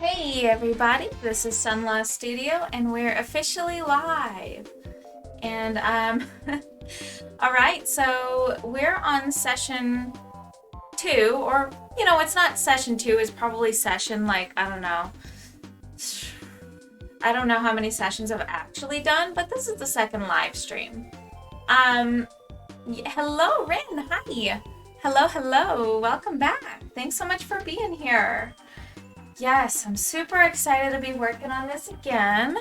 Hey everybody, this is Sunlaw Studio and we're officially live. And all right, so we're on session 2 or it's not session 2, it's probably session like I don't know how many sessions I've actually done, but this is the second live stream. Um Hello Rin, hi. Hello. Welcome back. Thanks so much for being here. Yes, I'm super excited to be working on this again.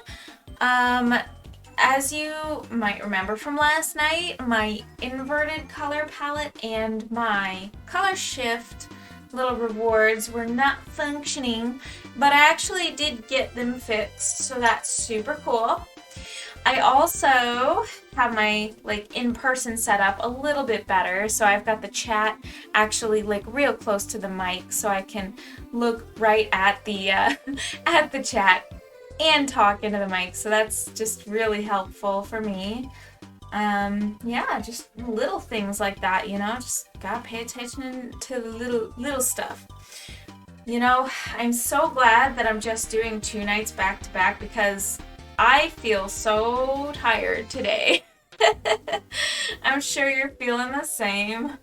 As you might remember from last night, my inverted color palette and my color shift little rewards were not functioning, but I actually did get them fixed, so that's super cool. I also have my in-person setup a little bit better, so I've got the chat actually real close to the mic, so I can look right at the at the chat and talk into the mic. So that's just really helpful for me. Yeah, just little things like that, just gotta pay attention to the little stuff. I'm so glad that I'm just doing 2 nights back to back because I feel so tired today. I'm sure you're feeling the same.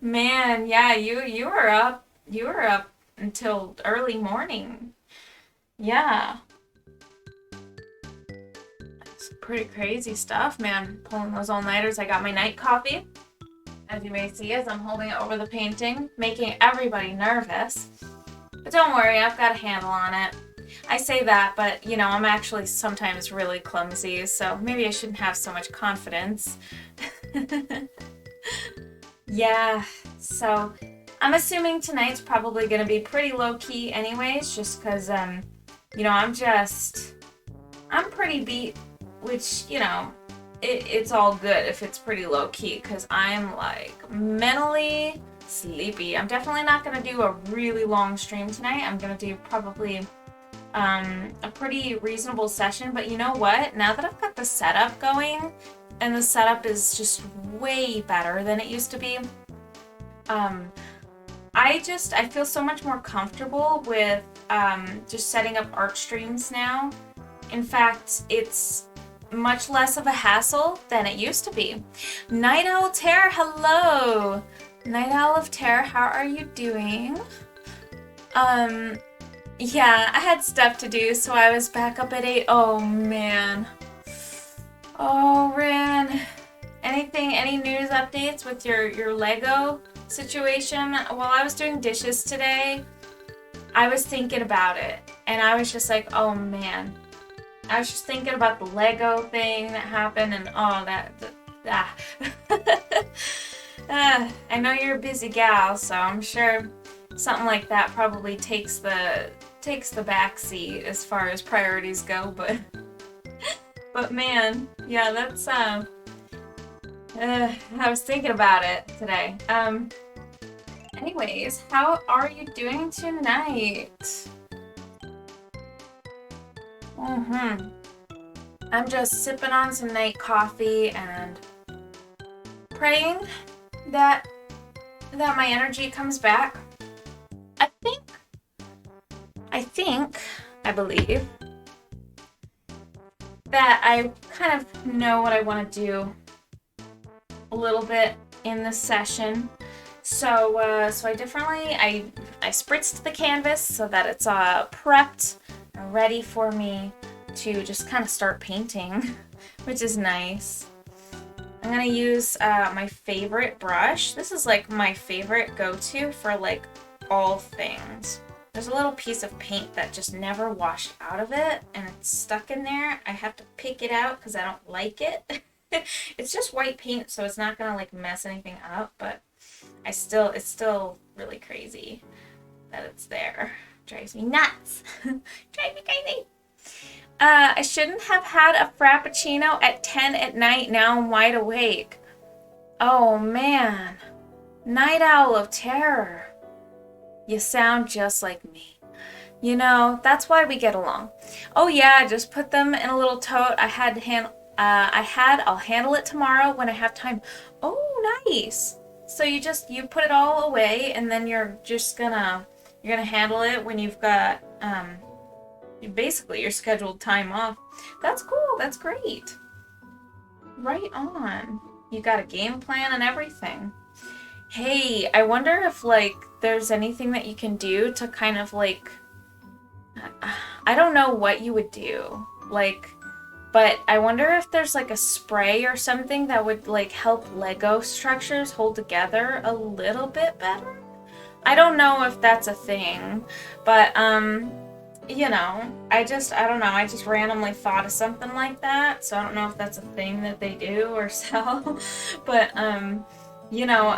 Man, yeah, you were up. You were up until early morning. Yeah. It's pretty crazy stuff, man. Pulling those all-nighters. I got my night coffee, as you may see, as I'm holding it over the painting, making everybody nervous. But don't worry, I've got a handle on it. I say that, but I'm actually sometimes really clumsy, so maybe I shouldn't have so much confidence. Yeah, so I'm assuming tonight's probably gonna be pretty low-key anyways, just because, I'm pretty beat, which, it's all good if it's pretty low-key, because I'm, mentally sleepy. I'm definitely not gonna do a really long stream tonight. I'm gonna do probably a pretty reasonable session, but you know what? Now that I've got the setup going, and the setup is just way better than it used to be, I feel so much more comfortable with just setting up art streams now. In fact, it's much less of a hassle than it used to be. Night Owl Terror, hello! Night Owl of Terror, how are you doing? Yeah, I had stuff to do, so I was back up at 8. Oh, man. Oh, Rin. Any news updates with your Lego situation? While I was doing dishes today, I was thinking about it, and I was just like, oh, man. I was just thinking about the Lego thing that happened, and I know you're a busy gal, so I'm sure something like that probably takes the back seat as far as priorities go, but man, yeah, that's I was thinking about it today. Anyways, how are you doing tonight? I'm just sipping on some night coffee and praying that my energy comes back. I believe that I kind of know what I want to do a little bit in this session. So I definitely, I spritzed the canvas so that it's prepped and ready for me to just kind of start painting, which is nice. I'm gonna use my favorite brush. This is my favorite go-to for all things. There's a little piece of paint that just never washed out of it, and it's stuck in there. I have to pick it out because I don't like it. It's just white paint, so it's not gonna mess anything up, but it's still really crazy that it's there. Drives me nuts. Drives me crazy. I shouldn't have had a Frappuccino at 10 at night. Now I'm wide awake. Oh man. Night Owl of Terror. You sound just like me. That's why we get along. Oh yeah, just put them in a little tote. I'll handle it tomorrow when I have time. Oh, nice. So you put it all away, and then you're gonna handle it when you've got basically your scheduled time off. That's cool. That's great. Right on. You got a game plan and everything. Hey, I wonder if like there's anything that you can do to kind of like, I don't know what you would do. Like, but I wonder if there's like a spray or something that would like help Lego structures hold together a little bit better. I don't know if that's a thing, but you know, I don't know, I just randomly thought of something like that, so I don't know if that's a thing that they do or sell, but you know,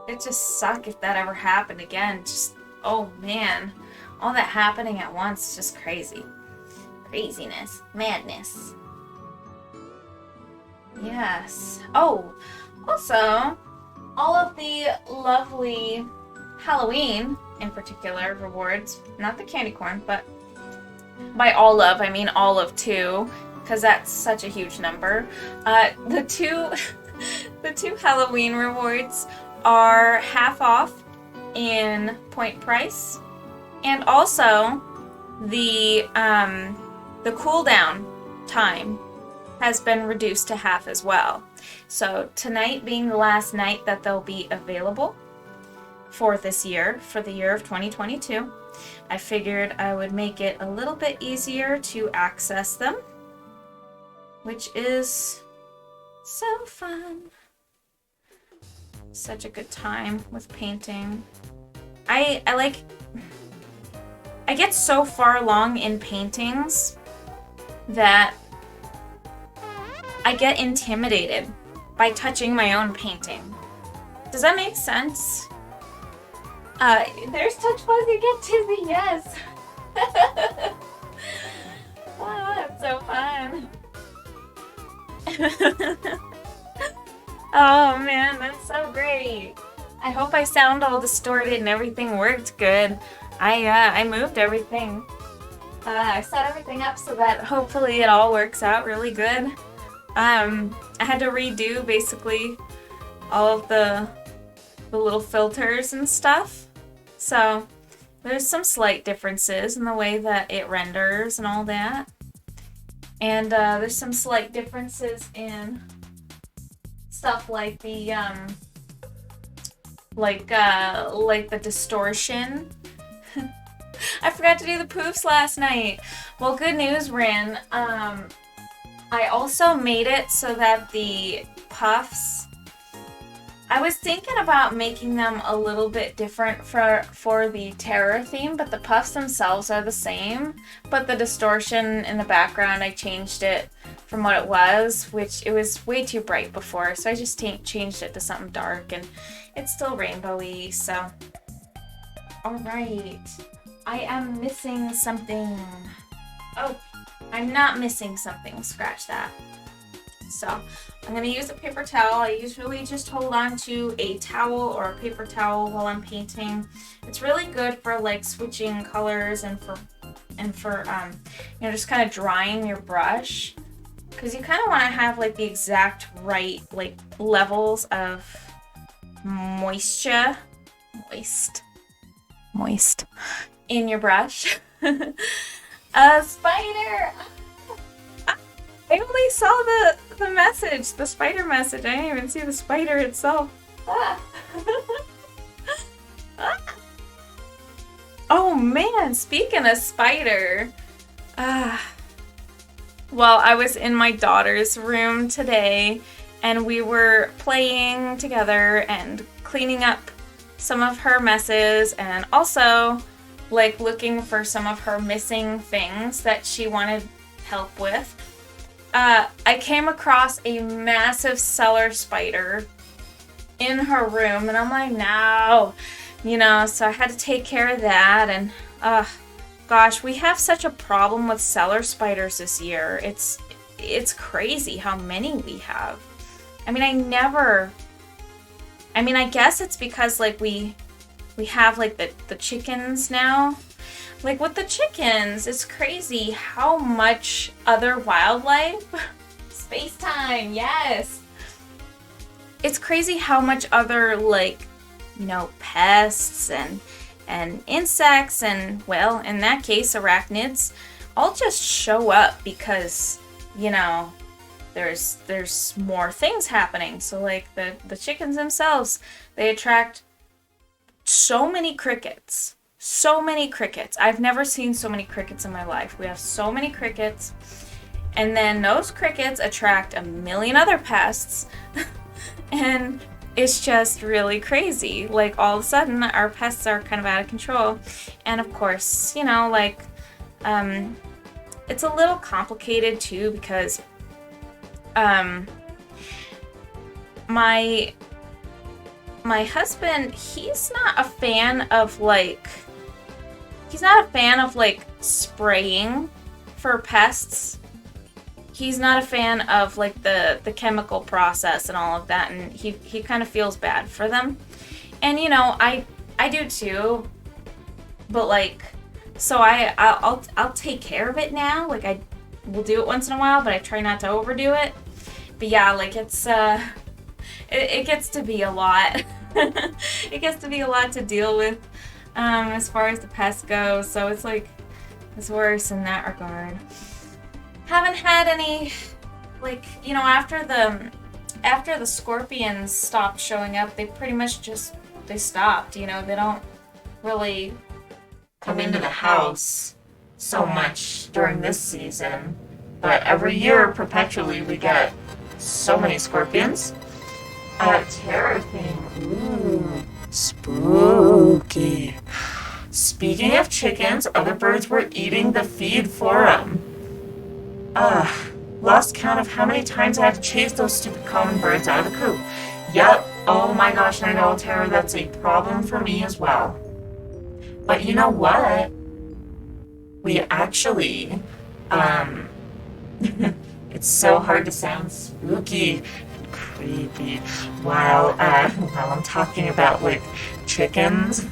it just suck if that ever happened again. Just, oh man, all that happening at once is just crazy. Craziness, madness. Yes. Oh, also, all of the lovely Halloween, in particular, rewards, not the candy corn, but by all of, I mean all of 2, because that's such a huge number. The two the 2 Halloween rewards are half off in point price, and also the cooldown time has been reduced to half as well. So tonight being the last night that they'll be available for this year, for the year of 2022, I figured I would make it a little bit easier to access them, which is so fun. Such a good time with painting. I get so far along in paintings that I get intimidated by touching my own painting. Does that make sense? There's Touch Fuzzy, get Tizzy, yes! Oh, that's so fun. Oh man, that's so great. I hope I sound all distorted and everything worked good. I moved everything. I set everything up so that hopefully it all works out really good. I had to redo basically all of the little filters and stuff. So there's some slight differences in the way that it renders and all that. And there's some slight differences in stuff like the like the distortion. I forgot to do the poofs last night. Well, good news, Rin. I also made it so that the puffs, I was thinking about making them a little bit different for the terror theme, but the puffs themselves are the same. But the distortion in the background, I changed it from what it was, which it was way too bright before, so I just changed it to something dark, and it's still rainbowy, so. Alright. I am missing something. Oh, I'm not missing something. Scratch that. So, I'm going to use a paper towel. I usually just hold on to a towel or a paper towel while I'm painting. It's really good for like switching colors and for you know, just kind of drying your brush, because you kind of want to have like the exact right like levels of moist in your brush. A spider! I only saw the message, the spider message. I didn't even see the spider itself. Ah. Ah. Oh man, speaking of spider. Well, I was in my daughter's room today and we were playing together and cleaning up some of her messes and also like looking for some of her missing things that she wanted help with. I came across a massive cellar spider in her room and I'm like, no, you know, so I had to take care of that. And gosh, we have such a problem with cellar spiders this year. It's crazy how many we have. I mean, I guess it's because like we have like the chickens now. Like with the chickens, it's crazy how much other wildlife, space time, yes. It's crazy how much other like, you know, pests and and insects and, well, in that case, arachnids, all just show up because, you know, there's more things happening. So like the chickens themselves, they attract so many crickets. So many crickets. I've never seen so many crickets in my life. We have so many crickets. And then those crickets attract a million other pests. And it's just really crazy. Like, all of a sudden, our pests are kind of out of control. And of course, you know, like, it's a little complicated too, because my husband, he's not a fan of like spraying for pests. He's not a fan of like the chemical process and all of that, and he kind of feels bad for them. And you know, I do too. But like, so I'll take care of it now. Like, I will do it once in a while, but I try not to overdo it. But yeah, like, it's it gets to be a lot. It gets to be a lot to deal with as far as the pests go. So it's like, it's worse in that regard. Haven't had any, like, you know, after the scorpions stopped showing up, they pretty much just, they stopped, you know. They don't really come into the house so much during this season, but every year perpetually we get so many scorpions. A terror thing. Ooh, spooky. Speaking of chickens, other birds were eating the feed for them. Lost count of how many times I had to chase those stupid common birds out of the coop. Yep, oh my gosh, I know, Tara, that's a problem for me as well. But you know what? We actually, it's so hard to sound spooky and creepy while I'm talking about, like, chickens,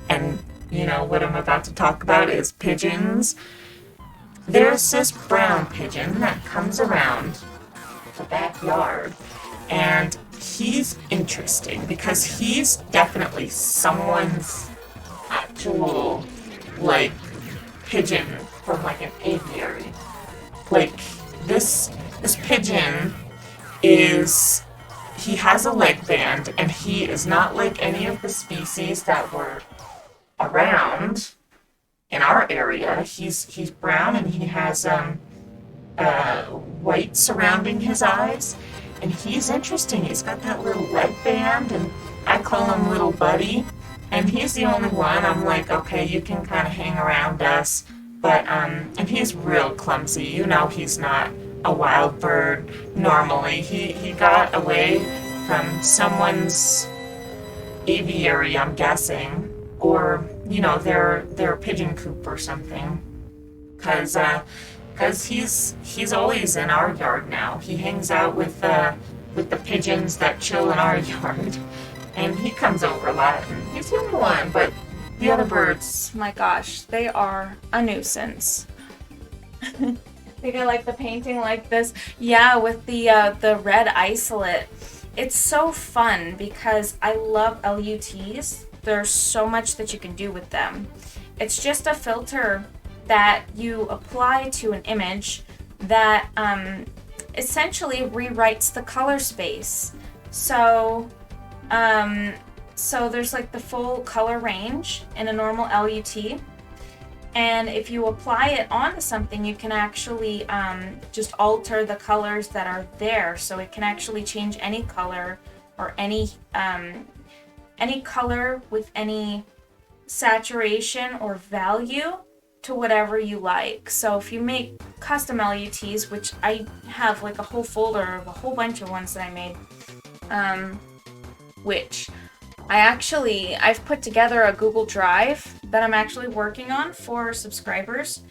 and you know, what I'm about to talk about is pigeons. There's this brown pigeon that comes around the backyard, and he's interesting because he's definitely someone's actual, like, pigeon from, like, an aviary. Like, this pigeon is, he has a leg band, and he is not like any of the species that were around in our area. He's brown, and he has white surrounding his eyes, and he's interesting. He's got that little leg band, and I call him Little Buddy, and he's the only one. I'm like, okay, you can kind of hang around us, but and he's real clumsy. You know, he's not a wild bird normally. He got away from someone's aviary, I'm guessing, or, you know, their pigeon coop or something, because he's always in our yard now. He hangs out with the pigeons that chill in our yard, and he comes over a lot, and he's the only one, but the other birds, my gosh, they are a nuisance. They got like the painting like this. Yeah, with the red isolate. It's so fun because I love LUTs. There's so much that you can do with them. It's just a filter that you apply to an image that essentially rewrites the color space. So there's like the full color range in a normal LUT. And if you apply it onto something, you can actually just alter the colors that are there. So it can actually change any color or any color with any saturation or value to whatever you like. So if you make custom LUTs, which I have like a whole folder of a whole bunch of ones that I made, which I've put together a Google Drive that I'm actually working on for subscribers,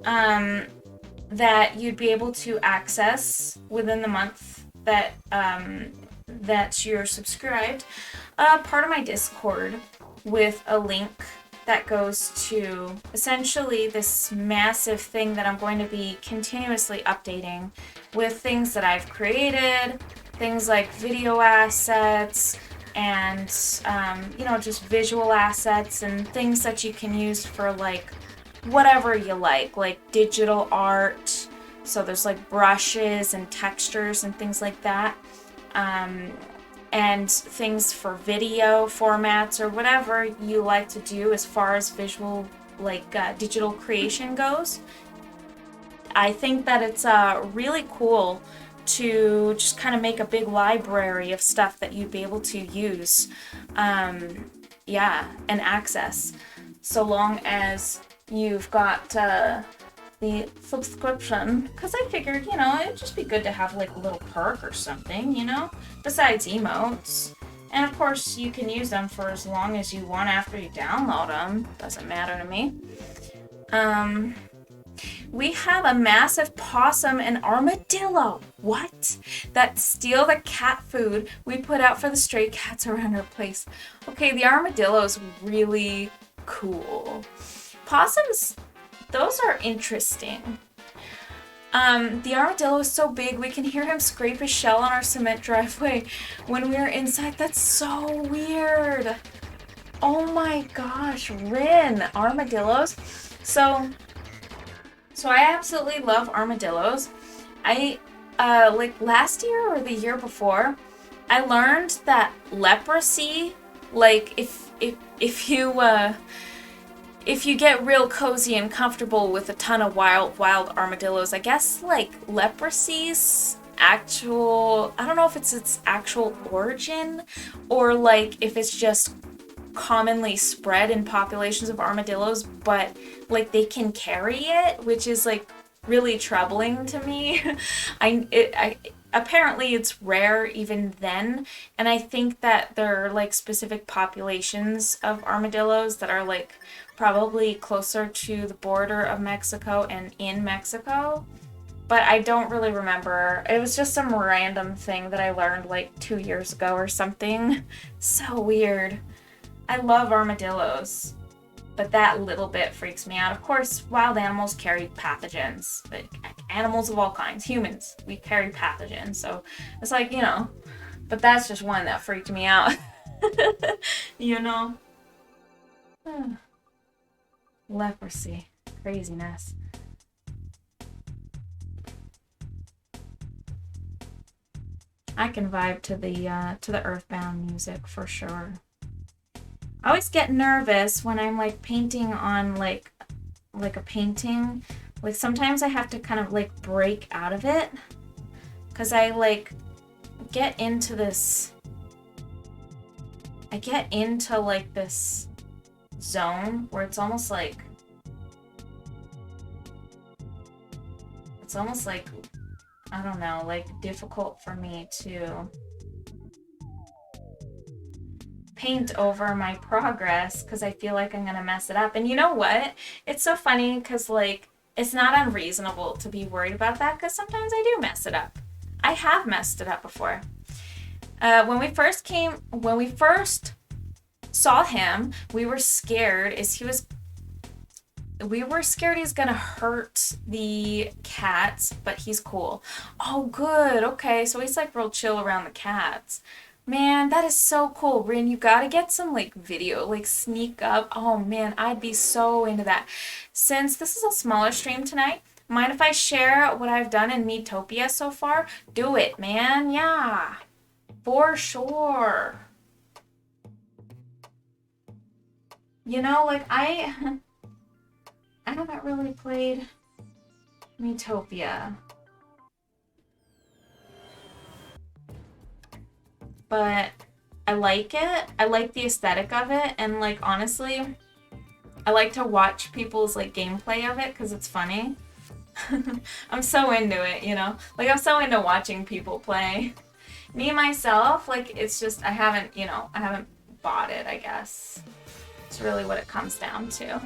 that you'd be able to access within the month that you're subscribed. Part of my Discord with a link that goes to essentially this massive thing that I'm going to be continuously updating with things that I've created, things like video assets, and just visual assets and things that you can use for like whatever you like digital art. So there's like brushes and textures and things like that, and things for video formats or whatever you like to do as far as visual digital creation goes. I think that it's really cool to just kind of make a big library of stuff that you'd be able to use, and access, so long as you've got the subscription. Because I figured, it'd just be good to have like a little perk or something, besides emotes. And of course, you can use them for as long as you want after you download them. Doesn't matter to me. We have a massive possum and armadillo. What? That steal the cat food we put out for the stray cats around our place. Okay, the armadillo's really cool. Possums, those are interesting. The armadillo is so big we can hear him scrape his shell on our cement driveway when we are inside. That's so weird. Oh my gosh, Rin, armadillos. So I absolutely love armadillos. I last year or the year before, I learned that leprosy, like if you get real cozy and comfortable with a ton of wild armadillos, I guess like leprosy's actual, I don't know if it's its actual origin or like if it's just commonly spread in populations of armadillos, but like they can carry it, which is like really troubling to me. Apparently it's rare even then, and I think that there are like specific populations of armadillos that are like probably closer to the border of Mexico and in Mexico, but I don't really remember. It was just some random thing that I learned like 2 years ago or something. So weird. I love armadillos, but that little bit freaks me out. Of course, wild animals carry pathogens. Like animals of all kinds, humans, we carry pathogens. So it's like, but that's just one that freaked me out. Leprosy. Craziness. I can vibe to the Earthbound music for sure. I always get nervous when I'm like painting on like a painting. Like sometimes I have to kind of like break out of it because I like get into this. I get into like this zone where it's almost like I don't know, like difficult for me to paint over my progress because I feel like I'm gonna mess it up. And you know what? It's so funny because like it's not unreasonable to be worried about that because sometimes I do mess it up. I have messed it up before. When we first saw him, we were scared he's gonna hurt the cats, but he's cool. Oh, good. Okay, so he's like real chill around the cats. Man, that is so cool. Rin, you gotta get some like video, like sneak up. Oh man, I'd be so into that. Since this is a smaller stream tonight, mind if I share what I've done in Miitopia so far? Do it, man. Yeah, for sure. Like I haven't really played Miitopia. But I like it. I like the aesthetic of it, and like honestly, I like to watch people's like gameplay of it because it's funny. I'm so into it, Like I'm so into watching people play. Me myself, like it's just I haven't bought it, I guess. It's really what it comes down to.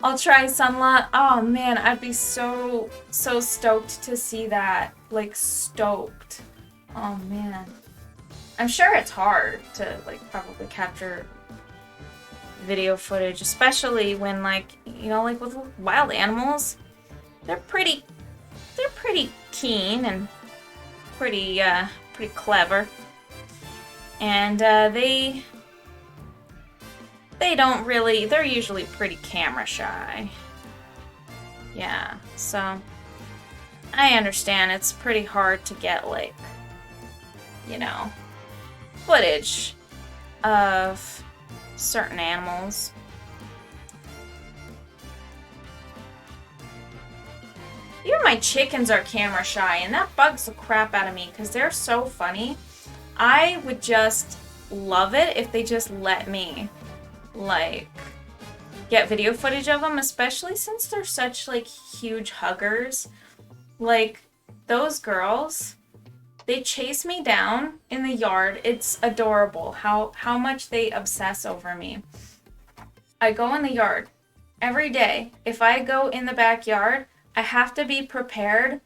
I'll try Sunla. Oh man, I'd be so stoked to see that. Like stoked. Oh man. I'm sure it's hard to like probably capture video footage, especially when, like, you know, like with wild animals, they're pretty keen and pretty clever, and they don't really, they're usually pretty camera shy. Yeah, so I understand it's pretty hard to get, like, you know, footage of certain animals. Even my chickens are camera shy, and that bugs the crap out of me because they're so funny. I would just love it if they just let me, like, get video footage of them, especially since they're such, like, huge huggers. Like, those girls, they chase me down in the yard. It's adorable how much they obsess over me. I go in the yard every day. If I go in the backyard, I have to be prepared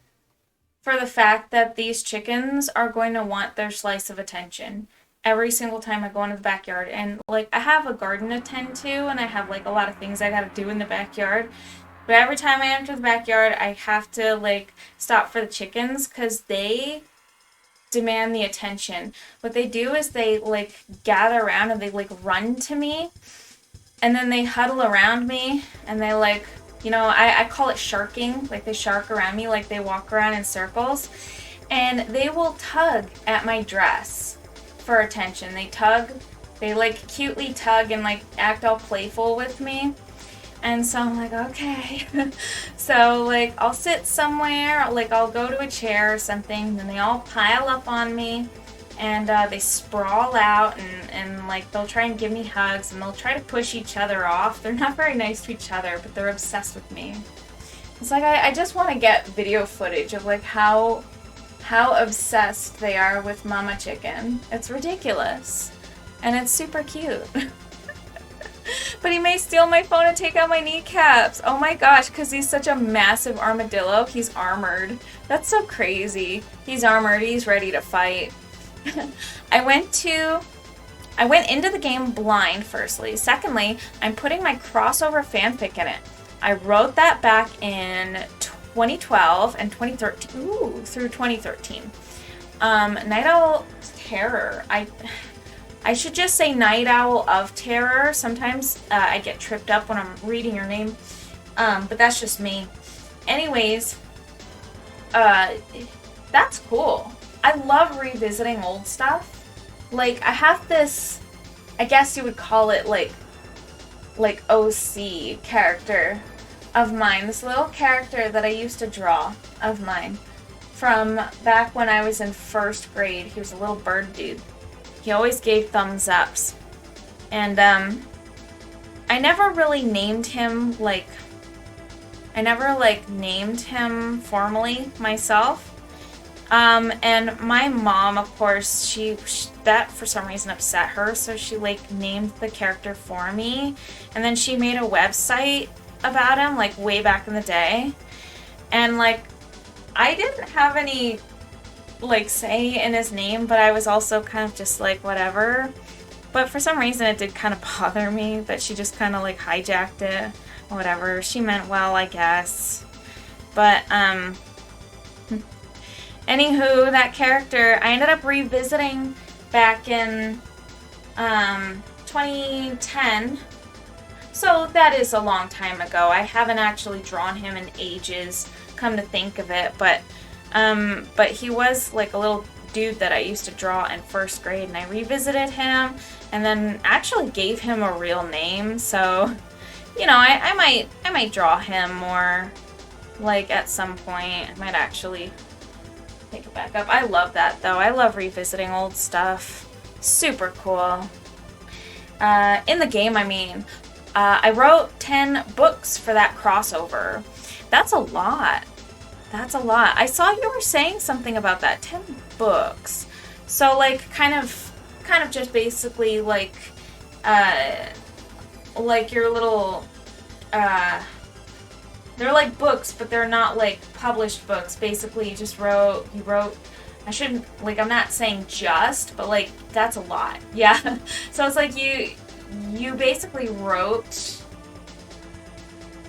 for the fact that these chickens are going to want their slice of attention every single time I go into the backyard. And, like, I have a garden to tend to, and I have, like, a lot of things I gotta do in the backyard. But every time I enter the backyard, I have to, like, stop for the chickens because they demand the attention. What they do is they, like, gather around and they, like, run to me, and then they huddle around me, and they, like, you know, I call it sharking. Like, they shark around me, like they walk around in circles, and they will tug at my dress for attention. They tug, they, like, cutely tug and, like, act all playful with me. And so I'm like, okay. So, like, I'll sit somewhere, like, I'll go to a chair or something, then they all pile up on me, and they sprawl out, and, like, they'll try and give me hugs, and they'll try to push each other off. They're not very nice to each other, but they're obsessed with me. It's like, I just want to get video footage of, like, how obsessed they are with Mama Chicken. It's ridiculous. And it's super cute. But he may steal my phone and take out my kneecaps. Oh my gosh, because he's such a massive armadillo. He's armored. That's so crazy. He's armored. He's ready to fight. I went into the game blind, firstly. Secondly, I'm putting my crossover fanfic in it. I wrote that back in 2012 and 2013. Ooh, through 2013. Night Owl Terror. I should just say Night Owl of Terror. Sometimes I get tripped up when I'm reading your name, but that's just me. Anyways, that's cool. I love revisiting old stuff. Like, I have this, I guess you would call it, like OC character of mine. This little character that I used to draw of mine from back when I was in first grade. He was a little bird dude. He always gave thumbs ups. And, I never really named him, like, named him formally myself. And my mom, of course, she that for some reason upset her, so she, like, named the character for me. And then she made a website about him, like, way back in the day. And, like, I didn't have any, like, say in his name, but I was also kind of just like, whatever. But for some reason it did kind of bother me that she just kind of, like, hijacked it or whatever. She meant well, I guess. But anywho, that character I ended up revisiting back in 2010. So that is a long time ago. I haven't actually drawn him in ages, come to think of it, but he was, like, a little dude that I used to draw in first grade, and I revisited him and then actually gave him a real name. So, you know, I might draw him more, like, at some point. I might actually pick it back up. I love that, though. I love revisiting old stuff. Super cool. In the game, I mean, I wrote 10 books for that crossover. That's a lot. That's a lot. I saw you were saying something about that. 10 books. So, like, kind of just basically, like your little, they're like books, but they're not, like, published books. Basically, you wrote, I shouldn't, like, I'm not saying just, but, like, that's a lot. Yeah. So it's like you basically wrote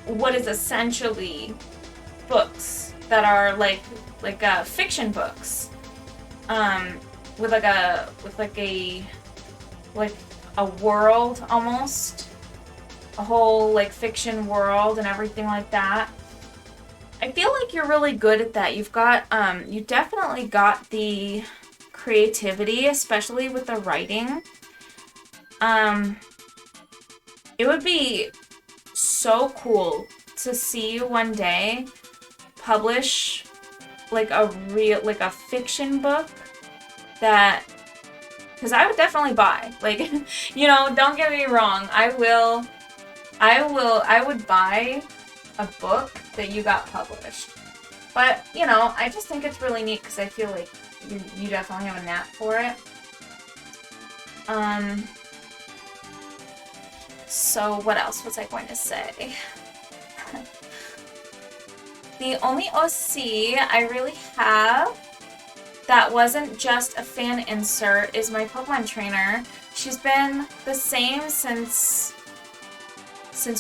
what is essentially books that are like fiction books, with like a world almost, a whole like fiction world and everything like that. I feel like you're really good at that. You definitely got the creativity, especially with the writing. It would be so cool to see you one day publish like a fiction book that, because I would definitely buy. Like, don't get me wrong. I would buy a book that you got published. But, I just think it's really neat because I feel like you definitely have a knack for it. So what else was I going to say? The only OC I really have that wasn't just a fan insert is my Pokemon trainer. She's been the same since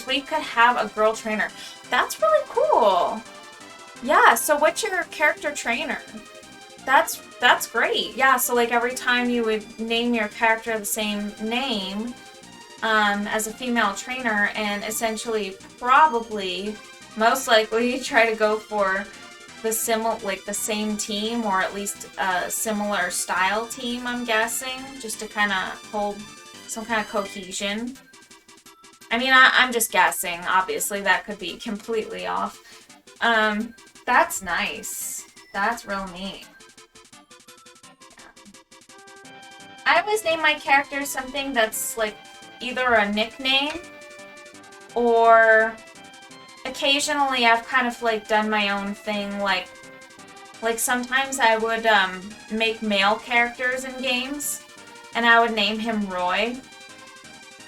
we could have a girl trainer. That's really cool. Yeah, so what's your character trainer? That's great. Yeah, so like every time you would name your character the same name, as a female trainer, and essentially probably most likely try to go for the same team, or at least a similar style team, I'm guessing, just to kind of hold some kind of cohesion. I mean, I'm just guessing. Obviously, that could be completely off. That's nice. That's real neat. I always name my character something that's like either a nickname, or occasionally I've kind of like done my own thing, like sometimes I would make male characters in games, and I would name him Roy,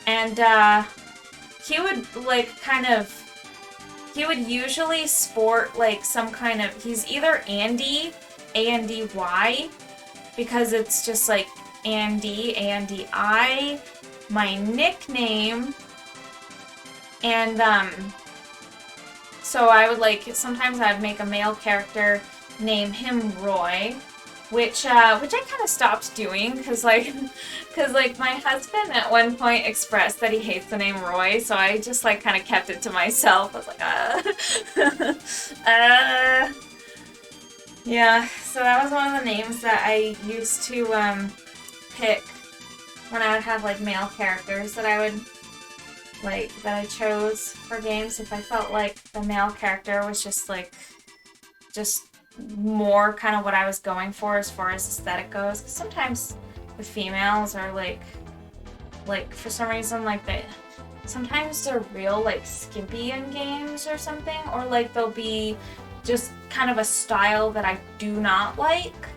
and he would he would usually sport like some kind of, he's either Andy, A-N-D-Y, because it's just like Andy, A-N-D-I, my nickname, and so I would sometimes I'd make a male character, name him Roy, which I kind of stopped doing because my husband at one point expressed that he hates the name Roy, so I just kind of kept it to myself. I was like, yeah. So that was one of the names that I used to pick when I would have male characters that I would that I chose for games, if I felt like the male character was just more kind of what I was going for as far as aesthetic goes. 'Cause sometimes the females are for some reason sometimes they're real skimpy in games or something, or they'll be just kind of a style that I do not like,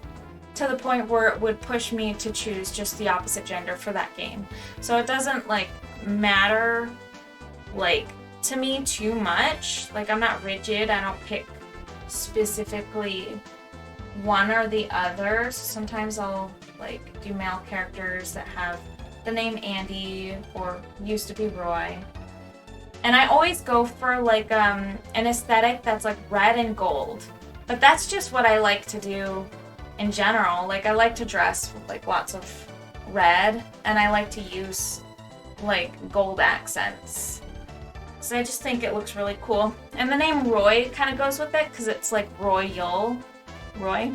to the point where it would push me to choose just the opposite gender for that game. So it doesn't matter to me too much. I'm not rigid. I don't pick specifically one or the other. Sometimes I'll do male characters that have the name Andy or used to be Roy. And I always go for an aesthetic that's red and gold. But that's just what I like to do in general. I like to dress with lots of red, and I like to use gold accents. So I just think it looks really cool. And the name Roy kind of goes with it because it's royal. Roy.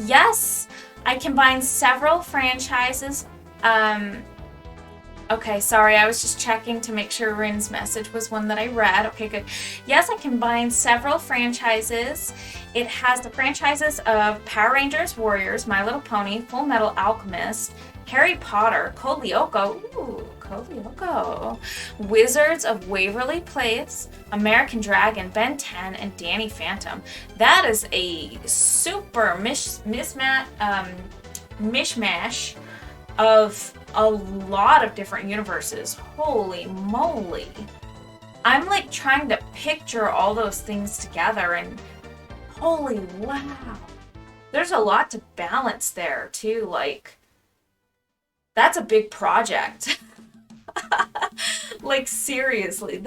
Yes, I combined several franchises. Okay, sorry, I was just checking to make sure Rin's message was one that I read. Okay, good. Yes, I combined several franchises. It has the franchises of Power Rangers, Warriors, My Little Pony, Full Metal Alchemist, Harry Potter, Code Lyoko, ooh, Code Lyoko, Wizards of Waverly Place, American Dragon, Ben 10, and Danny Phantom. That is a super mishmash of a lot of different universes. Holy moly. I'm trying to picture all those things together, and holy wow. There's a lot to balance there too. that's a big project. Like, seriously,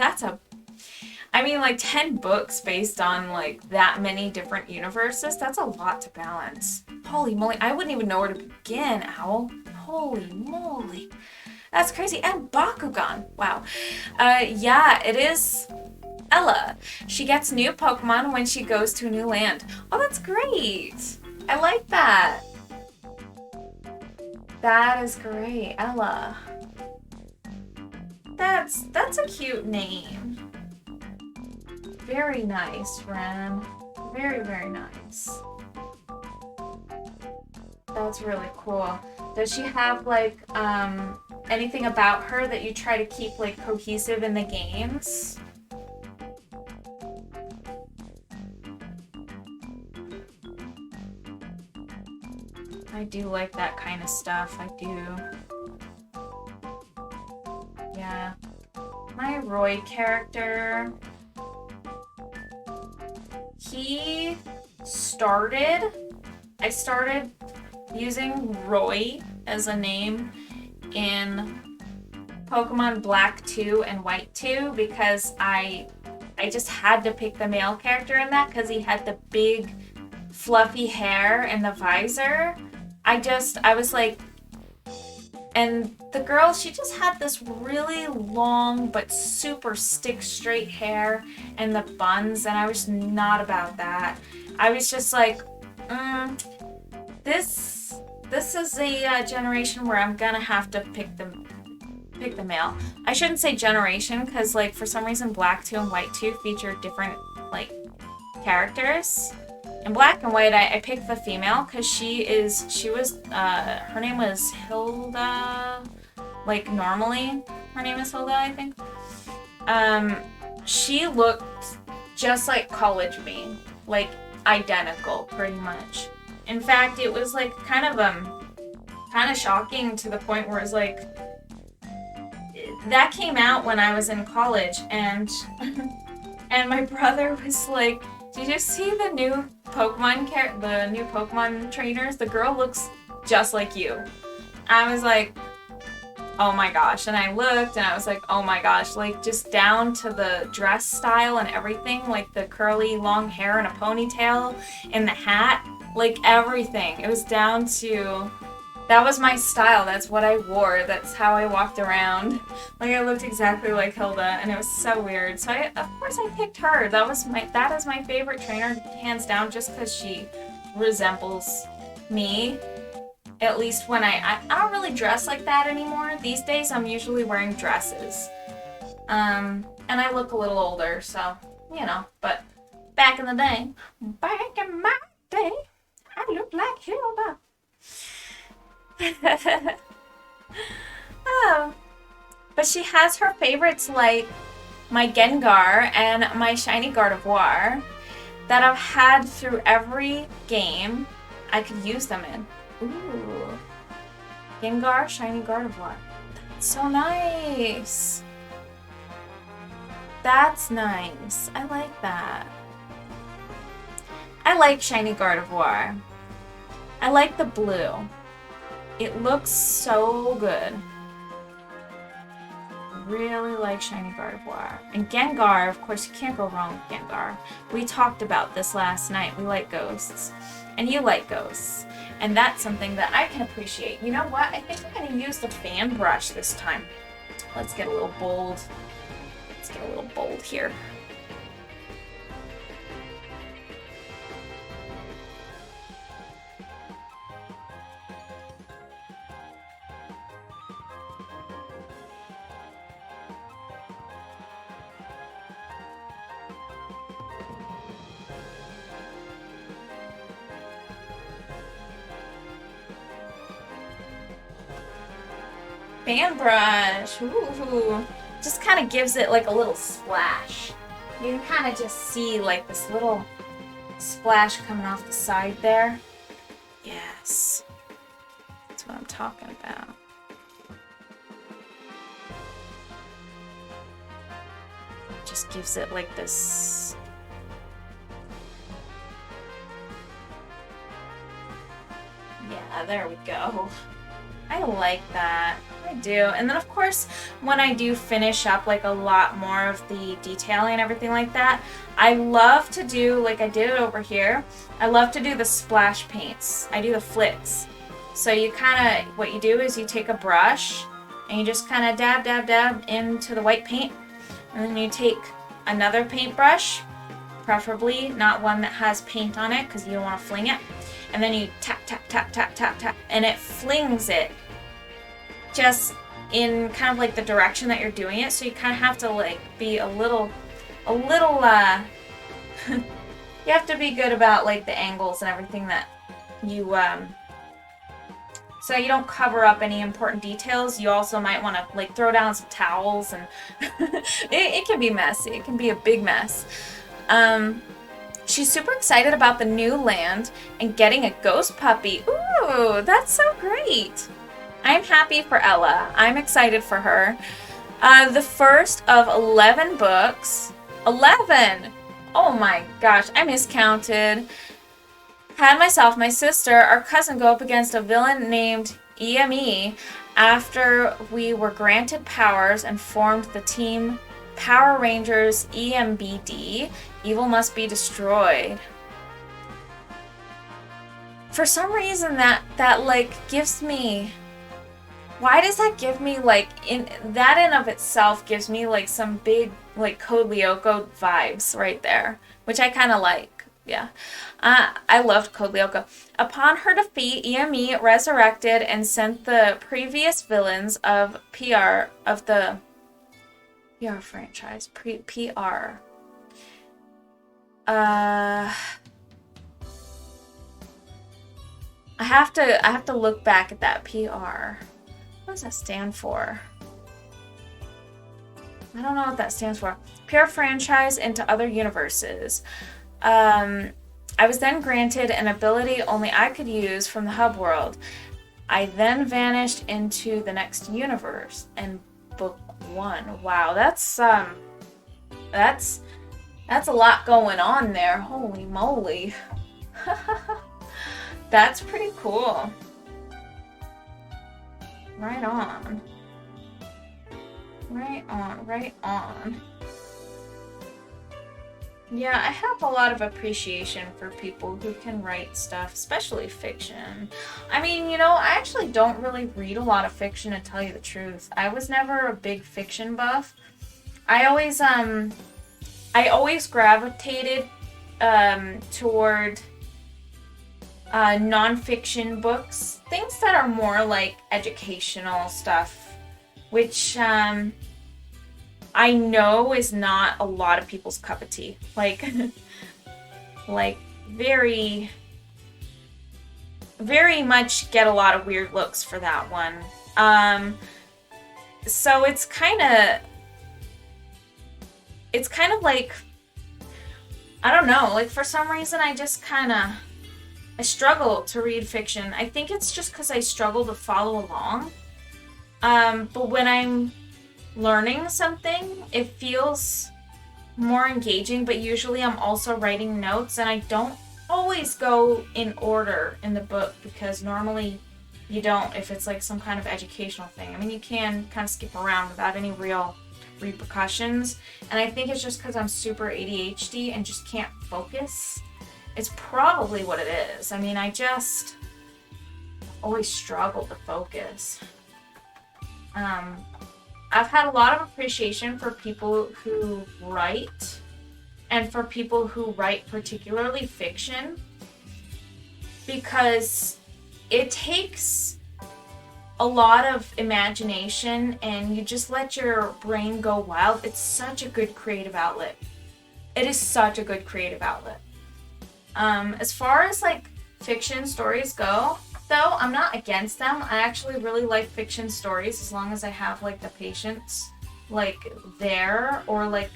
I mean, like 10 books based on like that many different universes, that's a lot to balance. Holy moly, I wouldn't even know where to begin, Owl. Holy moly. That's crazy. And Bakugan. Wow. Yeah, it is Ella. She gets new Pokemon when she goes to a new land. Oh, that's great. I like that. That is great, Ella. That's a cute name. Very nice, Ren. Very, very nice. That's really cool. Does she have like anything about her that you try to keep like cohesive in the games? I do like that kind of stuff. I do. Yeah. My Roy character, I started using Roy as a name in Pokemon Black 2 and White 2 because I just had to pick the male character in that because he had the big fluffy hair and the visor. I was like, and the girl, she just had this really long but super stick straight hair and the buns, and I was not about that. I was just like, this is a generation where I'm gonna have to pick the male. I shouldn't say generation because like for some reason Black 2 and White 2 feature different like characters. In Black and White, I picked the female because her name was Hilda. Like, normally, her name is Hilda, I think. She looked just like college me. Like, identical, pretty much. In fact, it was, like, kind of shocking to the point where it's like, that came out when I was in college, and my brother was like, did you see the new Pokemon trainers? The girl looks just like you. I was like, oh my gosh. And I looked and I was like, oh my gosh. Like, just down to the dress style and everything. Like, the curly long hair and a ponytail and the hat. Like, everything. It was down to... That was my style. That's what I wore. That's how I walked around. Like, I looked exactly like Hilda, and it was so weird. So, of course, I picked her. That is my favorite trainer, hands down, just because she resembles me. At least when I don't really dress like that anymore. These days, I'm usually wearing dresses. And I look a little older, so, you know. But back in my day, I looked like Hilda. Oh. But she has her favorites like my Gengar and my Shiny Gardevoir that I've had through every game I could use them in. Ooh. Gengar, Shiny Gardevoir. That's so nice. That's nice. I like that. I like Shiny Gardevoir. I like the blue. It looks so good. Really like Shiny Gardevoir. And Gengar, of course, you can't go wrong with Gengar. We talked about this last night. We like ghosts. And you like ghosts. And that's something that I can appreciate. You know what? I think I'm going to use the fan brush this time. Let's get a little bold. Let's get a little bold here. Fan brush. Ooh. Just kind of gives it like a little splash. You can kind of just see like this little splash coming off the side there. Yes. That's what I'm talking about. Just gives it like this. Yeah, there we go. I like that. I do. And then of course, when I do finish up like a lot more of the detailing and everything like that, I love to do, like I did it over here, I love to do the splash paints. I do the flicks. So you kind of, what you do is you take a brush and you just kind of dab, dab, dab into the white paint. And then you take another paintbrush, preferably not one that has paint on it because you don't want to fling it. And then you tap, tap, tap, tap, tap, tap, and it flings it just in kind of like the direction that you're doing it. So you kind of have to like be a little, you have to be good about like the angles and everything that you, so you don't cover up any important details. You also might want to like throw down some towels and it can be messy. It can be a big mess. She's super excited about the new land and getting a ghost puppy. Ooh, that's so great. I'm happy for Ella. I'm excited for her. The first of 11 books. 11! Oh my gosh, I miscounted. Had myself, my sister, our cousin go up against a villain named EME after we were granted powers and formed the team Power Rangers EMBD. Evil must be destroyed. For some reason that like gives me, why does that give me like, in of itself gives me like some big like Code Lyoko vibes right there, which I kind of like. Yeah. I loved Code Lyoko. Upon her defeat, EME resurrected and sent the previous villains of the PR franchise. PR. I have to look back at that PR. What does that stand for? I don't know what that stands for. PR franchise into other universes. I was then granted an ability only I could use from the hub world. I then vanished into the next universe and book 1. Wow, that's a lot going on there. Holy moly. That's pretty cool. Right on. Right on, right on. Yeah, I have a lot of appreciation for people who can write stuff, especially fiction. I mean, I actually don't really read a lot of fiction, to tell you the truth. I was never a big fiction buff. I always gravitated toward nonfiction books, things that are more like educational stuff, which I know is not a lot of people's cup of tea. Like very, very much get a lot of weird looks for that one. So it's kind of like, I don't know, like for some reason I struggle to read fiction. I think it's just because I struggle to follow along. But when I'm learning something, it feels more engaging, but usually I'm also writing notes, and I don't always go in order in the book, because normally you don't if it's like some kind of educational thing. I mean, you can kind of skip around without any real repercussions, and I think it's just because I'm super ADHD and just can't focus. It's probably what it is. I mean, I just always struggle to focus. I've had a lot of appreciation for people who write, and for people who write particularly fiction, because it takes a lot of imagination and you just let your brain go wild. It's such a good creative outlet. It is such a good creative outlet. As far as like fiction stories go, though, I'm not against them. I actually really like fiction stories as long as I have like the patience like there, or like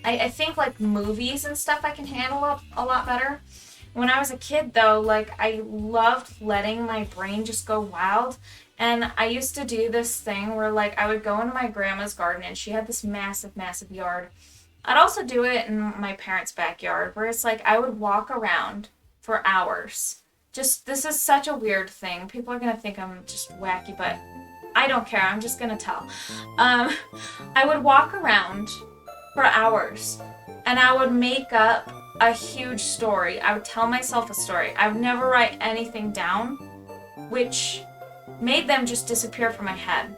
I think like movies and stuff I can handle a lot better. When I was a kid though, like I loved letting my brain just go wild, and I used to do this thing where like I would go into my grandma's garden, and she had this massive yard. I'd also do it in my parents' backyard, where it's like I would walk around for hours just, this is such a weird thing. People are gonna think I'm just wacky, but I don't care. I'm just gonna tell. I would walk around for hours and I would make up a huge story. I would tell myself a story. I would never write anything down, which made them just disappear from my head.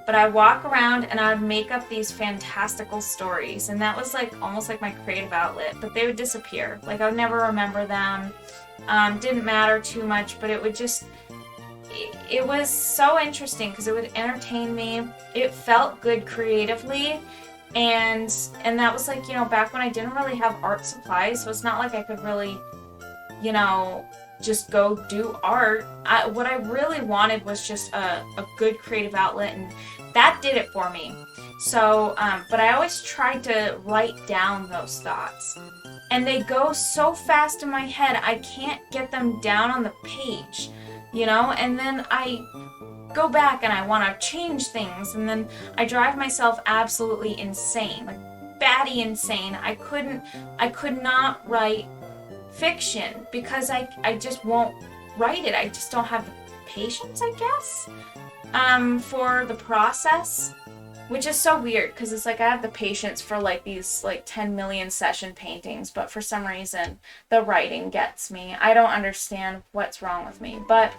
But I'd walk around and I would make up these fantastical stories, and that was like almost like my creative outlet. But they would disappear. Like I would never remember them. Didn't matter too much, but it would just, it was so interesting because it would entertain me. It felt good creatively, and that was like, you know, back when I didn't really have art supplies, so it's not like I could really, you know, just go do art. What I really wanted was just a good creative outlet, and that did it for me. So, but I always tried to write down those thoughts, and they go so fast in my head, I can't get them down on the page, you know, and then I go back and I want to change things, and then I drive myself absolutely insane, like batty insane. I could not write fiction because I just won't write it. I just don't have the patience, I guess, for the process, which is so weird because it's like I have the patience for like these like 10 million session paintings, but for some reason the writing gets me. I don't understand what's wrong with me, but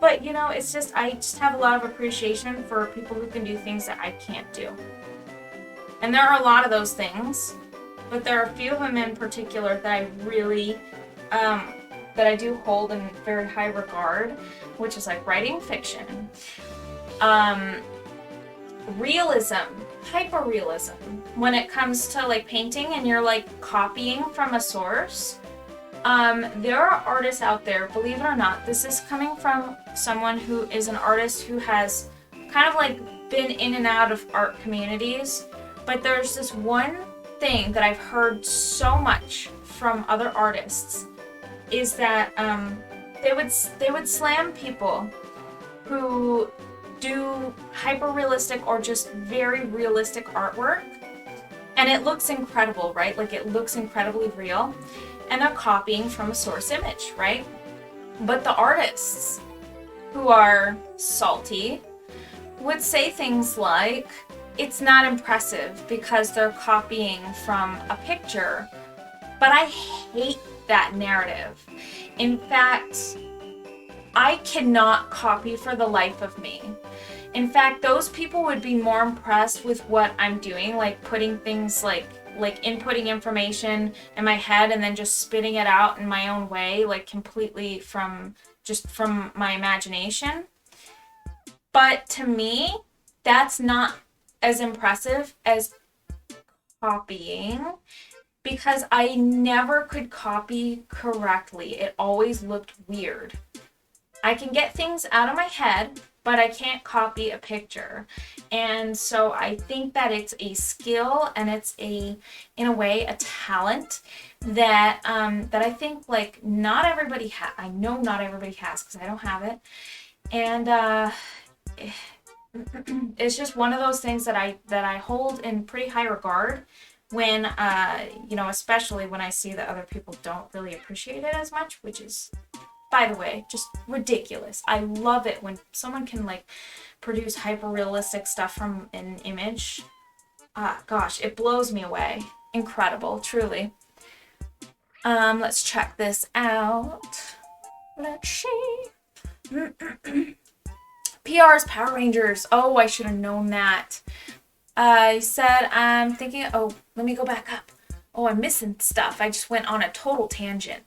but you know, it's just, I just have a lot of appreciation for people who can do things that I can't do. And there are a lot of those things, but there are a few of them in particular that I really, that I do hold in very high regard, which is like writing fiction, realism, hyper-realism, when it comes to like painting and you're like copying from a source. There are artists out there, believe it or not, this is coming from someone who is an artist who has kind of like been in and out of art communities, but there's this one thing that I've heard so much from other artists is that they would slam people who do hyper-realistic or just very realistic artwork, and it looks incredible, right? Like it looks incredibly real, and they're copying from a source image, right? But the artists who are salty would say things like, it's not impressive because they're copying from a picture. But I hate that narrative. In fact, I cannot copy for the life of me. In fact, those people would be more impressed with what I'm doing, like putting things like inputting information in my head and then just spitting it out in my own way, like completely from my imagination. But to me, that's not as impressive as copying, because I never could copy correctly. It always looked weird. I can get things out of my head, but I can't copy a picture. And so I think that it's a skill, and it's in a way, a talent that that I think like not everybody I know not everybody has, because I don't have it. And it's just one of those things that I hold in pretty high regard when you know, especially when I see that other people don't really appreciate it as much, which is, by the way, just ridiculous. I love it when someone can like produce hyper realistic stuff from an image. Gosh, it blows me away. Incredible, truly. Let's check this out. Let's see. PR's Power Rangers. Oh, I should have known that. I said I'm thinking, oh, let me go back up. Oh, I'm missing stuff. I just went on a total tangent.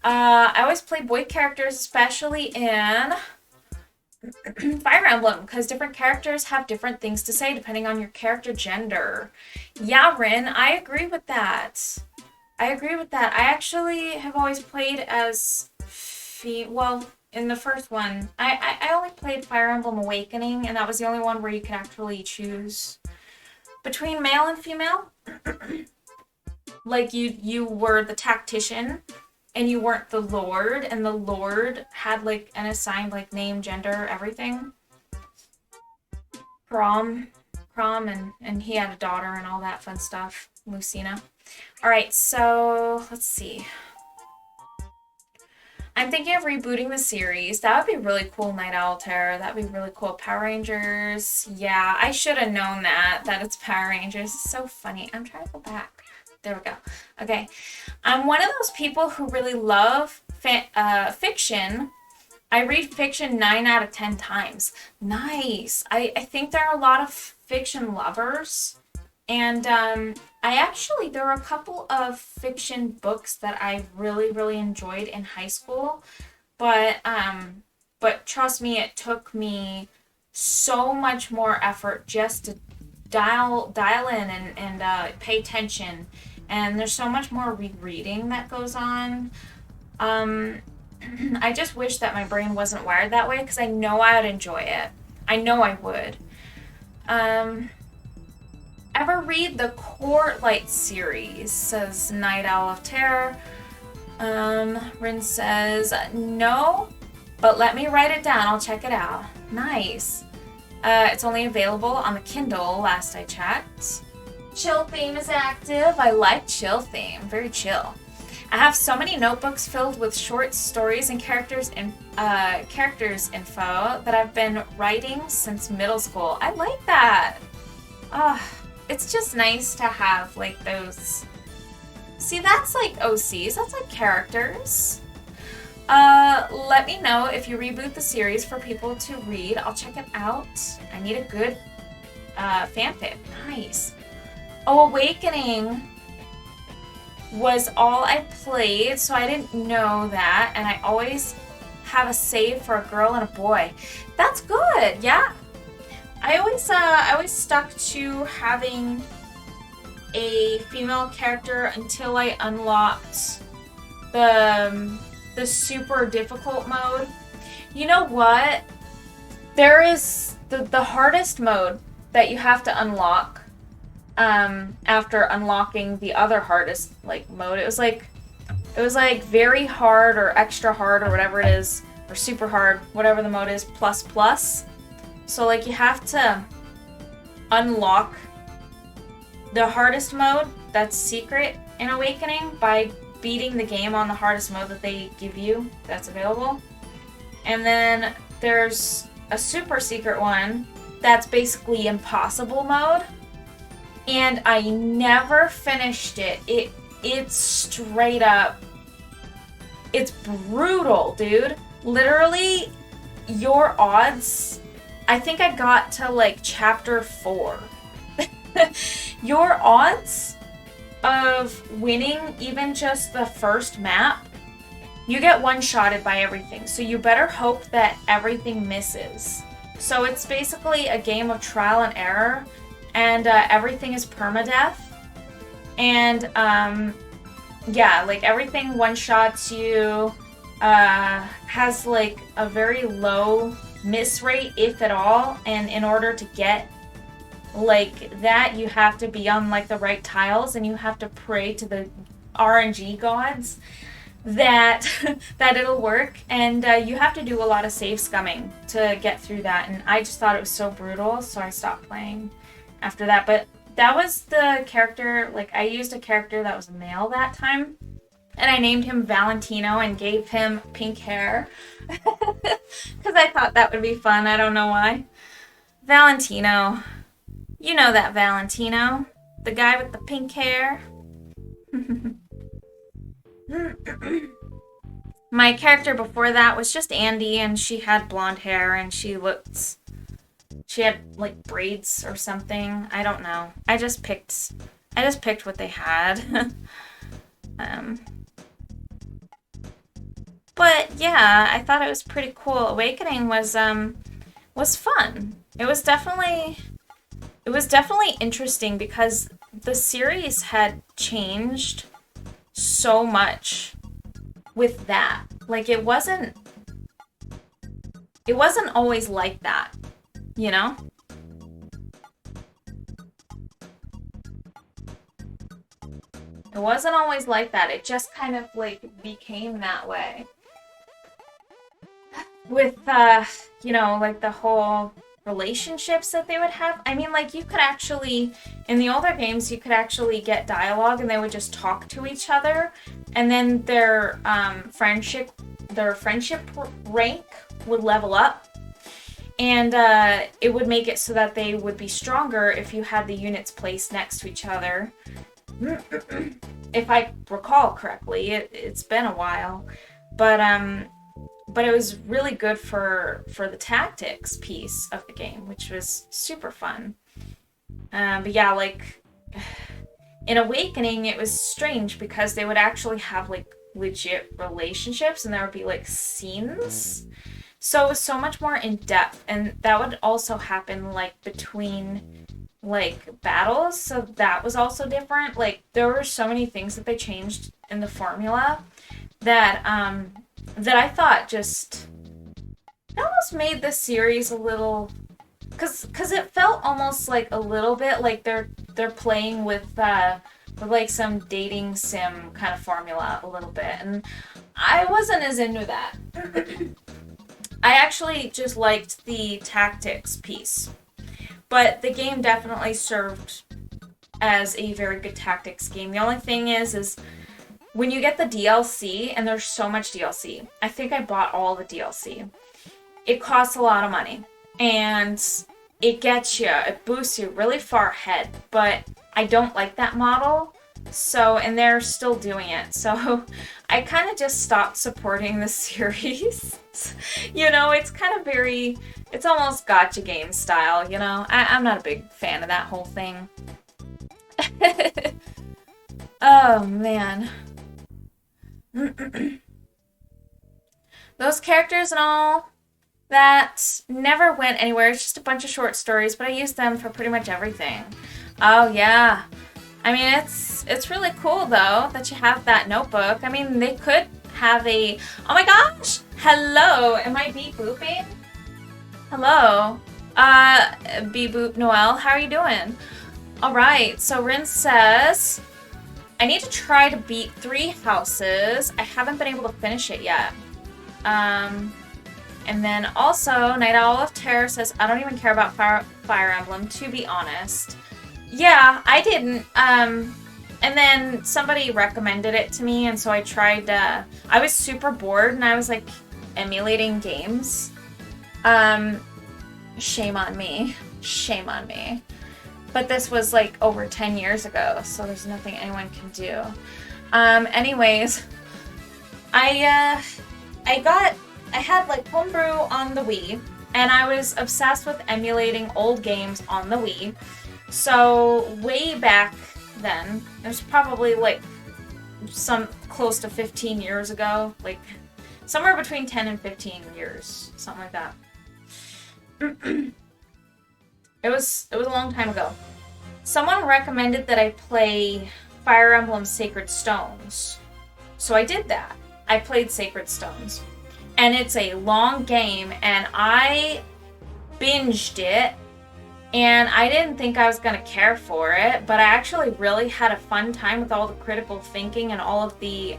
I always play boy characters, especially in Fire Emblem, because different characters have different things to say depending on your character gender. Yeah, Rin, I agree with that. I actually have always played as well, in the first one, I only played Fire Emblem Awakening, and that was the only one where you could actually choose between male and female. Like you were the tactician, and you weren't the lord, and the lord had like an assigned like name, gender, everything. Prom, and he had a daughter and all that fun stuff. Lucina. All right, so let's see. I'm thinking of rebooting the series. That would be really cool, Night Owl Terror. That'd be really cool. Power Rangers. Yeah, I should have known that it's Power Rangers. It's so funny. I'm trying to go back. There we go. Okay. I'm one of those people who really love fiction. I read fiction 9 out of 10 times. Nice. I think there are a lot of fiction lovers. And there were a couple of fiction books that I really, really enjoyed in high school. But trust me, it took me so much more effort just to dial in and pay attention. And there's so much more rereading that goes on. I just wish that my brain wasn't wired that way because I know I would enjoy it. I know I would. Ever read the Courtlight series? Says Night Owl of Terror. Rin says, no, but let me write it down. I'll check it out. Nice. It's only available on the Kindle, last I checked. Chill Theme is active. I like Chill Theme. Very chill. I have so many notebooks filled with short stories and characters info that I've been writing since middle school. I like that. It's just nice to have like those. See, that's like OCs. That's like characters. Let me know if you reboot the series for people to read. I'll check it out. I need a good fanfic. Nice. Oh, Awakening was all I played, so I didn't know that, and I always have a save for a girl and a boy. That's good, yeah. I always stuck to having a female character until I unlocked the super difficult mode. You know what? There is the hardest mode that you have to unlock. After unlocking the other hardest mode, it was like very hard or extra hard or whatever it is, or super hard, whatever the mode is, plus. So like you have to unlock the hardest mode that's secret in Awakening by beating the game on the hardest mode that they give you that's available. And then there's a super secret one that's basically impossible mode. And I never finished it. It's straight up. It's brutal, dude. Literally, your odds. I think I got to chapter 4. Your odds of winning even just the first map, you get one-shotted by everything. So you better hope that everything misses. So it's basically a game of trial and error. And everything is permadeath. And everything one-shots you, has a very low miss rate, if at all. And in order to get that, you have to be on the right tiles, and you have to pray to the RNG gods that it'll work. And you have to do a lot of save scumming to get through that. And I just thought it was so brutal, so I stopped playing after that. But that was the character, I used a character that was a male that time, and I named him Valentino and gave him pink hair because I thought that would be fun. I don't know why. Valentino, you know that Valentino, the guy with the pink hair. My character before that was just Andy, and she had blonde hair, and she had braids or something. I don't know. I just picked what they had. But yeah, I thought it was pretty cool. Awakening was fun. It was definitely interesting because the series had changed so much with that. It wasn't always like that. You know? It wasn't always like that. It just kind of became that way. With the whole relationships that they would have. I mean, you could actually, in the older games, you could actually get dialogue and they would just talk to each other, and then their friendship their friendship rank would level up. And it would make it so that they would be stronger if you had the units placed next to each other. If I recall correctly, it's been a while. But it was really good for the tactics piece of the game, which was super fun. But yeah, like, in Awakening, it was strange because they would actually have, like, legit relationships, and there would be, like, scenes. So it was so much more in depth, and that would also happen, like, between, like, battles, so that was also different. Like, there were so many things that they changed in the formula that, that I thought just, it almost made the series a little, cause it felt almost like a little bit like they're playing with like some dating sim kind of formula a little bit, and I wasn't as into that. I actually just liked the tactics piece. But the game definitely served as a very good tactics game. The only thing is when you get the DLC, and there's so much DLC, I think I bought all the DLC. It costs a lot of money. And it gets you, it boosts you really far ahead. But I don't like that model. So, and they're still doing it. So I kind of just stopped supporting the series. You know, it's kind of very, it's almost gacha game style, you know? I'm not a big fan of that whole thing. Oh, man. Those characters and all, that never went anywhere. It's just a bunch of short stories, but I used them for pretty much everything. Oh, yeah. I mean, it's really cool, though, that you have that notebook. I mean, they could have a... Oh my gosh! Hello! Am I beep booping? Hello? Beep boop Noelle, how are you doing? Alright, so Rin says... I need to try to beat 3 houses. I haven't been able to finish it yet. And then also, Night Owl of Terror says, I don't even care about Fire Emblem, to be honest. Yeah, I didn't. And then somebody recommended it to me, and so I tried, I was super bored, and I was, like, emulating games. Shame on me. Shame on me. But this was, like, over 10 years ago, so there's nothing anyone can do. Anyways, I had, like, Homebrew on the Wii, and I was obsessed with emulating old games on the Wii. So, way back then, it was probably, like, some close to 15 years ago, like, somewhere between 10 and 15 years, something like that. It was a long time ago. Someone recommended that I play Fire Emblem Sacred Stones. So I did that. I played Sacred Stones. And it's a long game, and I binged it, and I didn't think I was going to care for it, but I actually really had a fun time with all the critical thinking and all of the,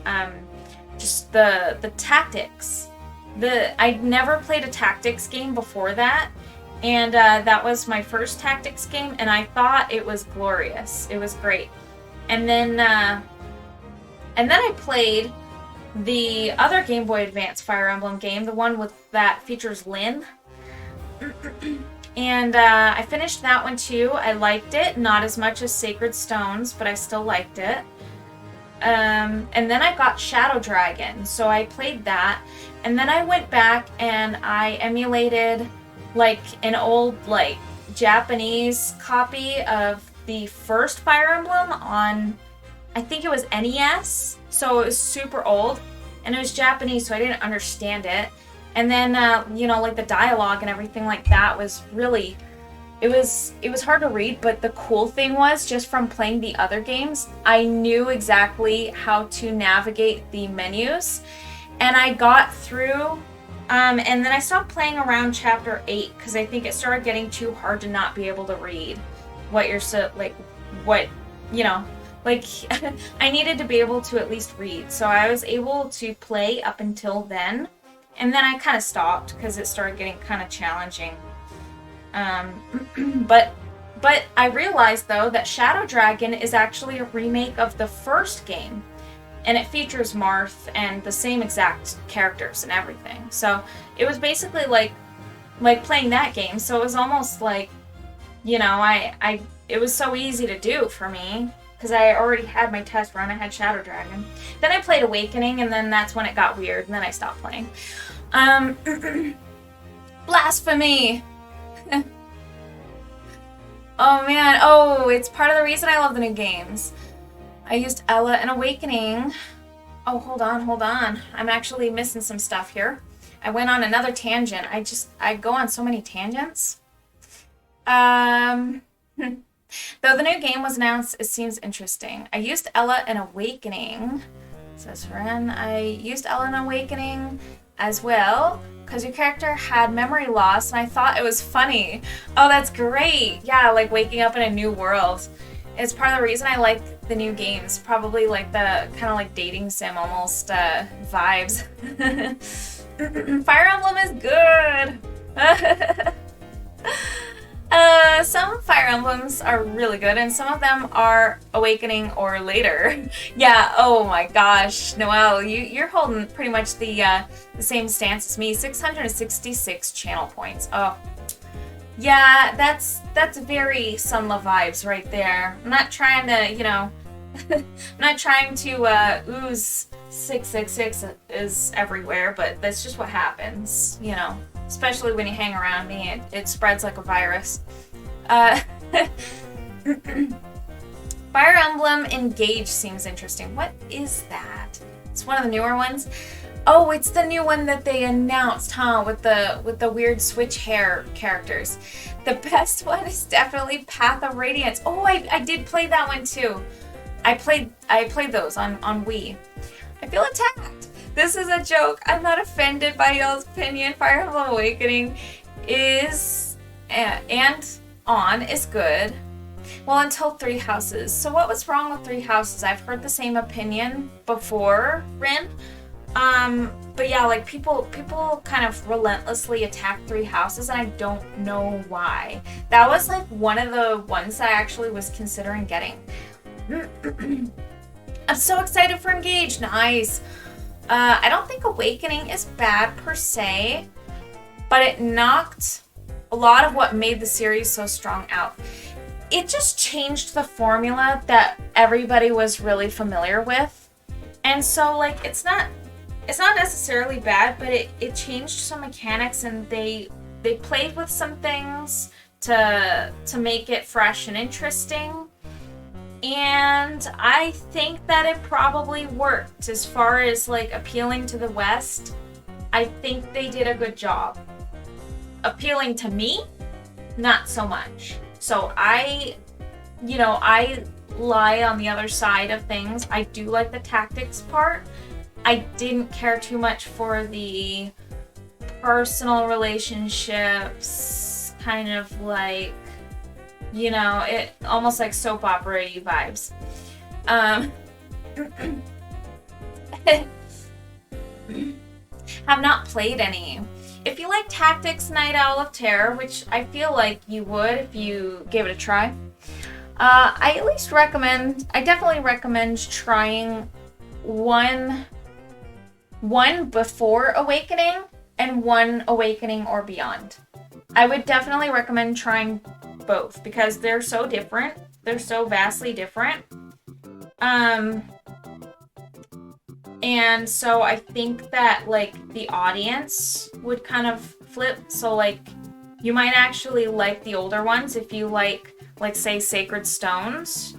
just the tactics. I'd never played a tactics game before that, and that was my first tactics game, and I thought it was glorious. It was great. And then I played the other Game Boy Advance Fire Emblem game, the one that features Lyn. And I finished that one too. I liked it, not as much as Sacred Stones, but I still liked it. And then I got Shadow Dragon, so I played that. And then I went back and I emulated like an old like Japanese copy of the first Fire Emblem on, I think it was NES, so it was super old, and it was Japanese, so I didn't understand it. And then, you know, like the dialogue and everything like that was really, it was hard to read, but the cool thing was, just from playing the other games, I knew exactly how to navigate the menus, and I got through, and then I stopped playing around chapter 8, because I think it started getting too hard to not be able to read what you're I needed to be able to at least read, so I was able to play up until then. And then I kind of stopped because it started getting kind of challenging. But I realized, though, that Shadow Dragon is actually a remake of the first game. and it features Marth and the same exact characters and everything. So it was basically like playing that game. So it was almost like, you know, it was so easy to do for me because I already had my test run. I had Shadow Dragon. Then I played Awakening, and then that's when it got weird, and then I stopped playing. Blasphemy! Oh man, oh, it's part of the reason I love the new games. I used Ella in Awakening. Oh, hold on. I'm actually missing some stuff here. I went on another tangent. I go on so many tangents. Though the new game was announced, it seems interesting. I used Ella in Awakening. Says Ren. I used Ella in Awakening as well because your character had memory loss, and I thought it was funny. Oh, that's great. Yeah, like waking up in a new world. It's part of the reason I like the new games. Probably like the kind of like dating sim almost vibes. Fire Emblem is good. Some Fire Emblems are really good, and some of them are Awakening or later. Yeah, oh my gosh, Noelle, you're holding pretty much the same stance as me. 666 channel points. Oh, yeah, that's very Sunla vibes right there. I'm not trying to, you know, I'm not trying to ooze 666 is everywhere, but that's just what happens, you know. Especially when you hang around me, it spreads like a virus. Fire Emblem Engage seems interesting. What is that? It's one of the newer ones. Oh, it's the new one that they announced, huh? With the weird switch hair characters. The best one is definitely Path of Radiance. Oh, I did play that one too. I played those on Wii. I feel attacked. This is a joke. I'm not offended by y'all's opinion. Fire Emblem Awakening is and on is good. Well, until Three Houses. So what was wrong with Three Houses? I've heard the same opinion before, Rin. But yeah, like people kind of relentlessly attack Three Houses, and I don't know why. That was like one of the ones I actually was considering getting. I'm so excited for Engage. Nice. I don't think Awakening is bad per se, but it knocked a lot of what made the series so strong out. It just changed the formula that everybody was really familiar with. And so like it's not necessarily bad, but it changed some mechanics, and they played with some things to make it fresh and interesting. And I think that it probably worked as far as like appealing to the West. I think they did a good job. Appealing to me, not so much. So I lie on the other side of things. I do like the tactics part. I didn't care too much for the personal relationships, kind of like, you know, it almost like soap opera-y vibes. Have not played any. If you like Tactics Night Owl of Terror, which I feel like you would if you gave it a try, I definitely recommend trying one before Awakening and one Awakening or Beyond. I would definitely recommend trying both because they're so different. They're so vastly different. And so I think that like the audience would kind of flip. So like you might actually like the older ones if you like say Sacred Stones.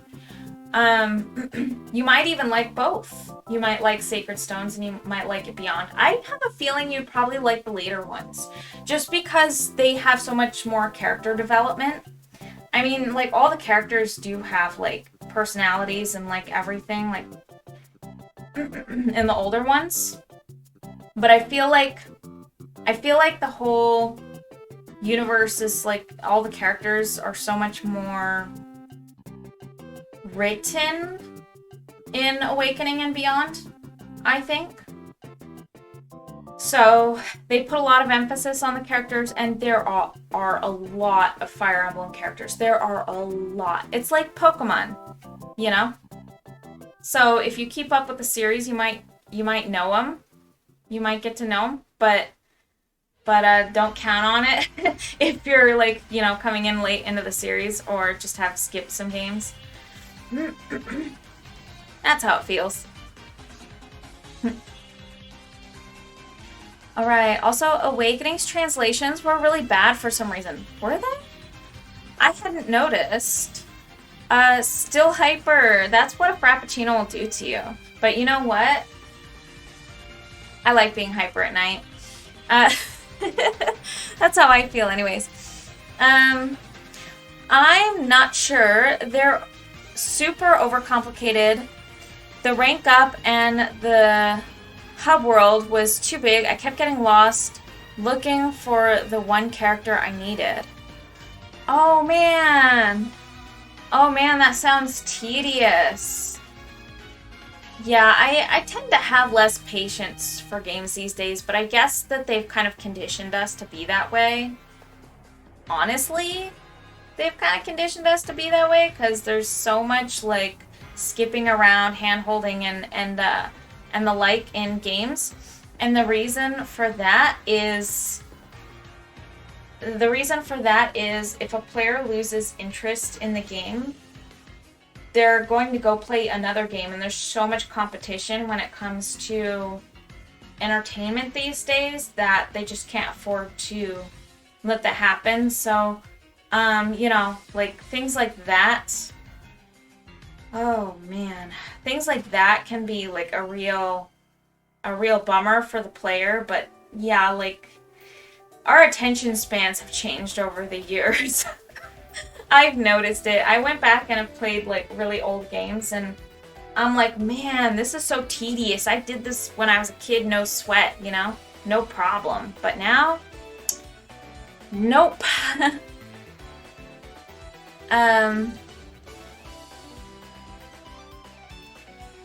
You might even like both. You might like Sacred Stones and you might like it Beyond. I have a feeling you'd probably like the later ones just because they have so much more character development. I mean, like all the characters do have like personalities and like everything like in the older ones. But I feel like the whole universe is like all the characters are so much more written in Awakening and Beyond, I think. So they put a lot of emphasis on the characters, and there are a lot of Fire Emblem characters. There are a lot. It's like Pokemon, you know? So if you keep up with the series, you might know him. You might get to know him, but don't count on it if you're like, you know, coming in late into the series or just have skipped some games. That's how it feels. Alright, also Awakening's translations were really bad for some reason. Were they? I hadn't noticed. Still hyper. That's what a Frappuccino will do to you. But you know what? I like being hyper at night. That's how I feel anyways. I'm not sure. They're super overcomplicated. The rank up and the hub world was too big. I kept getting lost looking for the one character I needed. Oh man. Oh man, that sounds tedious. Yeah, I tend to have less patience for games these days, but I guess that they've kind of conditioned us to be that way. Honestly, they've kind of conditioned us to be that way because there's so much like skipping around, hand-holding, and the like in games. And the reason for that is if a player loses interest in the game, they're going to go play another game, and there's so much competition when it comes to entertainment these days that they just can't afford to let that happen. So, you know, like things like that. Oh man, things like that can be like a real bummer for the player. But yeah, like our attention spans have changed over the years. I've noticed it. I went back and have played like really old games and I'm like, man, this is so tedious. I did this when I was a kid, no sweat, you know? No problem. But now, nope.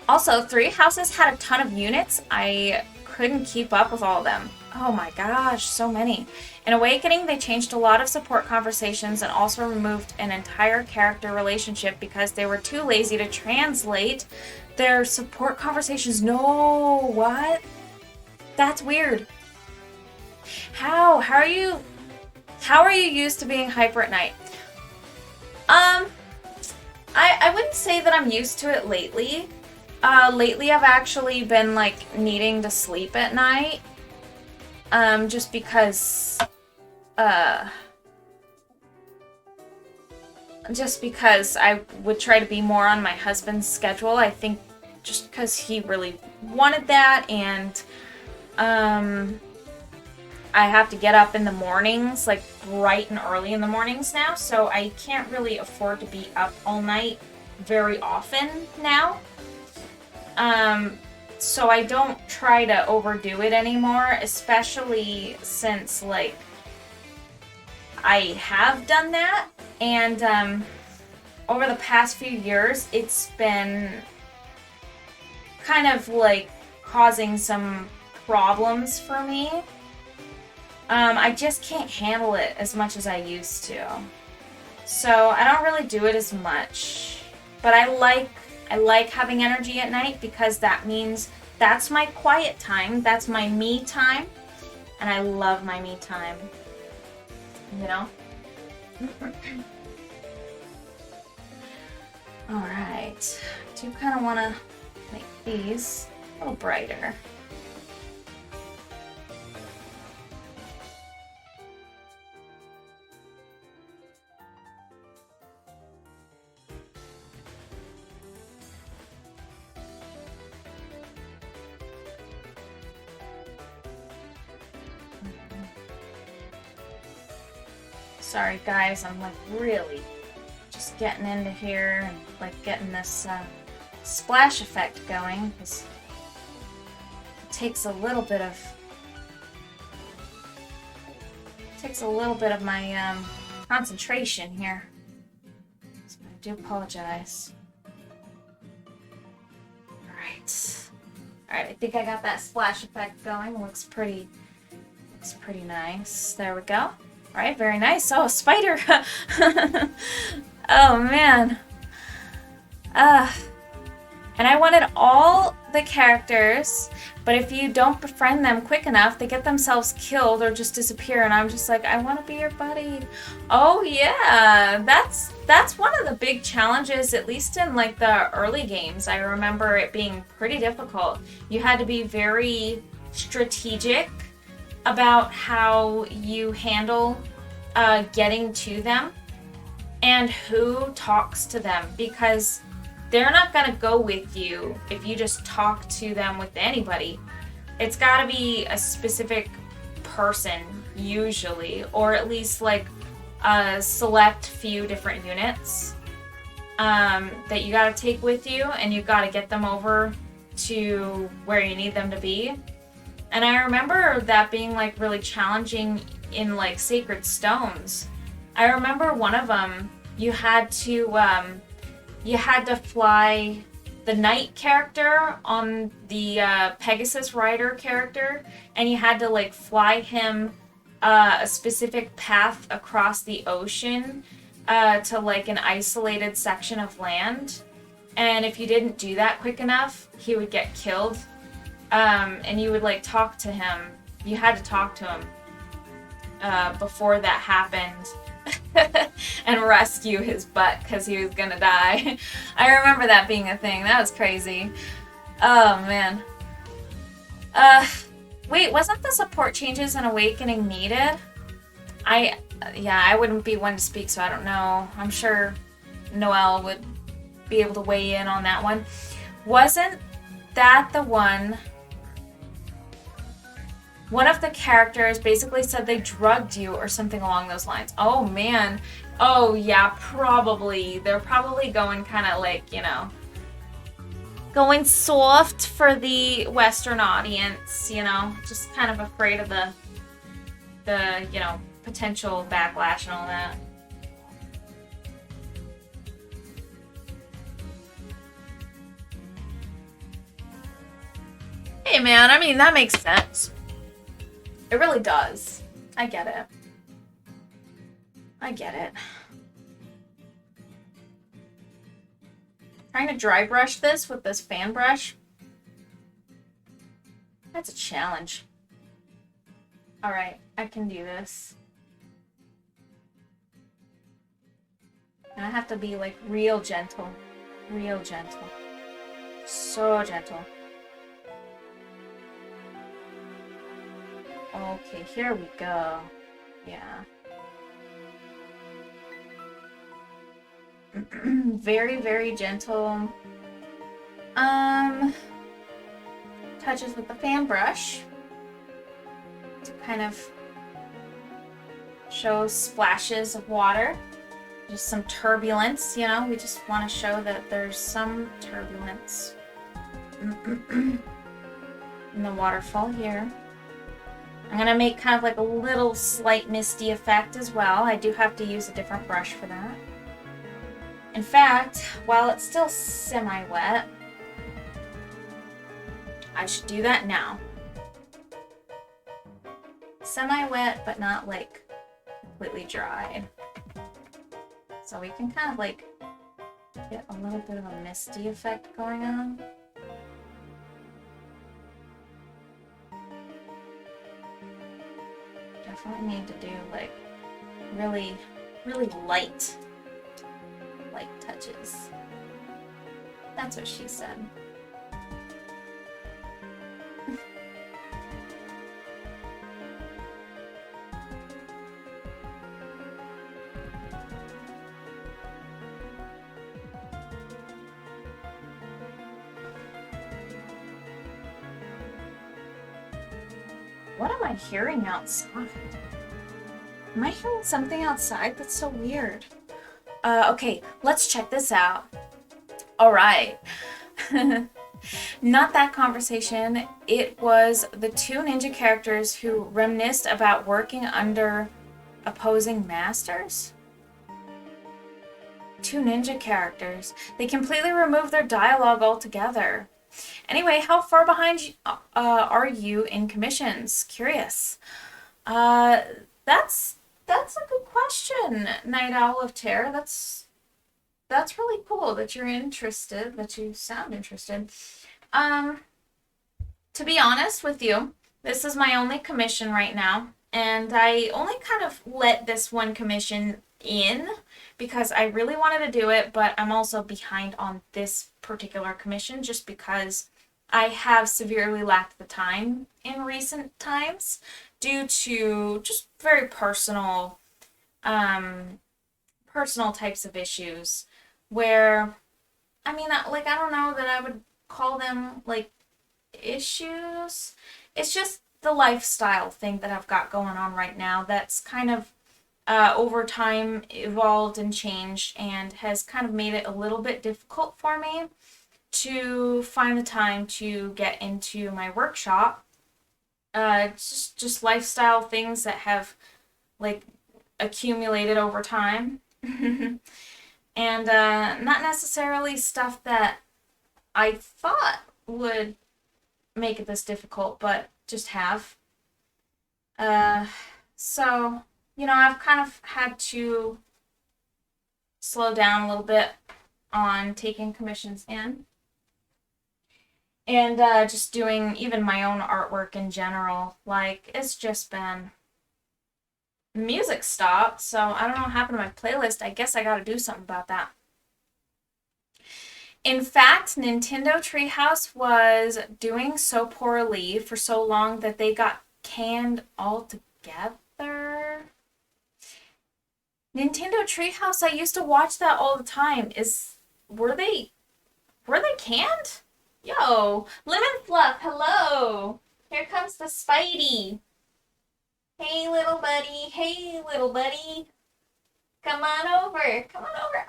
Also, Three Houses had a ton of units. I couldn't keep up with all of them. Oh my gosh, so many. In Awakening, they changed a lot of support conversations and also removed an entire character relationship because they were too lazy to translate their support conversations. No, what? That's weird. How are you used to being hyper at night? I wouldn't say that I'm used to it lately. Lately I've actually been like needing to sleep at night. Just because I would try to be more on my husband's schedule. I think just because he really wanted that, and I have to get up in the mornings, like bright and early in the mornings now, so I can't really afford to be up all night very often now. So I don't try to overdo it anymore, especially since, like, I have done that, and, over the past few years, it's been kind of, like, causing some problems for me. I just can't handle it as much as I used to. So I don't really do it as much. But I like having energy at night because that means that's my quiet time. That's my me time. And I love my me time. You know? Alright. I do kind of want to make these a little brighter. Sorry guys, I'm like really just getting into here and like getting this splash effect going, because it takes a little bit of my concentration here. So I do apologize. Alright, I think I got that splash effect going. Looks pretty nice. There we go. Alright, very nice. Oh, a spider! Oh, man. And I wanted all the characters, but if you don't befriend them quick enough, they get themselves killed or just disappear. And I'm just like, I want to be your buddy. Oh yeah, that's one of the big challenges, at least in like the early games. I remember it being pretty difficult. You had to be very strategic about how you handle getting to them and who talks to them, because they're not going to go with you if you just talk to them with anybody. It's got to be a specific person, usually, or at least like a select few different units that you got to take with you, and you got to get them over to where you need them to be. And I remember that being like really challenging in like Sacred Stones. I remember one of them, you had to fly the knight character on the Pegasus Rider character, and you had to like fly him a specific path across the ocean to like an isolated section of land. And if you didn't do that quick enough, he would get killed. And you would like talk to him. You had to talk to him before that happened. And rescue his butt because he was gonna die. I remember that being a thing. That was crazy. Oh man. Wait, wasn't the support changes in Awakening needed? I wouldn't be one to speak, so I don't know. I'm sure Noelle would be able to weigh in on that one. Wasn't that the one of the characters basically said they drugged you or something along those lines? Oh man. Oh yeah, probably. They're probably going kind of like, you know, going soft for the Western audience, you know, just kind of afraid of the you know, potential backlash and all that. Hey man, I mean, that makes sense. It really does. I get it. I get it. Trying to dry brush this with this fan brush. That's a challenge. Alright, I can do this. And I have to be like real gentle. Real gentle. So gentle. Okay, here we go. Yeah. Very, very gentle. Touches with the fan brush to kind of show splashes of water. Just some turbulence, you know? We just want to show that there's some turbulence. In the waterfall here. I'm going to make kind of like a little slight misty effect as well. I do have to use a different brush for that. In fact, while it's still semi-wet, I should do that now. Semi-wet, but not like completely dried. So we can kind of like get a little bit of a misty effect going on. Definitely need to do like really, really light touches. That's what she said. What am I hearing outside? Am I hearing something outside? That's so weird. Okay, let's check this out. All right. Not that conversation. It was the two ninja characters who reminisced about working under opposing masters. Two ninja characters. They completely removed their dialogue altogether. Anyway, how far behind are you in commissions? Curious. That's a good question, Night Owl of Terror. That's really cool that you're interested, that you sound interested. Um, to be honest with you, this is my only commission right now, and I only kind of let this one commission in because I really wanted to do it, but I'm also behind on this particular commission just because I have severely lacked the time in recent times due to just very um, personal types of issues where, I mean, like, I don't know that I would call them like issues. It's just the lifestyle thing that I've got going on right now that's kind of over time evolved and changed and has kind of made it a little bit difficult for me to find the time to get into my workshop. Just lifestyle things that have like accumulated over time. And not necessarily stuff that I thought would make it this difficult, but just have. Uh, so, I've kind of had to slow down a little bit on taking commissions in and just doing even my own artwork in general. Like, it's just been music stopped, so I don't know what happened to my playlist. I guess I gotta do something about that. In fact, Nintendo Treehouse was doing so poorly for so long that they got canned altogether. Nintendo Treehouse, I used to watch that all the time. Were they were they canned? Yo, Lemon Fluff, hello. Here comes the Spidey. Hey little buddy, hey little buddy. Come on over. Come on over.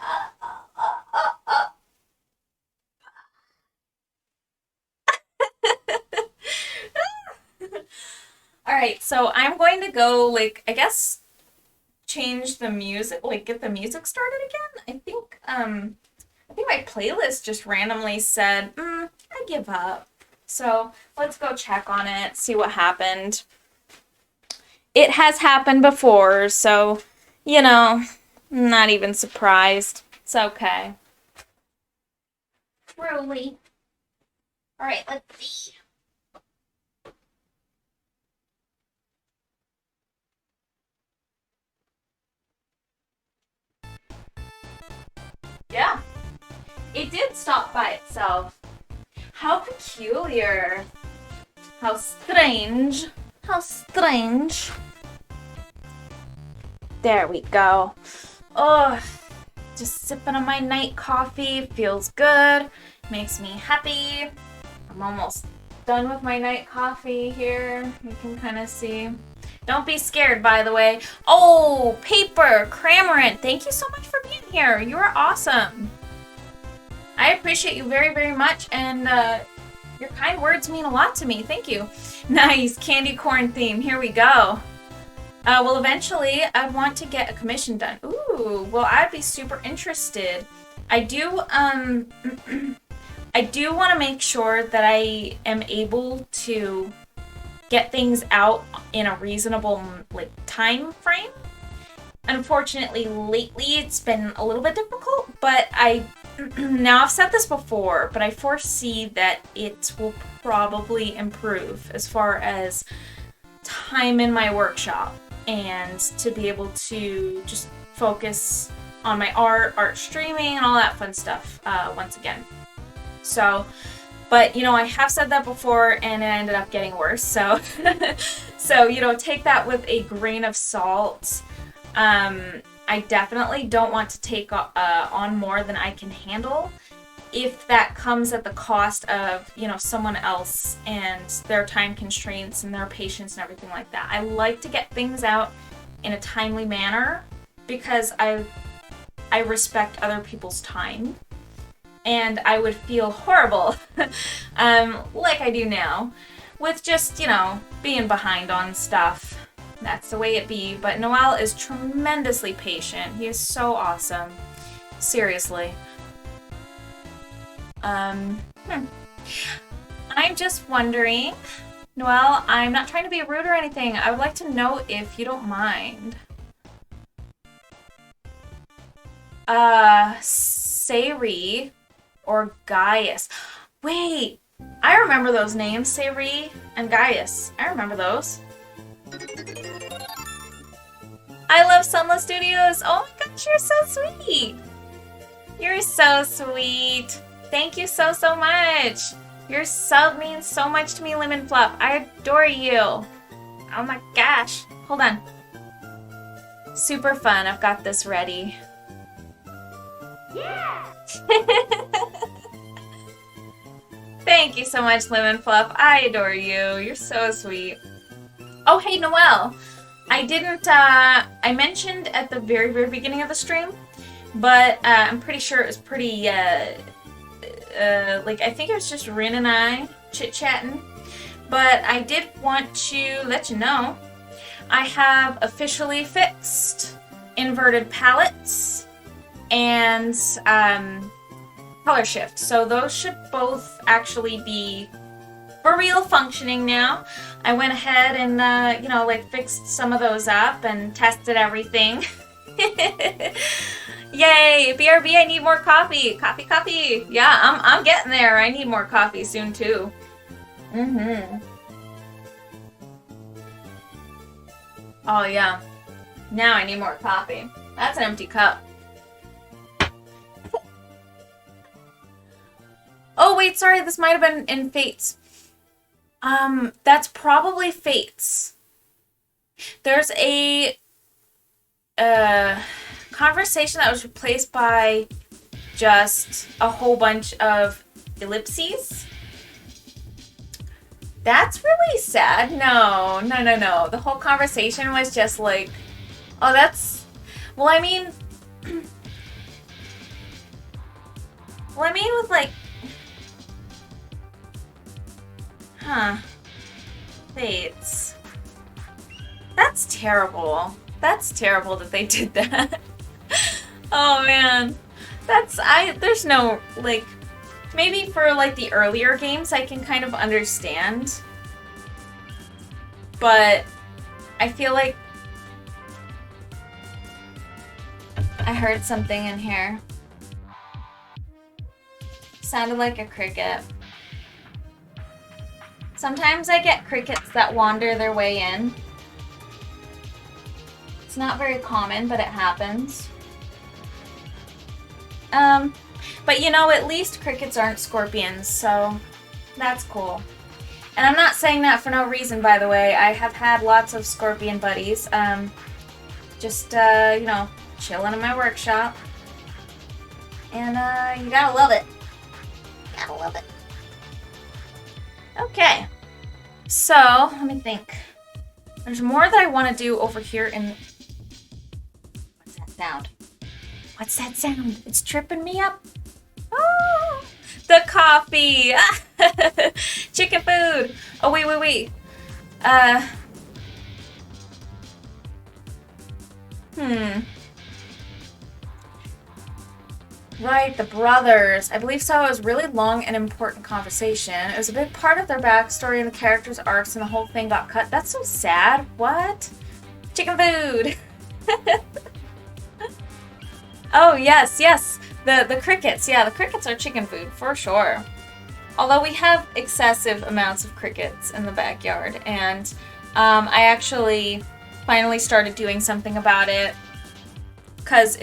All right, so I'm going to go, like, I guess change the music, like get the music started again. I think my playlist just randomly said, I give up. So let's go check on it, see what happened. It has happened before, so, not even surprised. It's okay. Truly. All right, let's see. Yeah, it did stop by itself. How peculiar. How strange. How strange. There we go. Oh, just sipping on my night coffee. Feels good. Makes me happy. I'm almost done with my night coffee here. You can kind of see. Don't be scared, by the way. Oh, Paper Cramorant, thank you so much for being here. You are awesome. I appreciate you very, very much, and your kind words mean a lot to me. Thank you. Nice, candy corn theme. Here we go. Well, eventually, I'd want to get a commission done. Ooh, well, I'd be super interested. I do want to make sure that I am able to get things out in a reasonable time frame. Unfortunately, lately it's been a little bit difficult, but now I've said this before, but I foresee that it will probably improve as far as time in my workshop and to be able to just focus on my art streaming, and all that fun stuff once again. So, but I have said that before, and it ended up getting worse. So, take that with a grain of salt. I definitely don't want to take on more than I can handle. If that comes at the cost of, someone else and their time constraints and their patience and everything like that. I like to get things out in a timely manner because I respect other people's time. And I would feel horrible, like I do now, with just, being behind on stuff. That's the way it be. But Noel is tremendously patient. He is so awesome. Seriously. I'm just wondering, Noel, I'm not trying to be rude or anything. I would like to know if you don't mind. Sayri or Gaius. Wait, I remember those names, Sayri and Gaius. I remember those. I love Sunless Studios. Oh my gosh, you're so sweet. You're so sweet. Thank you so much. Your sub means so much to me, Lemon Fluff. I adore you. Oh my gosh. Hold on. Super fun. I've got this ready. Yeah! Thank you so much, Lemon Fluff. I adore you. You're so sweet. Oh, hey, Noelle. I didn't, I mentioned at the very, very beginning of the stream, but I'm pretty sure it was pretty, like, I think it was just Rin and I chit-chatting. But I did want to let you know I have officially fixed inverted palettes and color shift. So those should both actually be for real functioning now. I went ahead and, you know, like fixed some of those up and tested everything. Yay! BRB, I need more coffee. Coffee. Yeah, I'm getting there. I need more coffee soon too. Oh yeah. Now I need more coffee. That's an empty cup. Oh wait, sorry, this might have been in Fates. That's probably Fates. There's a conversation that was replaced by just a whole bunch of ellipses. That's really sad. No. The whole conversation was just like, oh, that's, well, I mean with like, Fates. That's terrible. That's terrible that they did that. Oh man. There's no, like, maybe for like the earlier games I can kind of understand. But I feel like I heard something in here. Sounded like a cricket. Sometimes I get crickets that wander their way in. It's not very common, but it happens. But you know, at least crickets aren't scorpions, so that's cool. And I'm not saying that for no reason, by the way. I have had lots of scorpion buddies. Just, you know, chilling in my workshop. And, you gotta love it. Gotta love it. Okay. So, let me think. There's more that I want to do over here in... What's that sound? What's that sound? It's tripping me up. Oh, the coffee. Chicken food. Oh, wait. Right, the brothers. I believe so. It was a really long and important conversation. It was a big part of their backstory and the characters' arcs, and the whole thing got cut. That's so sad. What? Chicken food. Oh, yes. The crickets. Yeah, the crickets are chicken food, for sure. Although we have excessive amounts of crickets in the backyard, and I actually finally started doing something about it, because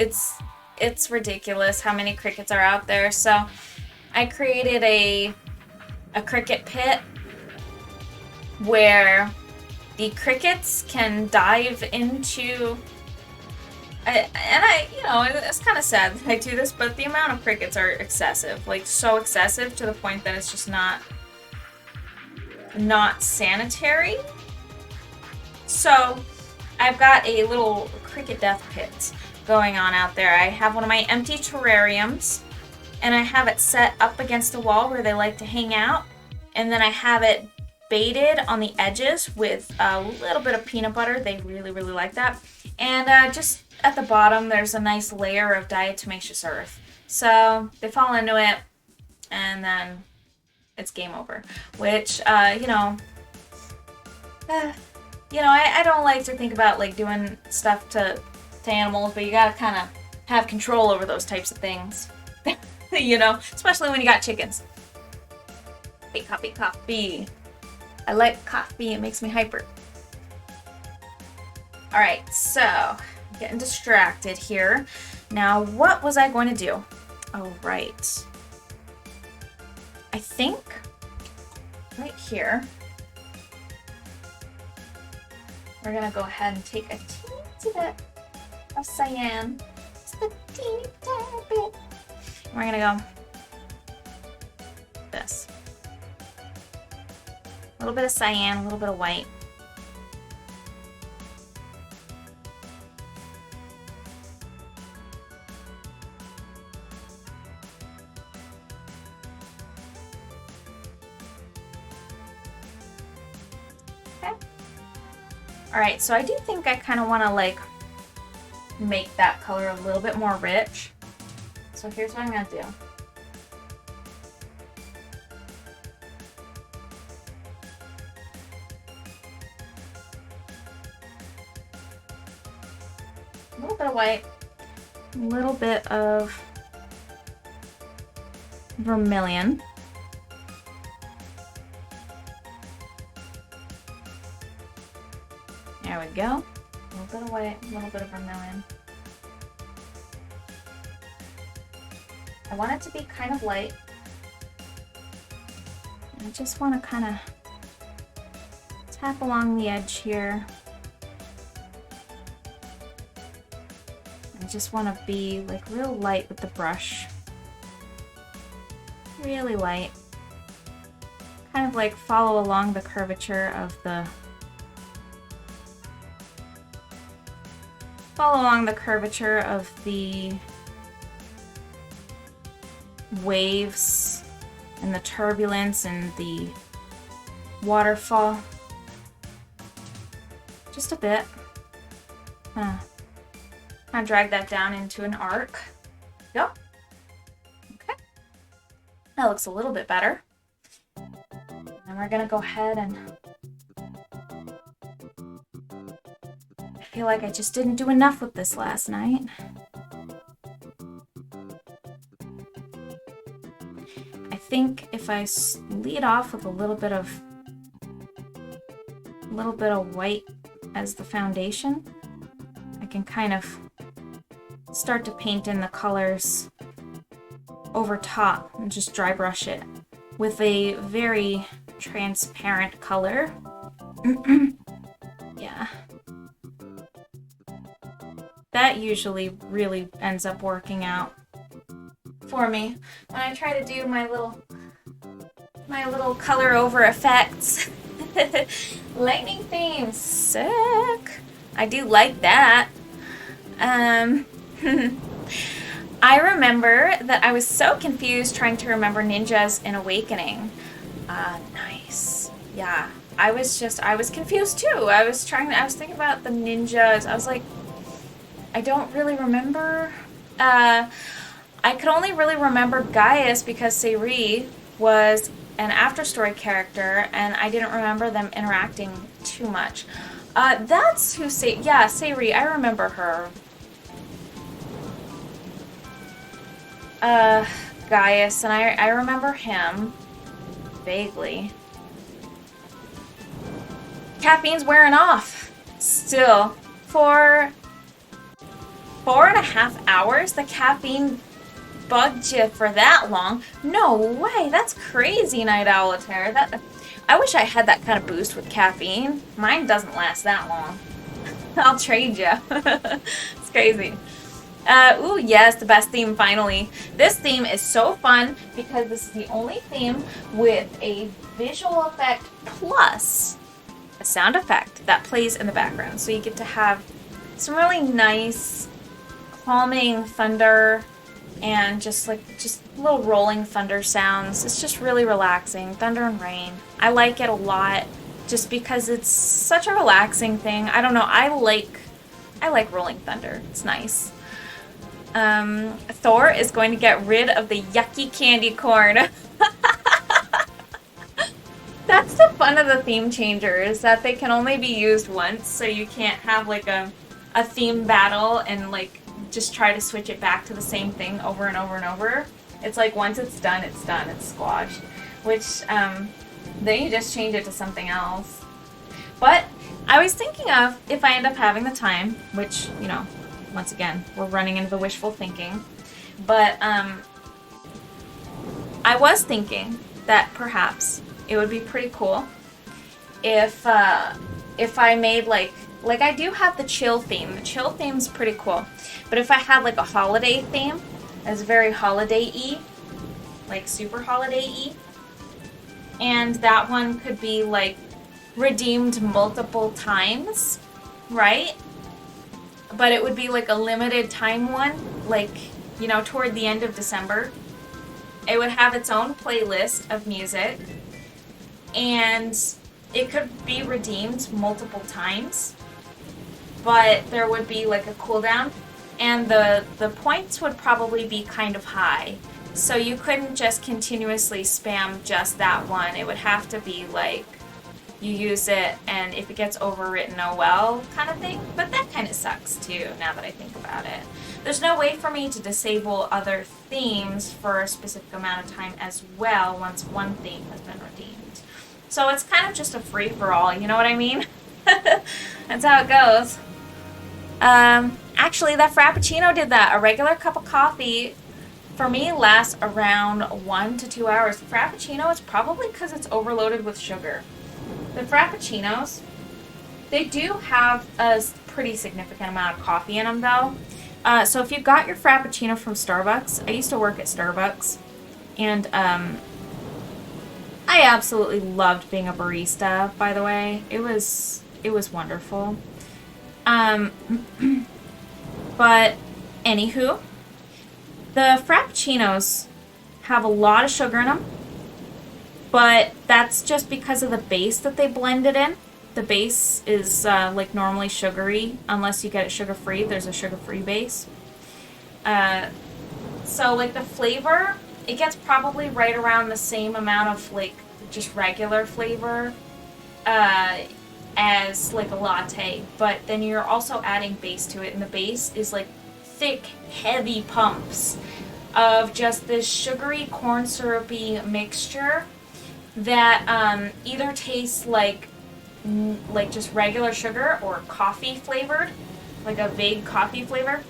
it's ridiculous how many crickets are out there. So I created a cricket pit where the crickets can dive into... you know, it's kind of sad that I do this, but the amount of crickets are excessive. Like, so excessive to the point that it's just not sanitary. So I've got a little cricket death pit going on out there. I have one of my empty terrariums, and I have it set up against a wall where they like to hang out, and then I have it baited on the edges with a little bit of peanut butter. They really, really like that. And just at the bottom, there's a nice layer of diatomaceous earth. So they fall into it, and then it's game over. Which, you know, I don't like to think about like doing stuff to animals, but you gotta kind of have control over those types of things. You know, especially when you got chickens. Coffee, coffee, coffee. I like coffee, it makes me hyper. Alright, so, getting distracted here. Now, what was I going to do? Oh, right. I think right here, we're going to go ahead and take a teensy bit of cyan. Just a teeny tiny bit. We're going to go this. A little bit of cyan, a little bit of white. Alright, so I do think I kind of want to like make that color a little bit more rich. So here's what I'm going to do. A little bit of white, a little bit of vermilion. There we go. A little bit of white, a little bit of vermilion. I want it to be kind of light. I just want to kind of tap along the edge here. I just want to be like real light with the brush. Really light. Kind of like follow along the curvature of the waves and the turbulence and the waterfall. Just a bit. Kind of drag that down into an arc. Yep. Okay. That looks a little bit better. And we're gonna go ahead and I feel like I just didn't do enough with this last night. I think if I lead off with a little bit of white as the foundation, I can kind of start to paint in the colors over top and just dry brush it with a very transparent color. Yeah. That usually really ends up working out for me when I try to do my little color over effects. Lightning themes, sick. I do like that. I remember that I was so confused trying to remember ninjas in Awakening. Nice. Yeah. I was confused too. I was thinking about the ninjas. I was like, I don't really remember. I could only really remember Gaius because Sayri was an Afterstory character, and I didn't remember them interacting too much. That's who Sayri, I remember her. Gaius, and I remember him vaguely. Caffeine's wearing off still. For 4.5 hours, the caffeine bugged you for that long? No way, that's crazy, Night Owlitaire. I wish I had that kind of boost with caffeine. Mine doesn't last that long. I'll trade you. It's crazy. Ooh, yes, the best theme, finally. This theme is so fun because this is the only theme with a visual effect plus a sound effect that plays in the background. So you get to have some really nice, calming thunder and just little rolling thunder sounds. It's just really relaxing. Thunder and rain. I like it a lot just because it's such a relaxing thing. I don't know. I like rolling thunder. It's nice. Thor is going to get rid of the yucky candy corn. That's the fun of the theme changers, that they can only be used once, so you can't have like a theme battle and like just try to switch it back to the same thing over and over and over. It's like once it's done, it's done. It's squashed. Which, then you just change it to something else. But I was thinking of, if I end up having the time, which, you know, once again, we're running into the wishful thinking. But, I was thinking that perhaps it would be pretty cool if I made like I do have the chill theme. The chill theme's pretty cool. But if I had like a holiday theme, that's very holiday-y, like super holiday-y, and that one could be like redeemed multiple times, right? But it would be like a limited time one, like, you know, toward the end of December. It would have its own playlist of music, and it could be redeemed multiple times, but there would be like a cooldown, and the points would probably be kind of high. So you couldn't just continuously spam just that one. It would have to be like you use it, and if it gets overwritten, oh well, kind of thing. But that kind of sucks too, now that I think about it. There's no way for me to disable other themes for a specific amount of time as well once one theme has been redeemed. So it's kind of just a free-for-all, you know what I mean? That's how it goes. Actually, that Frappuccino did that. A regular cup of coffee, for me, lasts around 1 to 2 hours. The Frappuccino is probably because it's overloaded with sugar. The Frappuccinos, they do have a pretty significant amount of coffee in them, though. So if you got your Frappuccino from Starbucks, I used to work at Starbucks, and I absolutely loved being a barista, by the way. It was wonderful. But anywho, the Frappuccinos have a lot of sugar in them, but that's just because of the base that they blended in. The base is like normally sugary, unless you get it sugar-free. There's a sugar-free base. So like the flavor, it gets probably right around the same amount of like just regular flavor as like a latte, but then you're also adding base to it, and the base is like thick, heavy pumps of just this sugary, corn syrupy mixture that either tastes like just regular sugar or coffee flavored, like a vague coffee flavor.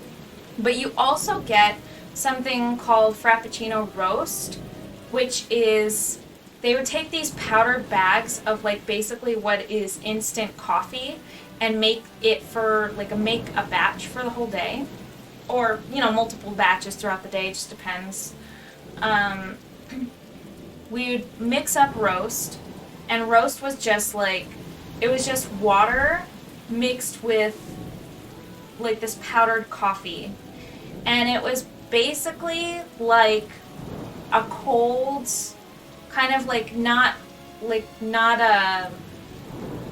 But you also get something called Frappuccino Roast, which is, they would take these powdered bags of like basically what is instant coffee and make it for like make a batch for the whole day, or you know, multiple batches throughout the day, it just depends. We would mix up Roast, and Roast was just like, it was just water mixed with like this powdered coffee, and it was basically like a cold, kind of like not a,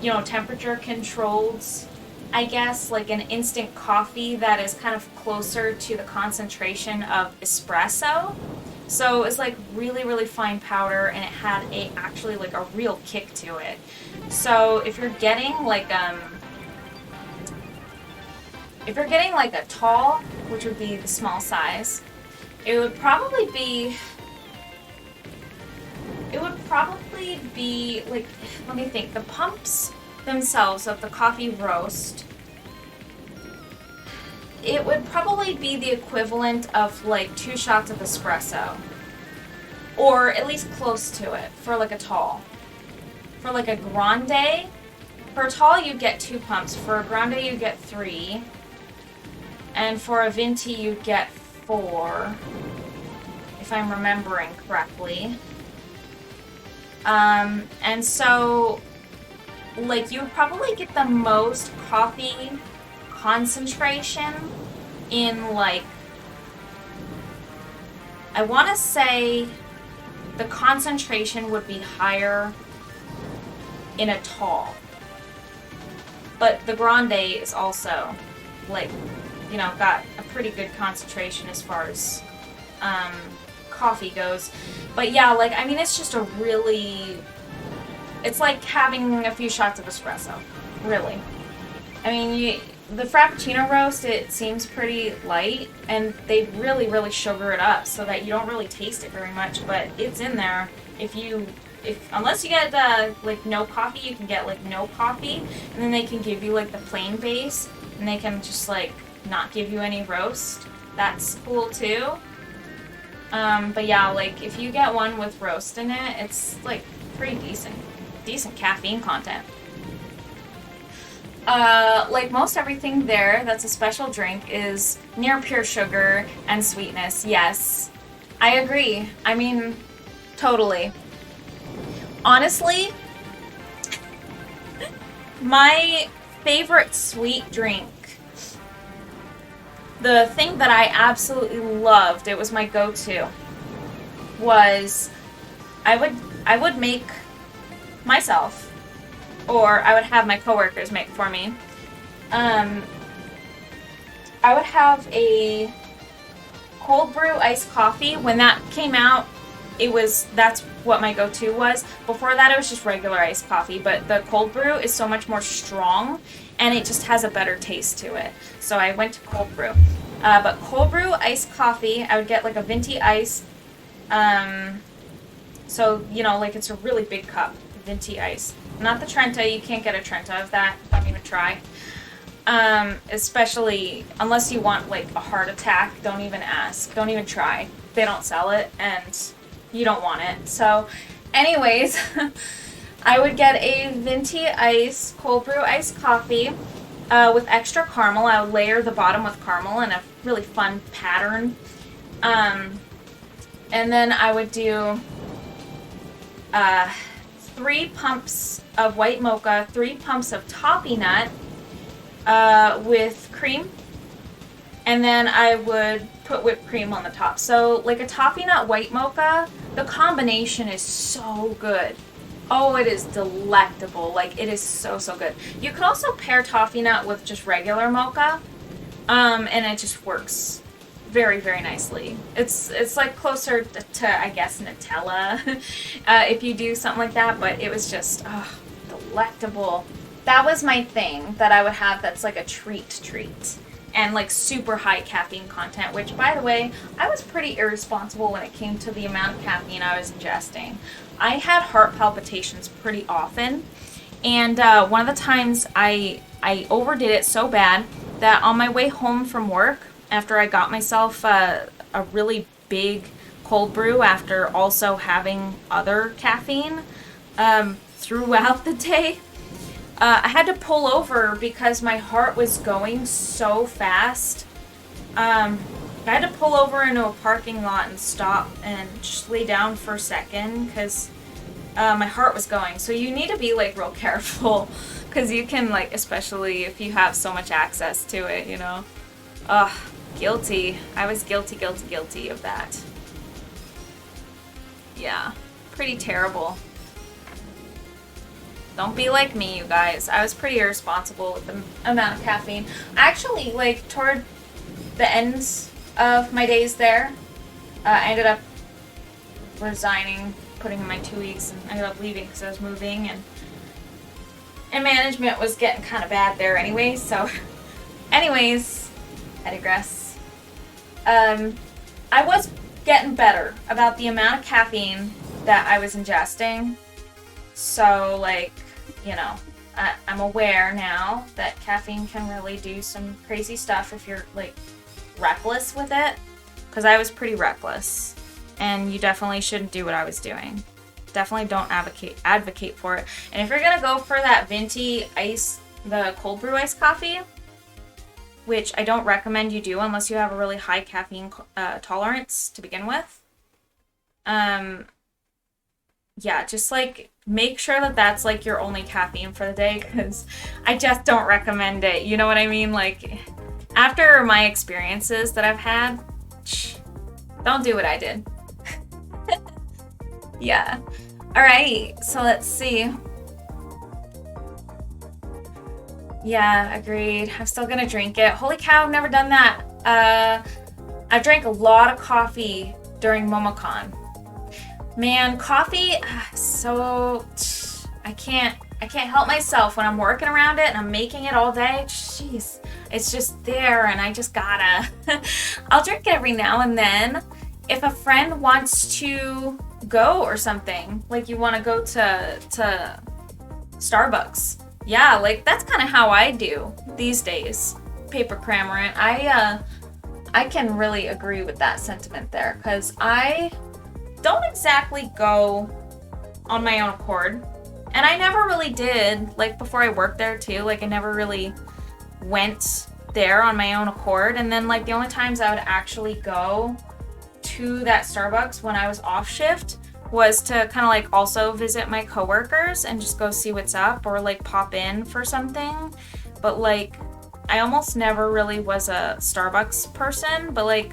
you know, temperature controlled, I guess, like an instant coffee that is kind of closer to the concentration of espresso. So it was like really, really fine powder, and it had actually like a real kick to it. So if you're getting like a tall, which would be the small size, it would probably be like, let me think, the pumps themselves of the coffee roast, it would probably be the equivalent of like 2 shots of espresso, or at least close to it for like a tall. For like a grande, for a tall you get 2 pumps, for a grande you get 3, and for a venti you get 4, if I'm remembering correctly. And so, like, you would probably get the most coffee concentration in, like, I want to say the concentration would be higher in a tall. But the grande is also, like, you know, got a pretty good concentration as far as coffee goes. But yeah, like, I mean, it's just a really, it's like having a few shots of espresso, really. I mean, the Frappuccino roast, it seems pretty light, and they really, really sugar it up so that you don't really taste it very much, but it's in there. Unless you get like no coffee, you can get like no coffee, and then they can give you like the plain base, and they can just like not give you any roast. That's cool too. But yeah, like if you get one with roast in it, it's like pretty decent caffeine content. Like most everything there that's a special drink is near pure sugar and sweetness. Yes, I agree. I mean, totally. Honestly, my favorite sweet drink, the thing that I absolutely loved, it was my go-to, was I would make myself, or I would have my coworkers make for me. I would have a cold brew iced coffee. When that came out, that's what my go-to was. Before that, it was just regular iced coffee, but the cold brew is so much more strong, and it just has a better taste to it. So I went to cold brew. But cold brew iced coffee, I would get like a venti ice. So, you know, like it's a really big cup, venti ice. Not the Trenta, you can't get a Trenta of that, don't even try. Especially, unless you want like a heart attack, don't even ask, don't even try. They don't sell it, and you don't want it. So, anyways, I would get a venti ice, cold brew iced coffee with extra caramel. I would layer the bottom with caramel in a really fun pattern. And then I would do 3 pumps of white mocha, 3 pumps of toffee nut with cream, and then I would put whipped cream on the top. So like a toffee nut white mocha, the combination is so good. Oh, it is delectable. Like, it is so, so good. You could also pair toffee nut with just regular mocha, and it just works very, very nicely. It's like closer to I guess, Nutella, if you do something like that, but it was just, delectable. That was my thing that I would have that's like a treat. And like super high caffeine content, which, by the way, I was pretty irresponsible when it came to the amount of caffeine I was ingesting. I had heart palpitations pretty often, and one of the times I overdid it so bad that on my way home from work, after I got myself a really big cold brew after also having other caffeine throughout the day, I had to pull over because my heart was going so fast. I had to pull over into a parking lot and stop and just lay down for a second because my heart was going. So you need to be like real careful because you can, like, especially if you have so much access to it, you know. Ugh, guilty. I was guilty of that. Yeah, pretty terrible. Don't be like me, you guys. I was pretty irresponsible with the amount of caffeine. Actually, like, toward the ends of my days there, I ended up resigning, putting in my 2 weeks, and I ended up leaving because I was moving, and management was getting kind of bad there anyway, so anyways, I digress. I was getting better about the amount of caffeine that I was ingesting. So, like, you know, I'm aware now that caffeine can really do some crazy stuff if you're, like, reckless with it. Because I was pretty reckless. And you definitely shouldn't do what I was doing. Definitely don't advocate for it. And if you're going to go for that venti ice, the cold brew iced coffee, which I don't recommend you do unless you have a really high caffeine tolerance to begin with. Yeah, just, like, make sure that that's, like, your only caffeine for the day, because I just don't recommend it. You know what I mean? Like, after my experiences that I've had, don't do what I did. Yeah. Alright, so let's see. Yeah, agreed. I'm still gonna drink it. Holy cow, I've never done that. I drank a lot of coffee during MomoCon. Man, coffee, so I can't help myself when I'm working around it and I'm making it all day. Jeez, It's just there, and I just gotta. I'll drink it every now and then. If a friend wants to go or something, like you want to go to Starbucks, yeah, like that's kind of how I do these days. Paper Cramorant. I can really agree with that sentiment there, because I don't exactly go on my own accord. And I never really did, like before I worked there too, like I never really went there on my own accord. And then like the only times I would actually go to that Starbucks when I was off shift was to kind of like also visit my coworkers and just go see what's up, or like pop in for something. But like I almost never really was a Starbucks person, but like,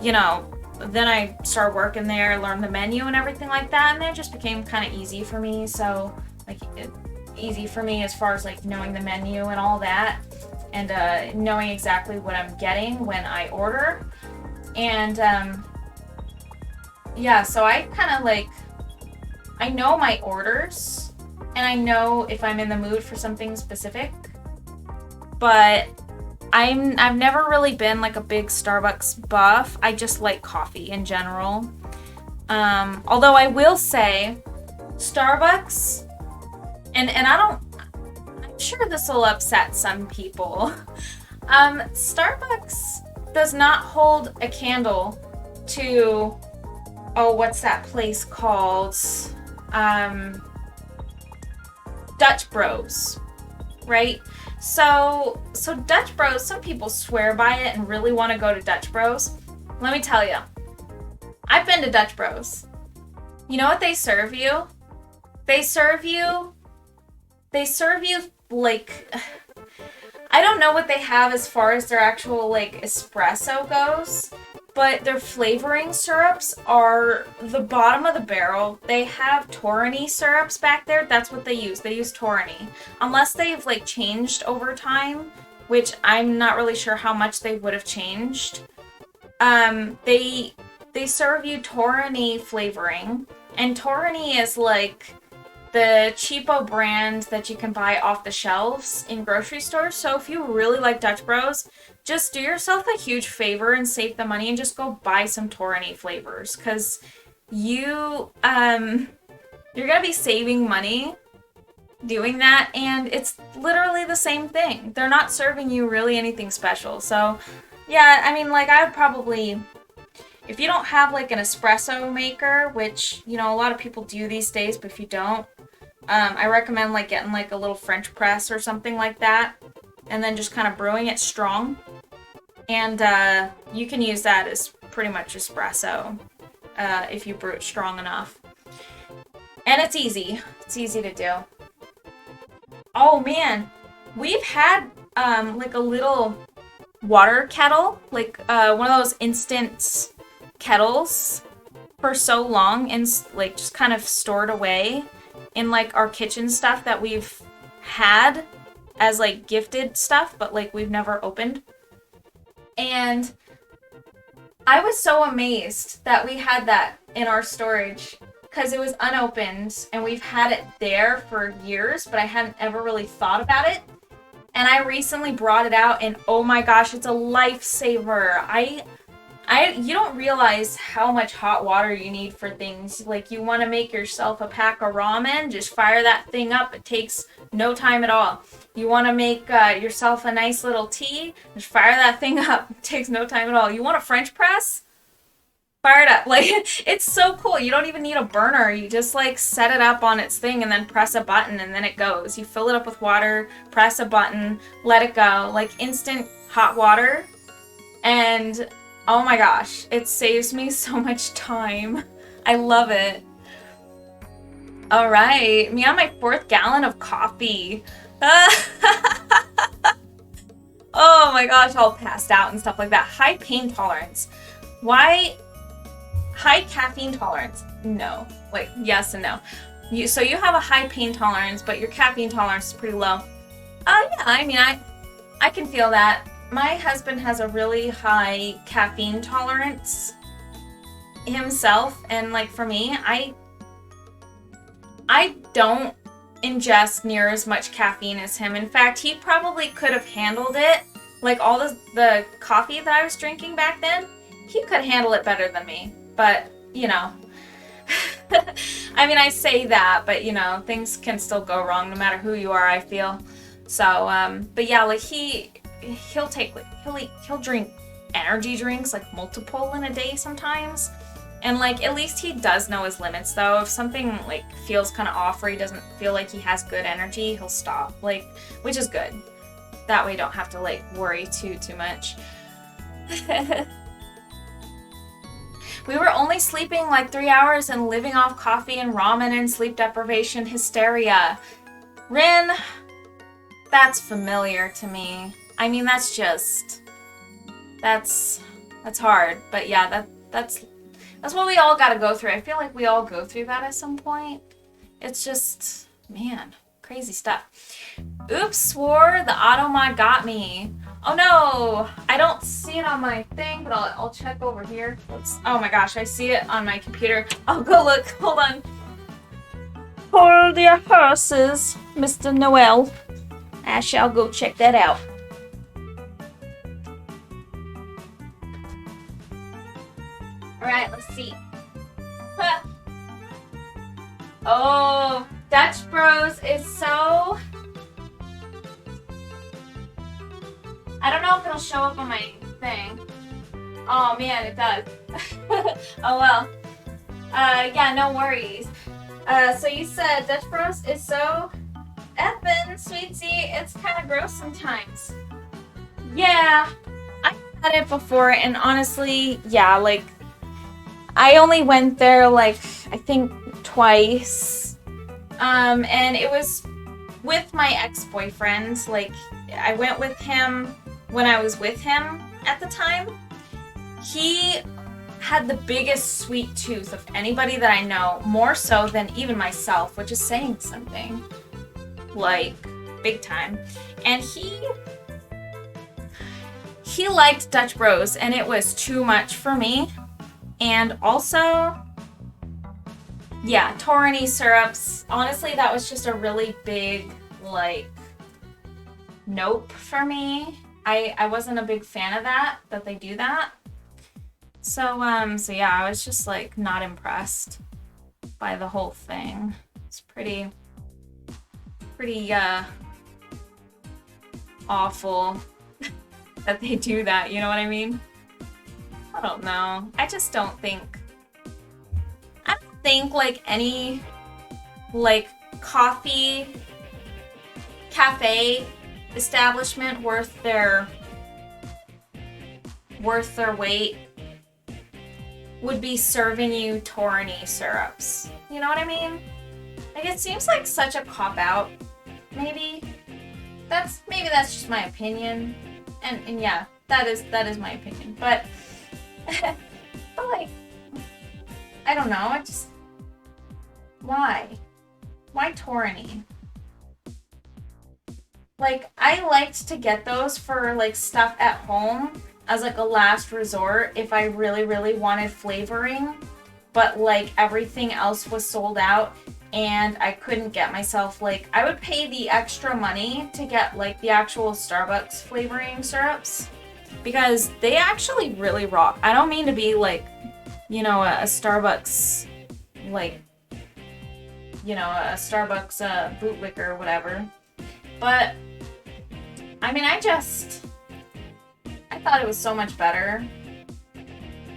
you know, then I started working there, learned the menu and everything like that, and then it just became kind of easy for me. So like easy for me as far as like knowing the menu and all that, and knowing exactly what I'm getting when I order. And yeah, so I kind of like, I know my orders and I know if I'm in the mood for something specific, but I've never really been like a big Starbucks buff. I just like coffee in general. Although I will say Starbucks, and I'm sure this will upset some people. Starbucks does not hold a candle to, oh, what's that place called? Dutch Bros, right? So Dutch Bros, some people swear by it and really want to go to Dutch Bros. Let me tell you, I've been to Dutch Bros. You know what they serve you? They serve you like, I don't know what they have as far as their actual like espresso goes, but their flavoring syrups are the bottom of the barrel. They have Torani syrups back there. That's what they use. They use Torani. Unless they've like changed over time, which I'm not really sure how much they would have changed. They serve you Torani flavoring, and Torani is like the cheapo brand that you can buy off the shelves in grocery stores. So if you really like Dutch Bros, just do yourself a huge favor and save the money and just go buy some Torani flavors, because you're gonna be saving money doing that, and it's literally the same thing. They're not serving you really anything special. So yeah, I mean, like, I would probably, if you don't have like an espresso maker, which, you know, a lot of people do these days, but if you don't, I recommend like getting like a little French press or something like that, and then just kind of brewing it strong. And you can use that as pretty much espresso if you brew it strong enough. And it's easy. It's easy to do. Oh man, we've had like a little water kettle, like one of those instant kettles, for so long, and like just kind of stored away in like our kitchen stuff that we've had as like gifted stuff, but like we've never opened. And I was so amazed that we had that in our storage, because it was unopened and we've had it there for years, but I hadn't ever really thought about it. And I recently brought it out, and oh my gosh, it's a lifesaver. You don't realize how much hot water you need for things. Like, you want to make yourself a pack of ramen, just fire that thing up. It takes no time at all. You want to make yourself a nice little tea, just fire that thing up. It takes no time at all. You want a French press? Fire it up. Like, it's so cool. You don't even need a burner. You just like set it up on its thing and then press a button, and then it goes. You fill it up with water, press a button, let it go. Like instant hot water. And oh my gosh, it saves me so much time. I love it. All right, me on my 4th gallon of coffee. Oh my gosh, all passed out and stuff like that. High pain tolerance. Why? High caffeine tolerance? No. Like, yes and no. So you have a high pain tolerance, but your caffeine tolerance is pretty low. Yeah, I mean, I can feel that. My husband has a really high caffeine tolerance himself, and like for me, I don't ingest near as much caffeine as him. In fact, he probably could have handled it like all the coffee that I was drinking back then, he could handle it better than me. But, you know, I mean, I say that, but, you know, things can still go wrong no matter who you are, I feel. So, but yeah, like he'll drink energy drinks, like multiple in a day sometimes. And like, at least he does know his limits though. If something like feels kind of off or he doesn't feel like he has good energy, he'll stop, like, which is good. That way you don't have to like worry too much. We were only sleeping like 3 hours and living off coffee and ramen and sleep deprivation hysteria. Rin, that's familiar to me. I mean, that's hard. But yeah, that's what we all gotta go through. I feel like we all go through that at some point. It's just, man, crazy stuff. Oops, swore the automod got me. Oh no, I don't see it on my thing, but I'll check over here. Oh my gosh, I see it on my computer. I'll go look, hold on. Hold your horses, Mr. Noel. I shall go check that out. Alright, let's see. Huh. Oh, Dutch Bros is so... I don't know if it'll show up on my thing. Oh man, it does. Oh well. Yeah, no worries. So you said Dutch Bros is so effing sweetie, it's kind of gross sometimes. Yeah, I've had it before, and honestly, yeah, like, I only went there, like, I think twice. And it was with my ex-boyfriend. Like, I went with him when I was with him at the time. He had the biggest sweet tooth of anybody that I know, more so than even myself, which is saying something. Like, big time. And he liked Dutch Bros, and it was too much for me. And also, yeah, Torani syrups. Honestly, that was just a really big, like, nope for me. I wasn't a big fan of that they do that. So yeah, I was just, like, not impressed by the whole thing. It's pretty, awful that they do that, you know what I mean? I don't know. I just don't think, like, any, like, cafe establishment worth their weight would be serving you Torani syrups. You know what I mean? Like, it seems like such a cop-out. Maybe that's just my opinion. And yeah, that is my opinion. But like, I don't know, it just, why Torani? Like, I liked to get those for, like, stuff at home as, like, a last resort if I really, really wanted flavoring, but, like, everything else was sold out and I couldn't get myself, like, I would pay the extra money to get, like, the actual Starbucks flavoring syrups because they actually really rock. I don't mean to be, like, you know, a Starbucks, like, you know, a Starbucks bootlicker or whatever. But, I mean, I thought it was so much better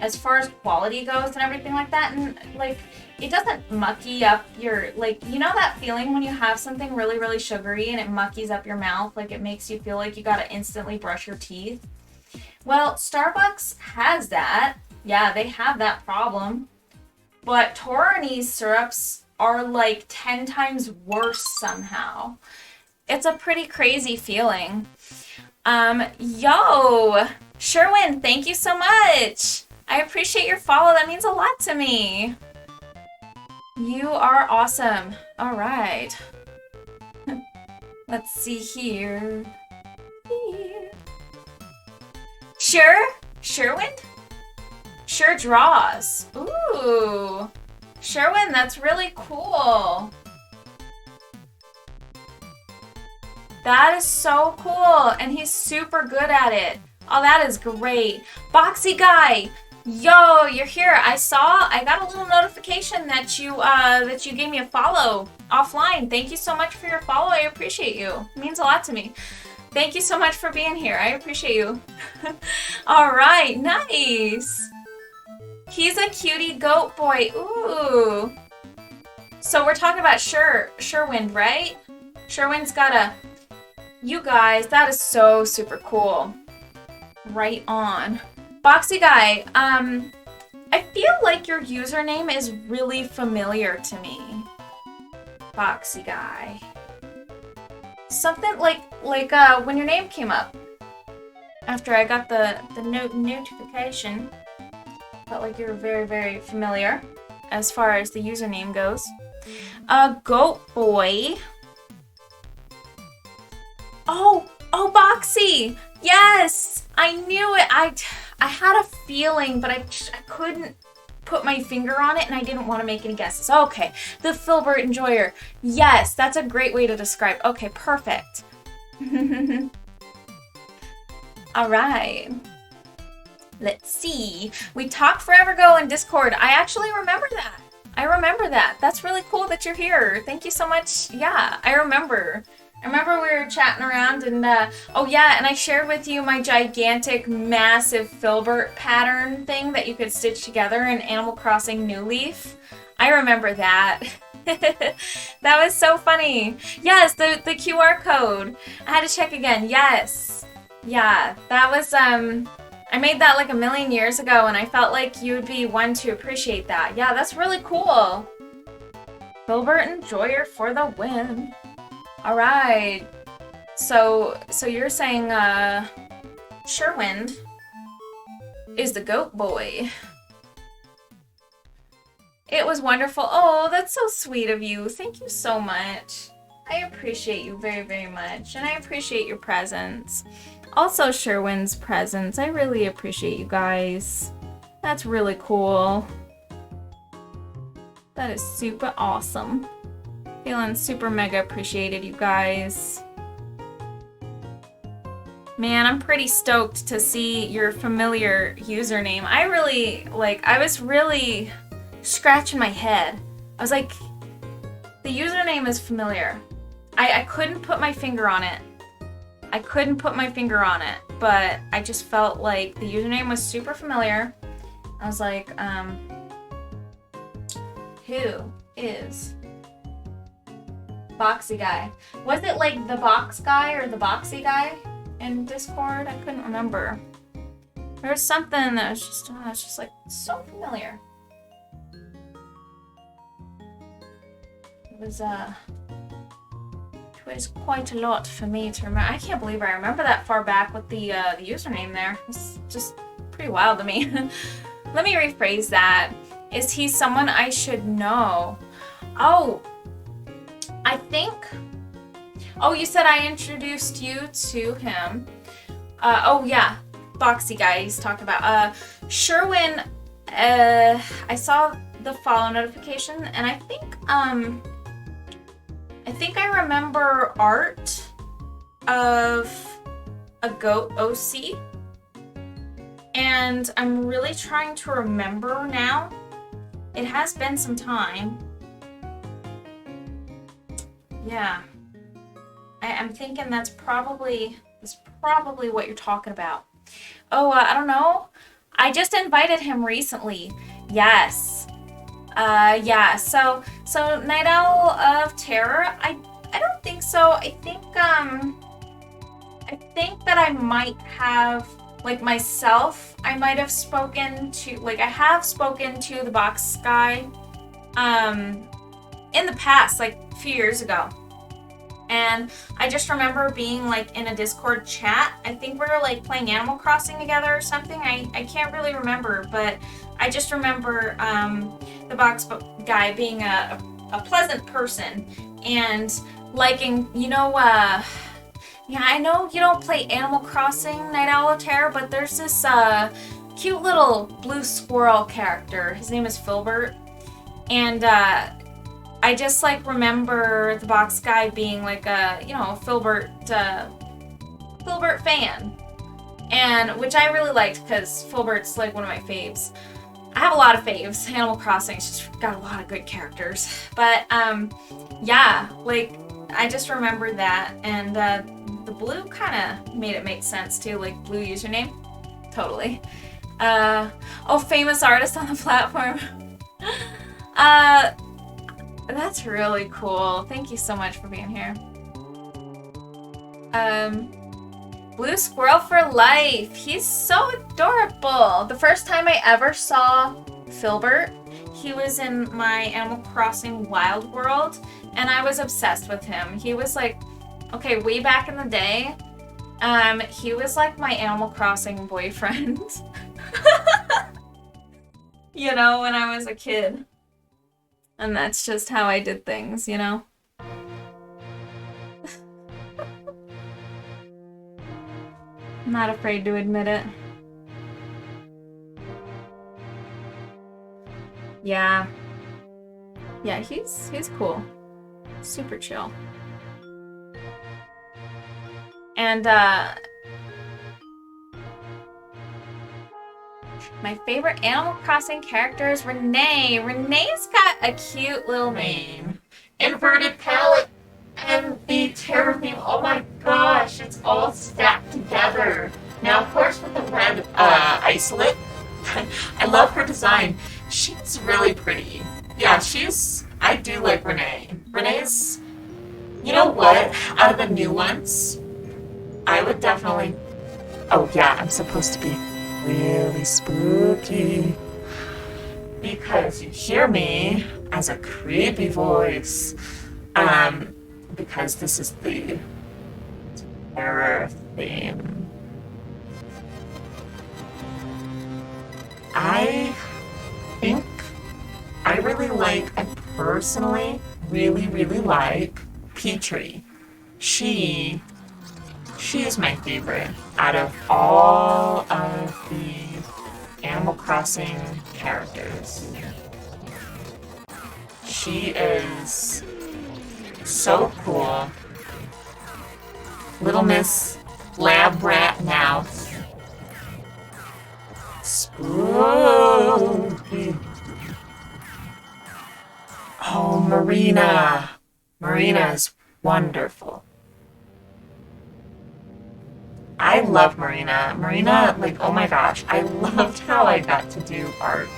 as far as quality goes and everything like that. And, like, it doesn't mucky up your, like, you know that feeling when you have something really, really sugary and it muckies up your mouth? Like, it makes you feel like you gotta instantly brush your teeth. Well, Starbucks has that. Yeah, they have that problem. But Torani's syrups are, like, 10 times worse somehow. It's a pretty crazy feeling. Yo, Sherwin, thank you so much. I appreciate your follow. That means a lot to me. You are awesome. All right. Let's see here. Sure? Sherwin? Sure draws. Ooh. Sherwin, that's really cool. That is so cool, and he's super good at it. Oh, that is great. Boxy Guy, yo, you're here. I got a little notification that you gave me a follow offline. Thank you so much for your follow. I appreciate you. It means a lot to me. Thank you so much for being here. I appreciate you. All right, nice. He's a cutie goat boy. Ooh. So we're talking about Sherwind, right? Sherwind's got a... You guys, that is so super cool. Right on. Boxy Guy, I feel like your username is really familiar to me. Boxy Guy. Something like when your name came up. After I got the notification. Felt like you were very, very familiar as far as the username goes. Goat Boy. Oh, Boxy! Yes! I knew it! I had a feeling, but I couldn't put my finger on it, and I didn't want to make any guesses. Okay, the Filbert Enjoyer. Yes, that's a great way to describe. Okay, perfect. All right. Let's see. We talked forever ago in Discord. I actually remember that. I remember that. That's really cool that you're here. Thank you so much. Yeah, I remember. I remember we were chatting around and, oh yeah, and I shared with you my gigantic, massive Filbert pattern thing that you could stitch together in Animal Crossing New Leaf. I remember that. That was so funny. Yes, the QR code. I had to check again. Yes. Yeah, that was, I made that like a million years ago, and I felt like you would be one to appreciate that. Yeah, that's really cool. Filbert Enjoyer for the win. All right. So you're saying Sherwind is the goat boy. It was wonderful. Oh, that's so sweet of you. Thank you so much. I appreciate you very, very much, and I appreciate your presence. Also, Sherwin's presence. I really appreciate you guys. That's really cool. That is super awesome. Feeling super mega appreciated, you guys. Man, I'm pretty stoked to see your familiar username. I was really scratching my head. I was like, the username is familiar. I couldn't put my finger on it. But I just felt like the username was super familiar. I was like, who is Boxy Guy? Was it like the Box Guy or the Boxy Guy in Discord? I couldn't remember. There was something that was just like so familiar. It was quite a lot for me to remember. I can't believe I remember that far back with the username there. It's just pretty wild to me. Let me rephrase that. Is he someone I should know? Oh, I think... Oh, you said I introduced you to him. Oh, yeah. Boxy Guy he's talking about. Sherwin, I saw the follow notification, and I think I remember art of a goat OC, and I'm really trying to remember now. It has been some time. Yeah. I'm thinking that's probably what you're talking about. Oh, I don't know. I just invited him recently. Yes. Yeah. So Night Owl of Terror. I don't think so. I think that I might have, like, myself. I might have spoken to, like, I have spoken to the Box Guy, in the past, like a few years ago. And I just remember being like in a Discord chat. I think we were like playing Animal Crossing together or something. I can't really remember, but I just remember the Box Guy being a pleasant person and liking, yeah, I know you don't play Animal Crossing Night Owl of Terror, but there's this cute little blue squirrel character. His name is Filbert. And I just like remember the box guy being like a, Filbert fan. And which I really liked because Filbert's like one of my faves. I have a lot of faves. Animal Crossing's just got a lot of good characters. But yeah, like I just remember that, and the blue kind of made it make sense too, like blue username, totally. Famous artist on the platform. That's really cool. Thank you so much for being here. Blue Squirrel for life. He's so adorable. The first time I ever saw Filbert, he was in my Animal Crossing Wild World, and I was obsessed with him. He was like, okay, way back in the day, he was like my Animal Crossing boyfriend. When I was a kid. And that's just how I did things, I'm not afraid to admit it. Yeah. Yeah, he's cool. Super chill. And my favorite Animal Crossing character is Renee. Renee's got a cute little name. Inverted palette and the Terraform. Oh my gosh, it's all stacked together. Now, of course, with the red isolate, I love her design. She's really pretty. Yeah, I do like Renee. Renee's, you know what? Out of the new ones, I would definitely. Oh yeah, I'm supposed to be really spooky because you hear me as a creepy voice. Because this is the terror theme. I think I personally really, really like Petrie. She is my favorite out of all of the Animal Crossing characters. She is so cool. Little Miss Lab Rat Mouth. Spooky. Oh, Marina. Marina is wonderful. I love Marina. Marina, like, oh my gosh, I loved how I got to do art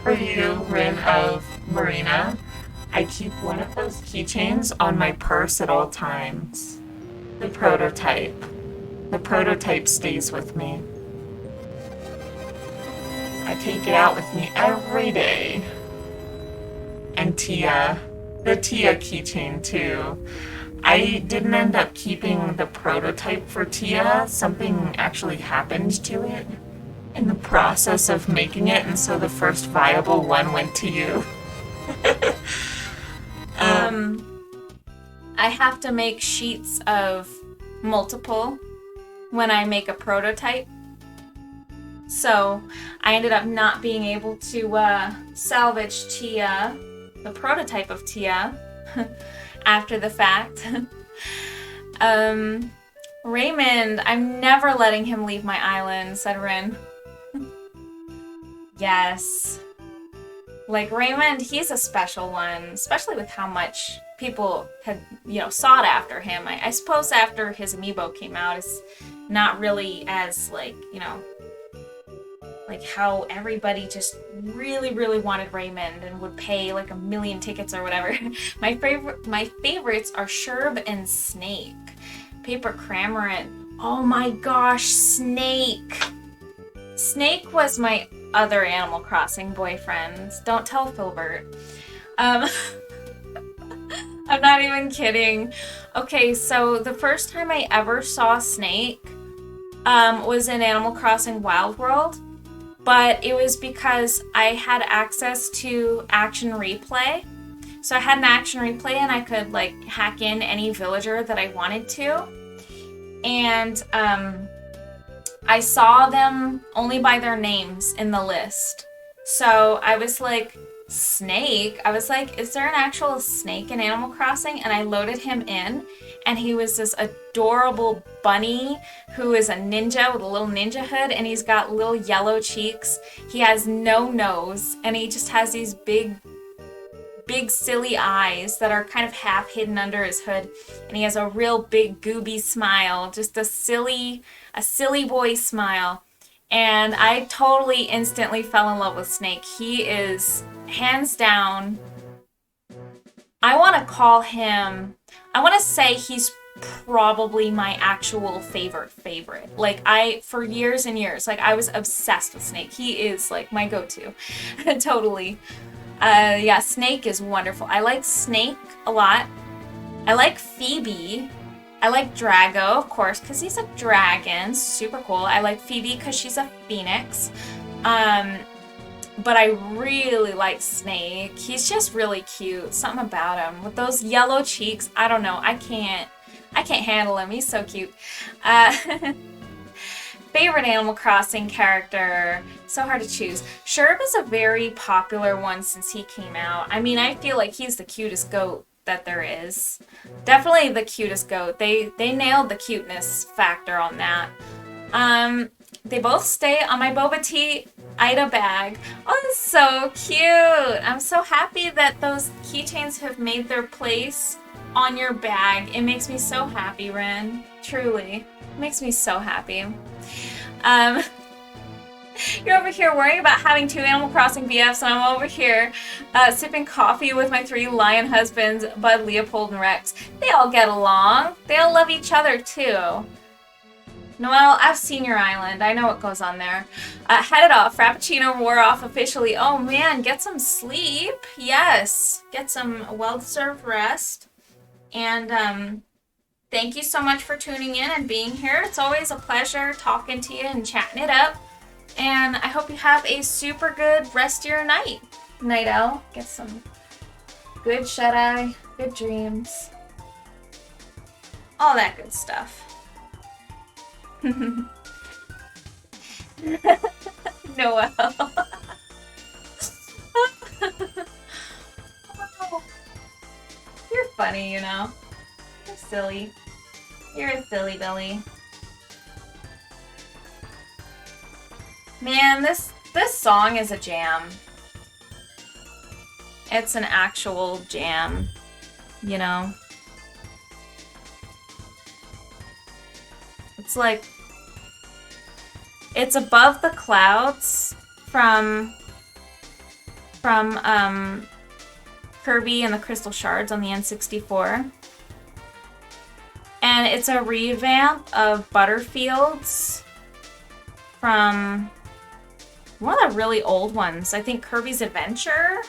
for you, Rin, of Marina. I keep one of those keychains on my purse at all times. The prototype. The prototype stays with me. I take it out with me every day. And Tia. The Tia keychain, too. I didn't end up keeping the prototype for Tia. Something actually happened to it in the process of making it, and so the first viable one went to you. I have to make sheets of multiple when I make a prototype. So I ended up not being able to salvage Tia, the prototype of Tia, after the fact. Raymond, I'm never letting him leave my island, said Rin. Yes. Like, Raymond, he's a special one, especially with how much people had, sought after him. I suppose after his amiibo came out, it's not really as, like how everybody just really, really wanted Raymond and would pay like 1 million tickets or whatever. My favorites are Sherb and Snake. Paper Cramorant. Oh my gosh, Snake! Snake was my other Animal Crossing boyfriend. Don't tell Filbert. I'm not even kidding. Okay, so the first time I ever saw Snake was in Animal Crossing Wild World. But it was because I had access to Action Replay. So I had an Action Replay and I could like hack in any villager that I wanted to. And I saw them only by their names in the list. So I was like, Snake, I was like, is there an actual snake in Animal Crossing? And I loaded him in, and he was this adorable bunny who is a ninja with a little ninja hood, and he's got little yellow cheeks. He has no nose, and he just has these big silly eyes that are kind of half hidden under his hood, and he has a real big gooby smile, just a silly boy smile. And I totally instantly fell in love with Snake. He is hands down, I want to say he's probably my actual favorite. Like, for years and years, like, I was obsessed with Snake. He is like my go-to. Totally. Yeah, Snake is wonderful. I like Snake a lot. I like Phoebe. I like Drago, of course, because he's a dragon. Super cool. I like Phoebe because she's a phoenix. But I really like Snake. He's just really cute. Something about him. With those yellow cheeks, I don't know. I can't handle him. He's so cute. Favorite Animal Crossing character. So hard to choose. Sherb is a very popular one since he came out. I mean, I feel like he's the cutest goat that there is. Definitely the cutest goat. They nailed the cuteness factor on that. They both stay on my Boba Tea Ida bag. Oh, it's so cute. I'm so happy that those keychains have made their place on your bag. It makes me so happy, Ren. Truly. It makes me so happy. You're over here worrying about having 2 Animal Crossing BFs, and I'm over here sipping coffee with my 3 lion husbands, Bud, Leopold, and Rex. They all get along. They all love each other, too. Noelle, I've seen your island. I know what goes on there. Headed off. Frappuccino wore off officially. Oh, man, get some sleep. Yes. Get some well-deserved rest. And, thank you so much for tuning in and being here. It's always a pleasure talking to you and chatting it up. And I hope you have a super good rest of your night. Night owl. Get some good shut-eye, good dreams. All that good stuff. Noelle. You're funny, you know. You're silly. You're a silly Billy. Man, this song is a jam. It's an actual jam, you know. It's like, it's above the clouds from Kirby and the Crystal Shards on the N64. And it's a revamp of Butterfields from one of the really old ones. I think Kirby's Adventure?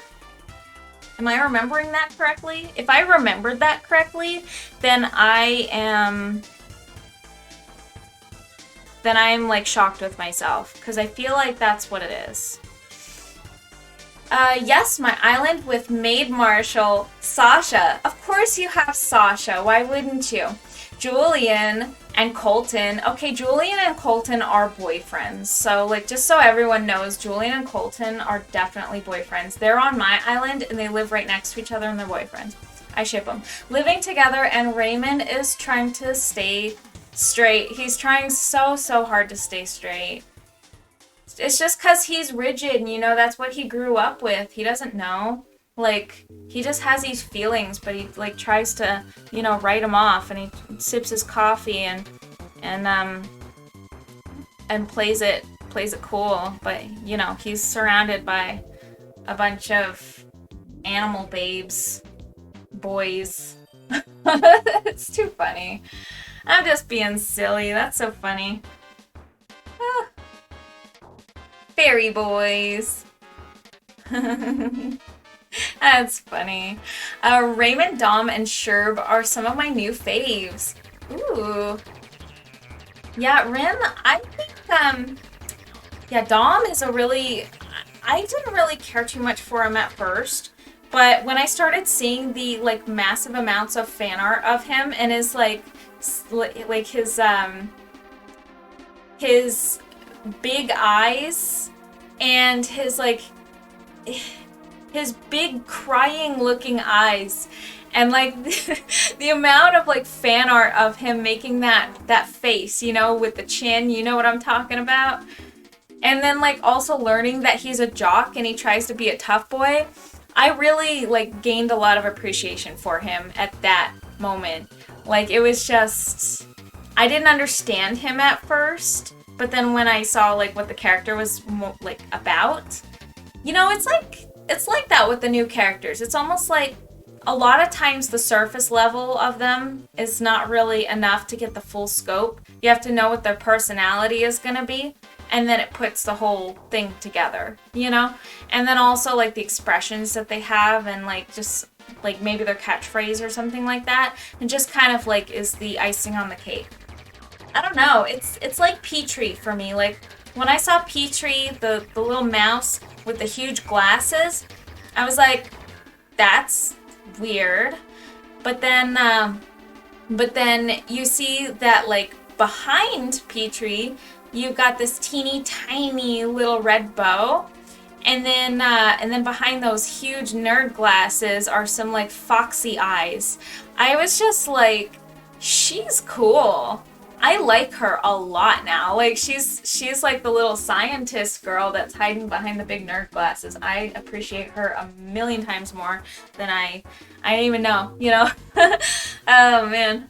Am I remembering that correctly? If I remembered that correctly, then I'm like shocked with myself, because I feel like that's what it is. Yes, my island with Maid Marshal Sasha. Of course you have Sasha. Why wouldn't you? Julian and Colton. Okay, Julian and Colton are boyfriends. So, like, just so everyone knows, Julian and Colton are definitely boyfriends. They're on my island, and they live right next to each other, and they're boyfriends. I ship them. Living together, and Raymond is trying to stay straight. He's trying so hard to stay straight. It's just because he's rigid, and, you know, that's what he grew up with. He doesn't know. Like, he just has these feelings, but he, like, tries to, you know, write them off, and he sips his coffee and plays it cool. But, you know, he's surrounded by a bunch of animal babes, boys. It's too funny. I'm just being silly. That's so funny. Ah. Fairy boys. That's funny. Raymond, Dom, and Sherb are some of my new faves. Ooh. Yeah, Rim, I think, yeah, Dom is a really... I didn't really care too much for him at first, but when I started seeing the, like, massive amounts of fan art of him and his, like his big eyes and his, like... his big crying looking eyes. And like the amount of like fan art of him making that face, you know, with the chin, you know what I'm talking about? And then like also learning that he's a jock and he tries to be a tough boy. I really like gained a lot of appreciation for him at that moment. Like it was just, I didn't understand him at first, but then when I saw like what the character was like about, you know, it's like that with the new characters. It's almost like a lot of times the surface level of them is not really enough to get the full scope. You have to know what their personality is going to be, and then it puts the whole thing together, you know? And then also like the expressions that they have, and like just like maybe their catchphrase or something like that, and just kind of like is the icing on the cake. I don't know, it's like Petrie for me. Like when I saw Petrie, the little mouse with the huge glasses, I was like, that's weird. But then you see that like behind Petrie, you've got this teeny tiny little red bow, and then behind those huge nerd glasses are some like foxy eyes. I was just like, she's cool. I like her a lot now. Like she's like the little scientist girl that's hiding behind the big nerd glasses. I appreciate her a million times more than I didn't even know, you know? Oh man.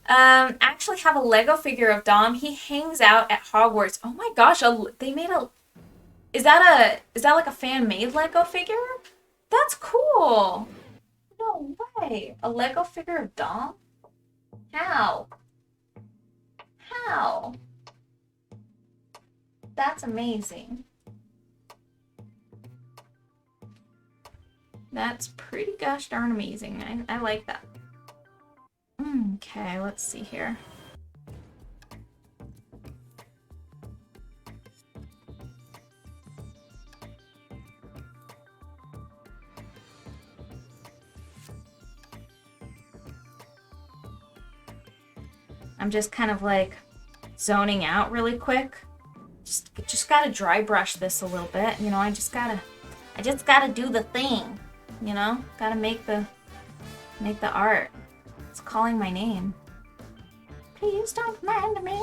Actually have a Lego figure of Dom. He hangs out at Hogwarts. Oh my gosh, they made a... Is that like a fan-made Lego figure? That's cool. No way. A Lego figure of Dom? How? How? That's amazing. That's pretty gosh darn amazing. I like that. Okay, let's see here. I'm just kind of like zoning out really quick. Just gotta dry brush this a little bit, you know. I just gotta do the thing, you know. Gotta make the art. It's calling my name. Please don't mind me.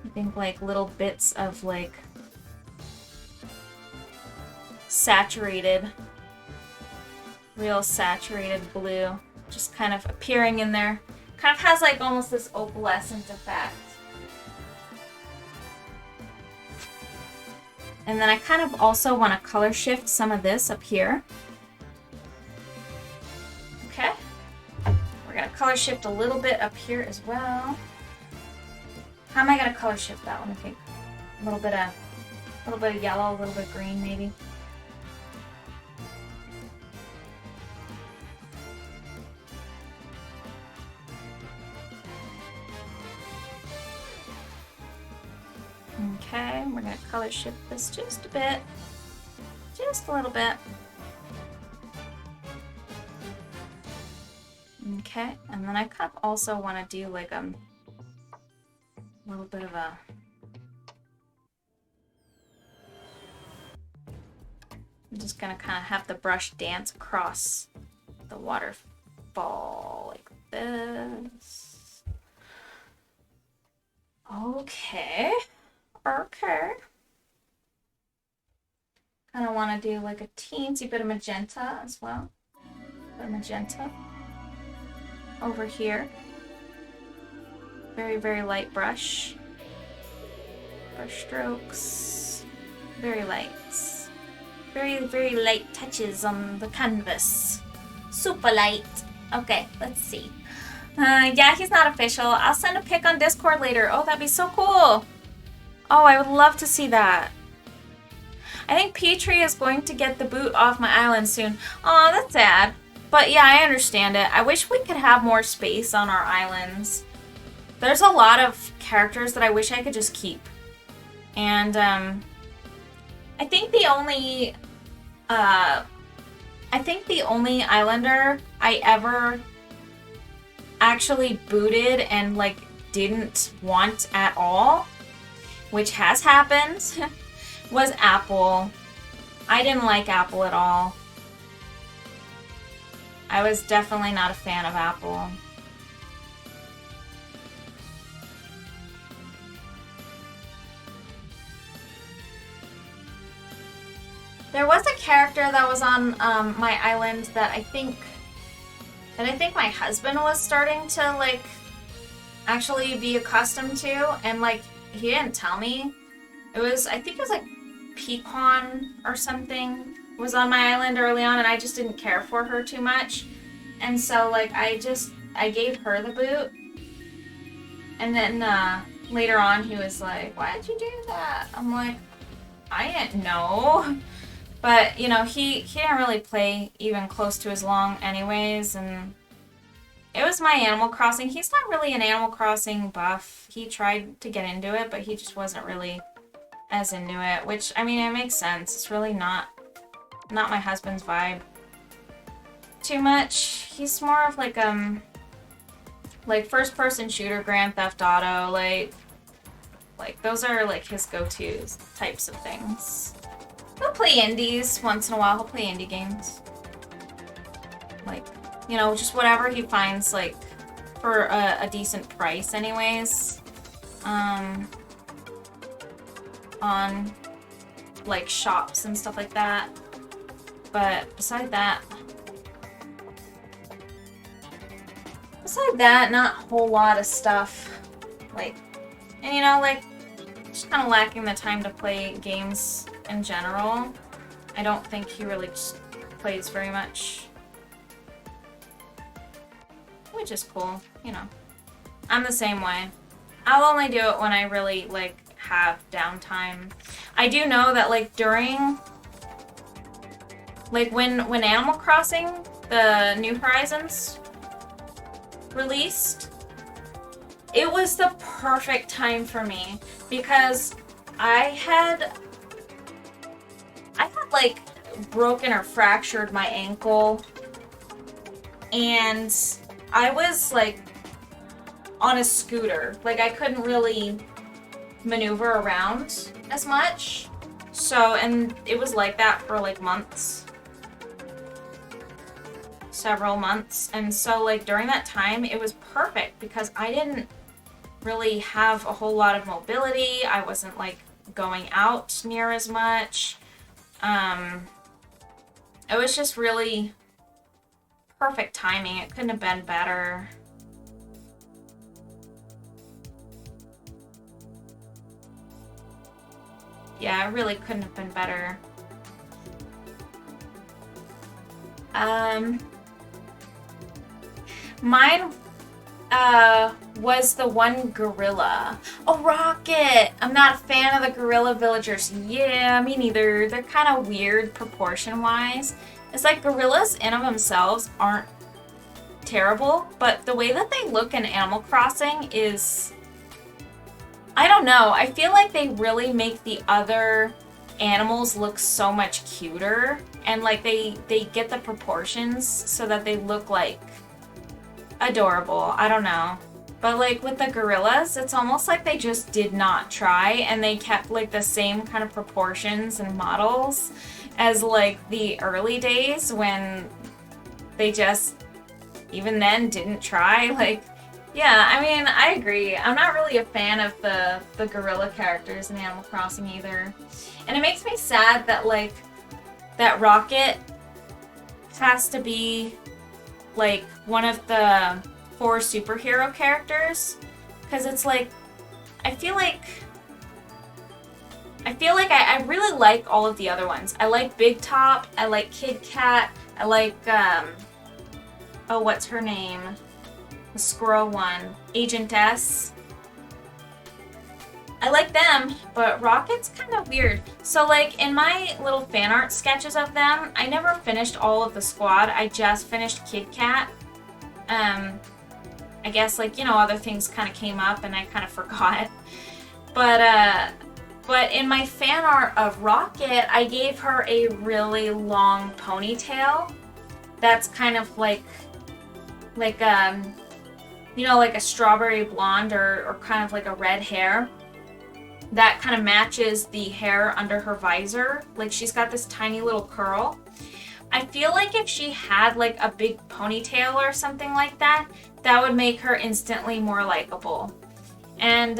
I think like little bits of like saturated, real saturated blue just kind of appearing in there. Kind of has like almost this opalescent effect. And then I kind of also want to color shift some of this up here. Okay. We're going to color shift a little bit up here as well. How am I going to color shift that one, I think? A little bit of yellow, a little bit of green maybe. Okay, we're going to color shift this just a bit. Just a little bit. Okay, and then I kind of also want to do like a little bit of a... I'm just going to kind of have the brush dance across the waterfall like this. Okay. Okay. Kind of want to do like a teensy bit of magenta as well. A bit of magenta over here. Very, very light brush. Brush strokes. Very light. Very, very light touches on the canvas. Super light. Okay, let's see. Yeah, he's not official. I'll send a pic on Discord later. Oh, that'd be so cool. Oh, I would love to see that. I think Petrie is going to get the boot off my island soon. Oh, that's sad. But yeah, I understand it. I wish we could have more space on our islands. There's a lot of characters that I wish I could just keep. And I think the only islander I ever actually booted and like didn't want at all, which has happened, was Apple. I didn't like Apple at all. I was definitely not a fan of Apple. There was a character that was on my island that I think my husband was starting to like actually be accustomed to, and like he didn't tell me. I think it was like Pecan or something was on my island early on, and I just didn't care for her too much. And so like I gave her the boot. And then later on he was like, "Why did you do that?" I'm like, "I didn't know." But, you know, he didn't really play even close to as long anyways, and it was my Animal Crossing. He's not really an Animal Crossing buff. He tried to get into it, but he just wasn't really as into it, which, I mean, it makes sense. It's really not my husband's vibe too much. He's more of like first-person shooter, Grand Theft Auto, like those are like his go-tos types of things. He'll play indies once in a while. He'll play indie games. Like, you know, just whatever he finds, like, for a decent price anyways. On, like, shops and stuff like that. But beside that, not a whole lot of stuff. Like, and you know, like, just kind of lacking the time to play games in general. I don't think he really just plays very much. Which is cool, you know. I'm the same way. I'll only do it when I really, like, have downtime. I do know that, like, during... Like, when Animal Crossing, the New Horizons, released, it was the perfect time for me. Because I had like broken or fractured my ankle, and I was like on a scooter. Like I couldn't really maneuver around as much. So, and it was like that for like months. Several months. And so like during that time it was perfect because I didn't really have a whole lot of mobility. I wasn't like going out near as much. It was just really perfect timing. It couldn't have been better. Yeah, it really couldn't have been better. Mine was the one gorilla. Oh, Rocket! I'm not a fan of the gorilla villagers. Yeah, me neither. They're kind of weird proportion-wise. It's like gorillas in of themselves aren't terrible, but the way that they look in Animal Crossing is... I don't know. I feel like they really make the other animals look so much cuter, and like they get the proportions so that they look like adorable. I don't know. But like with the gorillas, it's almost like they just did not try, and they kept like the same kind of proportions and models as like the early days when they just even then didn't try. Like, yeah, I mean, I agree. I'm not really a fan of the gorilla characters in Animal Crossing either. And it makes me sad that like that Rocket has to be like one of the 4 superhero characters, because it's like I feel like I really like all of the other ones. I like Big Top, I like Kid Cat, I like oh, what's her name? The squirrel one, Agent S. I like them, but Rocket's kind of weird. So like in my little fan art sketches of them, I never finished all of the squad. I just finished Kid Cat. I guess like, you know, other things kind of came up and I kind of forgot. But in my fan art of Rocket, I gave her a really long ponytail. That's kind of like like a strawberry blonde or kind of like a red hair that kind of matches the hair under her visor. Like she's got this tiny little curl. I feel like if she had like a big ponytail or something like that, that would make her instantly more likable. And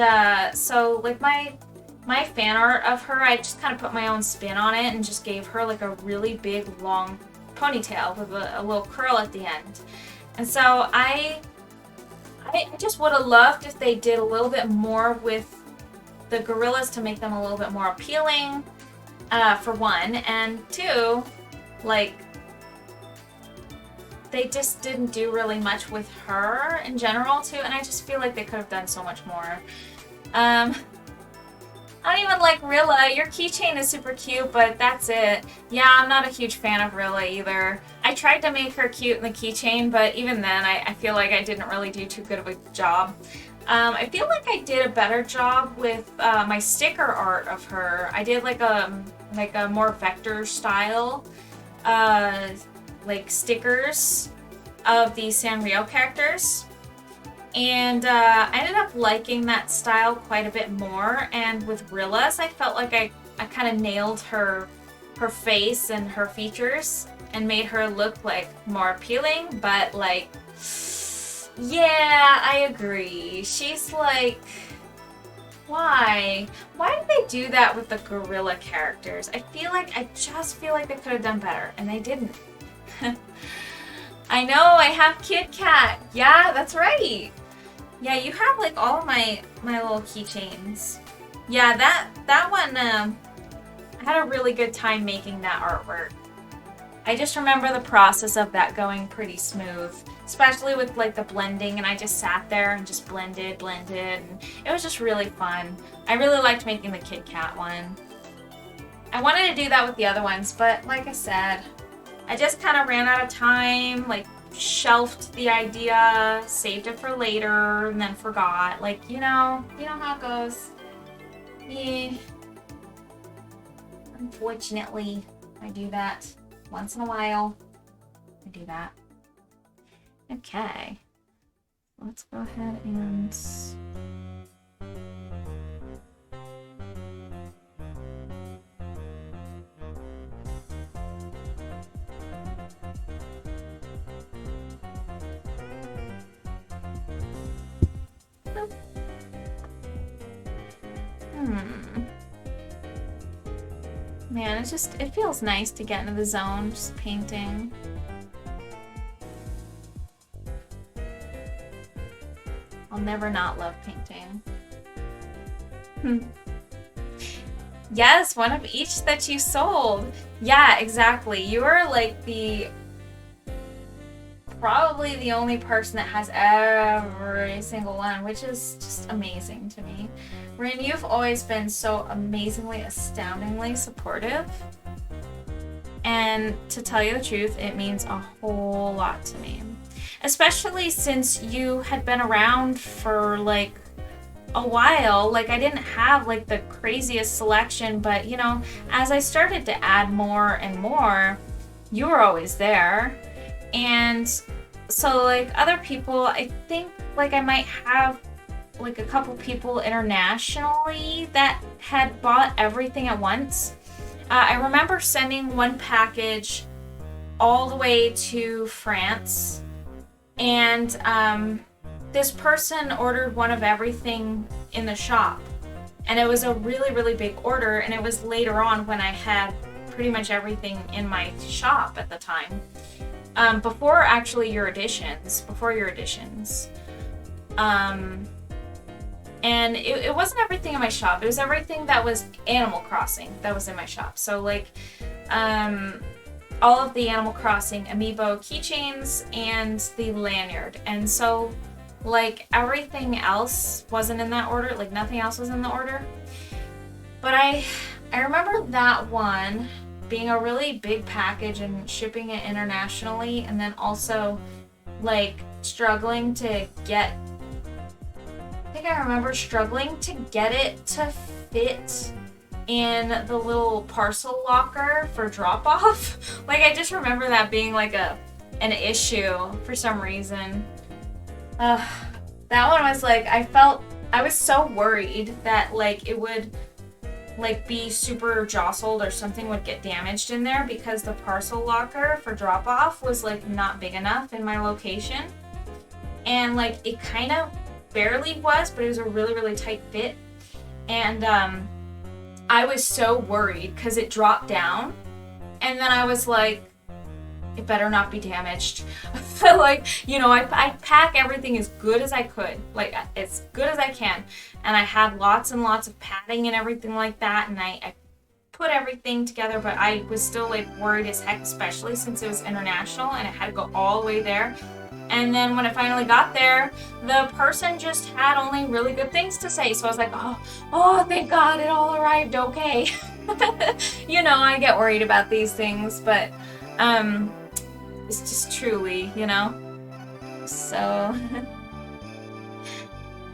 so like my fan art of her, I just kind of put my own spin on it and just gave her like a really big long ponytail with a little curl at the end. And so I just would have loved if they did a little bit more with the gorillas to make them a little bit more appealing, for one, and two, like, they just didn't do really much with her in general, too, and I just feel like they could have done so much more. I don't even like Rilla. Your keychain is super cute, but that's it. Yeah, I'm not a huge fan of Rilla either. I tried to make her cute in the keychain, but even then, I feel like I didn't really do too good of a job. I feel like I did a better job with my sticker art of her. I did like a more vector style, like stickers of the Sanrio characters. And I ended up liking that style quite a bit more. And with Rilla's, I felt like I kind of nailed her face and her features and made her look like more appealing, but like, yeah, I agree. She's like, why? Why did they do that with the gorilla characters? I just feel like they could have done better, and they didn't. I know, I have Kit Kat. Yeah, that's right. Yeah, you have like all of my little keychains. Yeah, that one, I had a really good time making that artwork. I just remember the process of that going pretty smooth, especially with like the blending, and I just sat there and just blended, and it was just really fun. I really liked making the Kit Kat one. I wanted to do that with the other ones, but like I said, I just kind of ran out of time, like shelved the idea, saved it for later, and then forgot. Like, you know how it goes. Yeah. Unfortunately, I do that. Once in a while, I do that. Okay. Let's go ahead and... Man, it feels nice to get into the zone, just painting. I'll never not love painting. Yes, one of each that you sold. Yeah, exactly. You are like probably the only person that has every single one, which is just amazing to me. Rin, you've always been so amazingly, astoundingly supportive. And to tell you the truth, it means a whole lot to me. Especially since you had been around for like a while. Like, I didn't have like the craziest selection, but you know, as I started to add more and more, you were always there. And so like other people, I think like I might have like a couple people internationally that had bought everything at once. I remember sending one package all the way to France, and this person ordered one of everything in the shop, and it was a really, really big order, and it was later on when I had pretty much everything in my shop at the time. Before your editions. And it wasn't everything in my shop. It was everything that was Animal Crossing that was in my shop. So like, all of the Animal Crossing amiibo keychains and the lanyard. And so like everything else wasn't in that order. Like nothing else was in the order. But I remember that one being a really big package and shipping it internationally, and then also like struggling to get it to fit in the little parcel locker for drop off. Like I just remember that being like an issue for some reason. That one was like, I was so worried that like it would like be super jostled or something would get damaged in there because the parcel locker for drop off was like not big enough in my location. And like it kind of barely was, but it was a really, really tight fit. And I was so worried because it dropped down. And then I was like, it better not be damaged. Like, you know, I pack everything as good as I could, like as good as I can. And I had lots and lots of padding and everything like that. And I put everything together, but I was still like worried as heck, especially since it was international and it had to go all the way there. And then when I finally got there, the person just had only really good things to say. So I was like, oh, thank God it all arrived okay. You know, I get worried about these things, but it's just truly, you know. So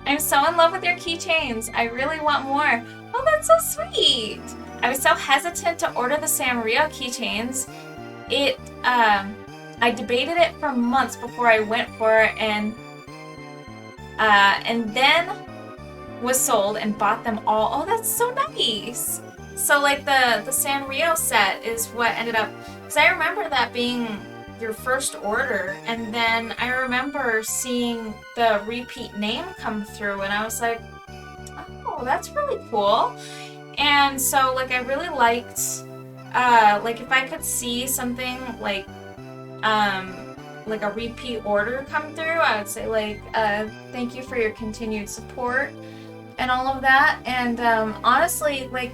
I'm so in love with your keychains. I really want more. Oh, that's so sweet. I was so hesitant to order the Sanrio keychains. I debated it for months before I went for it, and then was sold and bought them all. Oh, that's so nice. So like the Sanrio set is what ended up, because I remember that being your first order, and then I remember seeing the repeat name come through, and I was like, oh, that's really cool. And so like I really liked, like if I could see something like a repeat order come through, I would say like, thank you for your continued support and all of that. And honestly, like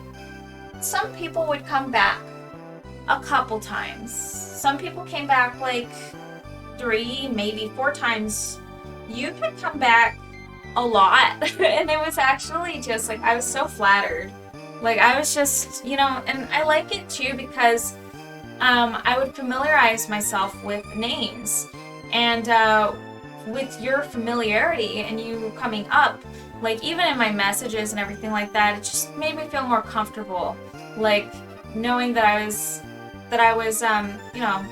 some people would come back a couple times. Some people came back like 3, maybe 4 times. You could come back a lot. And it was actually just like, I was so flattered. Like I was just, you know, and I like it too because I would familiarize myself with names, and with your familiarity and you coming up, like even in my messages and everything like that, it just made me feel more comfortable, like knowing that I was, you know,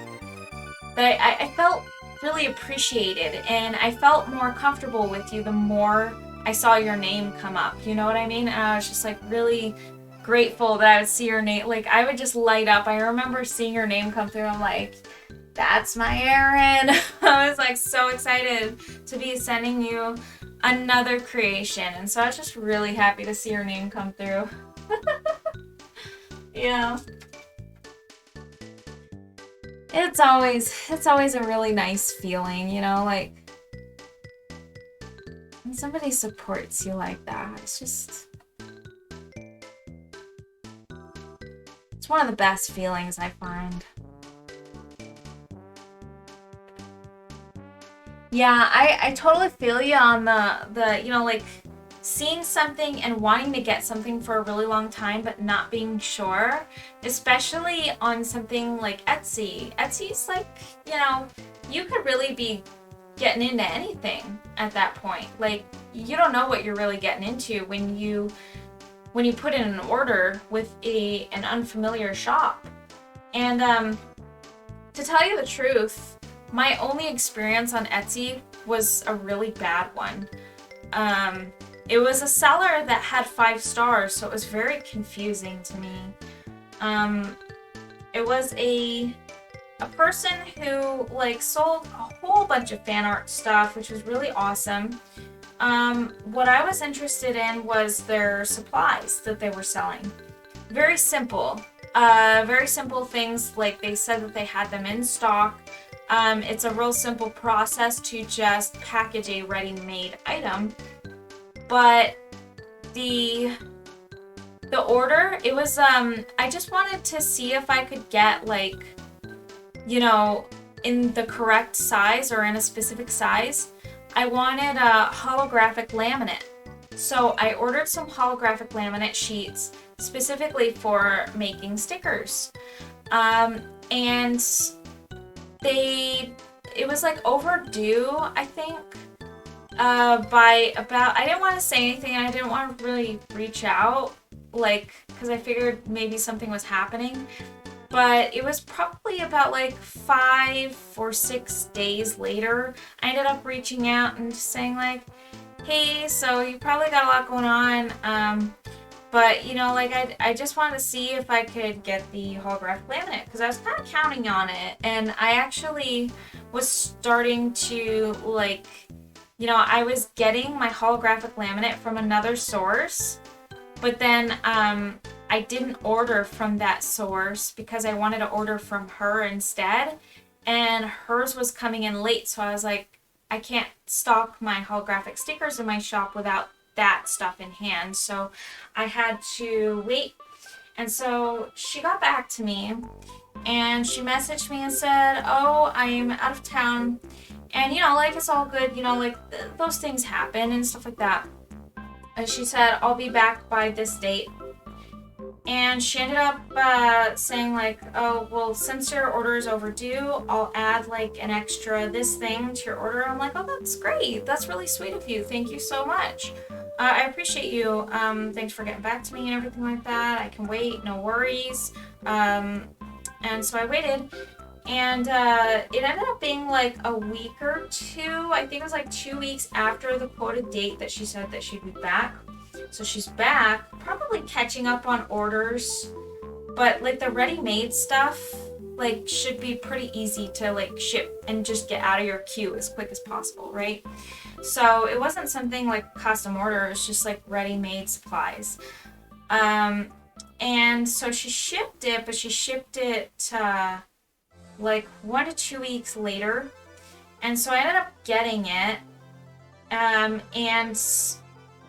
that I felt really appreciated, and I felt more comfortable with you the more I saw your name come up, you know what I mean? And I was just like really grateful that I would see your name. Like I would just light up. I remember seeing your name come through. I'm like, that's my Erin. I was like so excited to be sending you another creation, and so I was just really happy to see your name come through. Yeah. It's always a really nice feeling, you know, like when somebody supports you like that. It's one of the best feelings I find. Yeah, I totally feel you on the you know, like seeing something and wanting to get something for a really long time but not being sure, especially on something like Etsy. Etsy's like, you know, you could really be getting into anything at that point. Like you don't know what you're really getting into when you put in an order with an unfamiliar shop. And to tell you the truth, my only experience on Etsy was a really bad one. It was a seller that had 5 stars, so it was very confusing to me. It was a person who like sold a whole bunch of fan art stuff, which was really awesome. What I was interested in was their supplies that they were selling. Very simple things, like they said that they had them in stock. It's a real simple process to just package a ready-made item. But the order, it was, I just wanted to see if I could get like, you know, in the correct size or in a specific size. I wanted a holographic laminate. So I ordered some holographic laminate sheets specifically for making stickers. And it was like overdue, I think, by about, I didn't want to say anything, and I didn't want to really reach out, like, because I figured maybe something was happening. But it was probably about like 5 or 6 days later, I ended up reaching out and just saying like, hey, so you probably got a lot going on, but like I just wanted to see if I could get the holographic laminate because I was kind of counting on it, and I actually was starting to like, I was getting my holographic laminate from another source, but then I didn't order from that source because I wanted to order from her instead, and hers was coming in late, so I was like, I can't stock my holographic stickers in my shop without that stuff in hand, so I had to wait. And so she got back to me, and she messaged me and said, oh, I'm out of town, and like it's all good, like those things happen and stuff like that. And she said, I'll be back by this date. And she ended up saying like, oh, well, since your order is overdue, I'll add like an extra this thing to your order. I'm like, oh, that's great. That's really sweet of you. Thank you so much. I appreciate you. Thanks for getting back to me and everything like that. I can wait. No worries. And so I waited. And it ended up being like a week or two. I think it was like 2 weeks after the quoted date that she said that she'd be back. So she's back, probably catching up on orders, but like the ready-made stuff like should be pretty easy to like ship and just get out of your queue as quick as possible, right? So it wasn't something like custom order, it's just like ready-made supplies. And so she shipped it, but she shipped it like 1 to 2 weeks later. And so I ended up getting it, and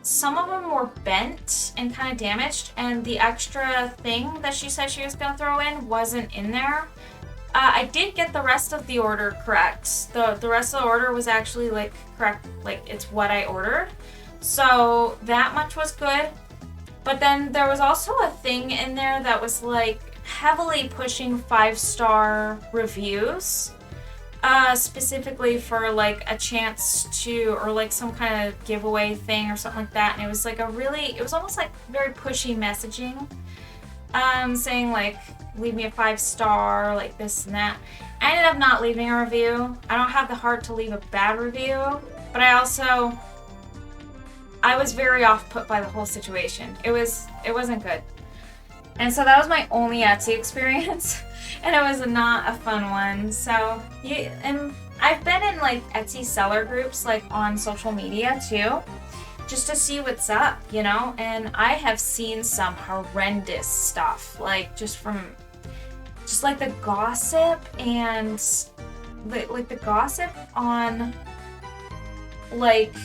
some of them were bent and kind of damaged, and the extra thing that she said she was going to throw in wasn't in there. I did get the rest of the order correct. The rest of the order was actually like correct, like it's what I ordered. So that much was good. But then there was also a thing in there that was like heavily pushing 5-star reviews. Specifically for like a chance to, or like some kind of giveaway thing or something like that, and it was like it was almost like very pushy messaging, saying like leave me a 5-star, like this and that. I ended up not leaving a review. I don't have the heart to leave a bad review, but I was very off put by the whole situation. It wasn't good. And so that was my only Etsy experience, and it was not a fun one. So, and I've been in like Etsy seller groups like on social media too, just to see what's up, and I have seen some horrendous stuff, like just like the gossip and like the gossip on like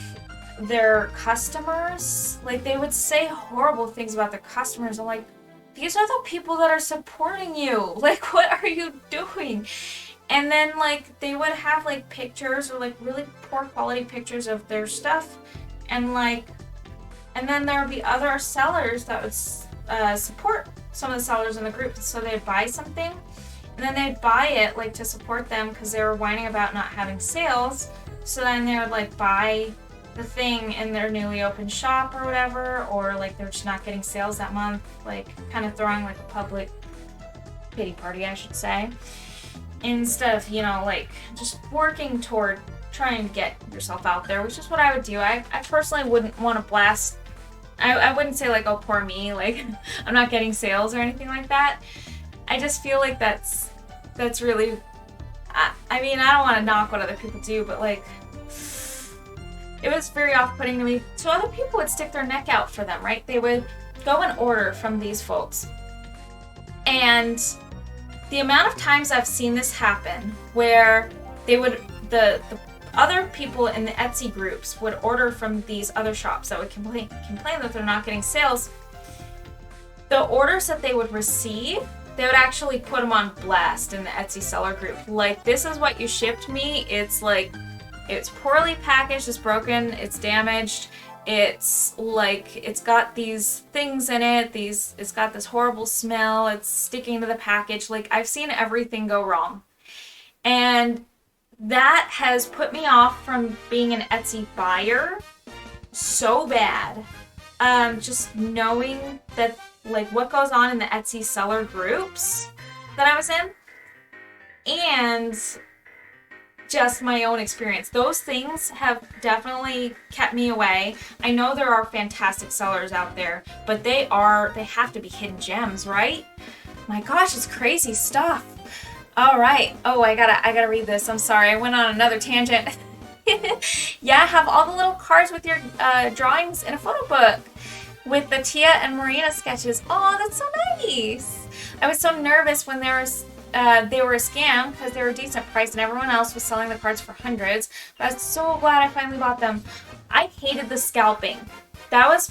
their customers. Like they would say horrible things about their customers. I'm like, these are the people that are supporting you. Like, what are you doing? And then, like, they would have, like, pictures or, like, really poor quality pictures of their stuff. And, like, and then there would be other sellers that would support some of the sellers in the group. So they'd buy something, and then they'd buy it, like, to support them because they were whining about not having sales. So then they would, like, buy the thing in their newly opened shop or whatever, or like they're just not getting sales that month, like kind of throwing like a public pity party, I should say, instead of like just working toward trying to get yourself out there, which is what I would do. I personally wouldn't want to blast. I wouldn't say like, oh, poor me, like I'm not getting sales or anything like that. I just feel like that's really, I mean, I don't want to knock what other people do, but like it was very off-putting to me. So other people would stick their neck out for them, right? They would go and order from these folks. And the amount of times I've seen this happen where they would, the other people in the Etsy groups would order from these other shops that would complain that they're not getting sales. The orders that they would receive, they would actually put them on blast in the Etsy seller group. Like, this is what you shipped me. It's like, it's poorly packaged, it's broken, it's damaged, it's like, it's got these things in it, it's got this horrible smell, it's sticking to the package. Like, I've seen everything go wrong. And that has put me off from being an Etsy buyer so bad. Just knowing that, like, what goes on in the Etsy seller groups, that I was in, and just my own experience. Those things have definitely kept me away. I know there are fantastic sellers out there, but they have to be hidden gems, right? My gosh, it's crazy stuff. All right. Oh, I gotta read this. I'm sorry. I went on another tangent. Yeah, have all the little cards with your drawings in a photo book with the Tia and Marina sketches. Oh, that's so nice. I was so nervous when they were a scam because they were a decent price and everyone else was selling the cards for hundreds. But I was so glad I finally bought them. I hated the scalping. That was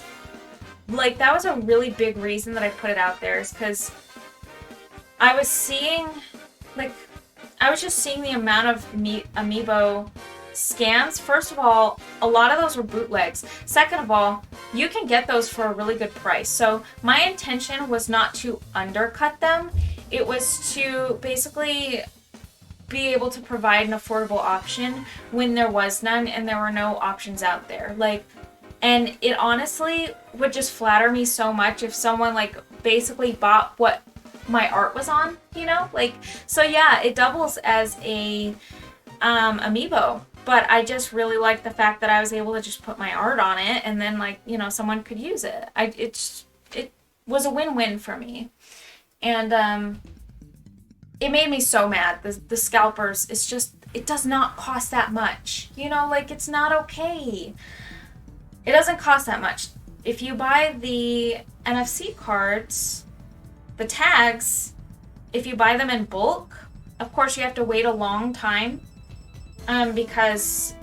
a really big reason that I put it out there, is because I was seeing, I was just seeing the amount of amiibo scams. First of all, a lot of those were bootlegs. Second of all, you can get those for a really good price. So my intention was not to undercut them. It was to basically be able to provide an affordable option when there was none and there were no options out there. And it honestly would just flatter me so much if someone basically bought what my art was on, so yeah, it doubles as a amiibo. But I just really like the fact that I was able to just put my art on it and then someone could use it. It was a win-win for me. And it made me so mad. The scalpers, it does not cost that much. It's not okay. It doesn't cost that much. If you buy the NFC cards, the tags, if you buy them in bulk, of course you have to wait a long time. Because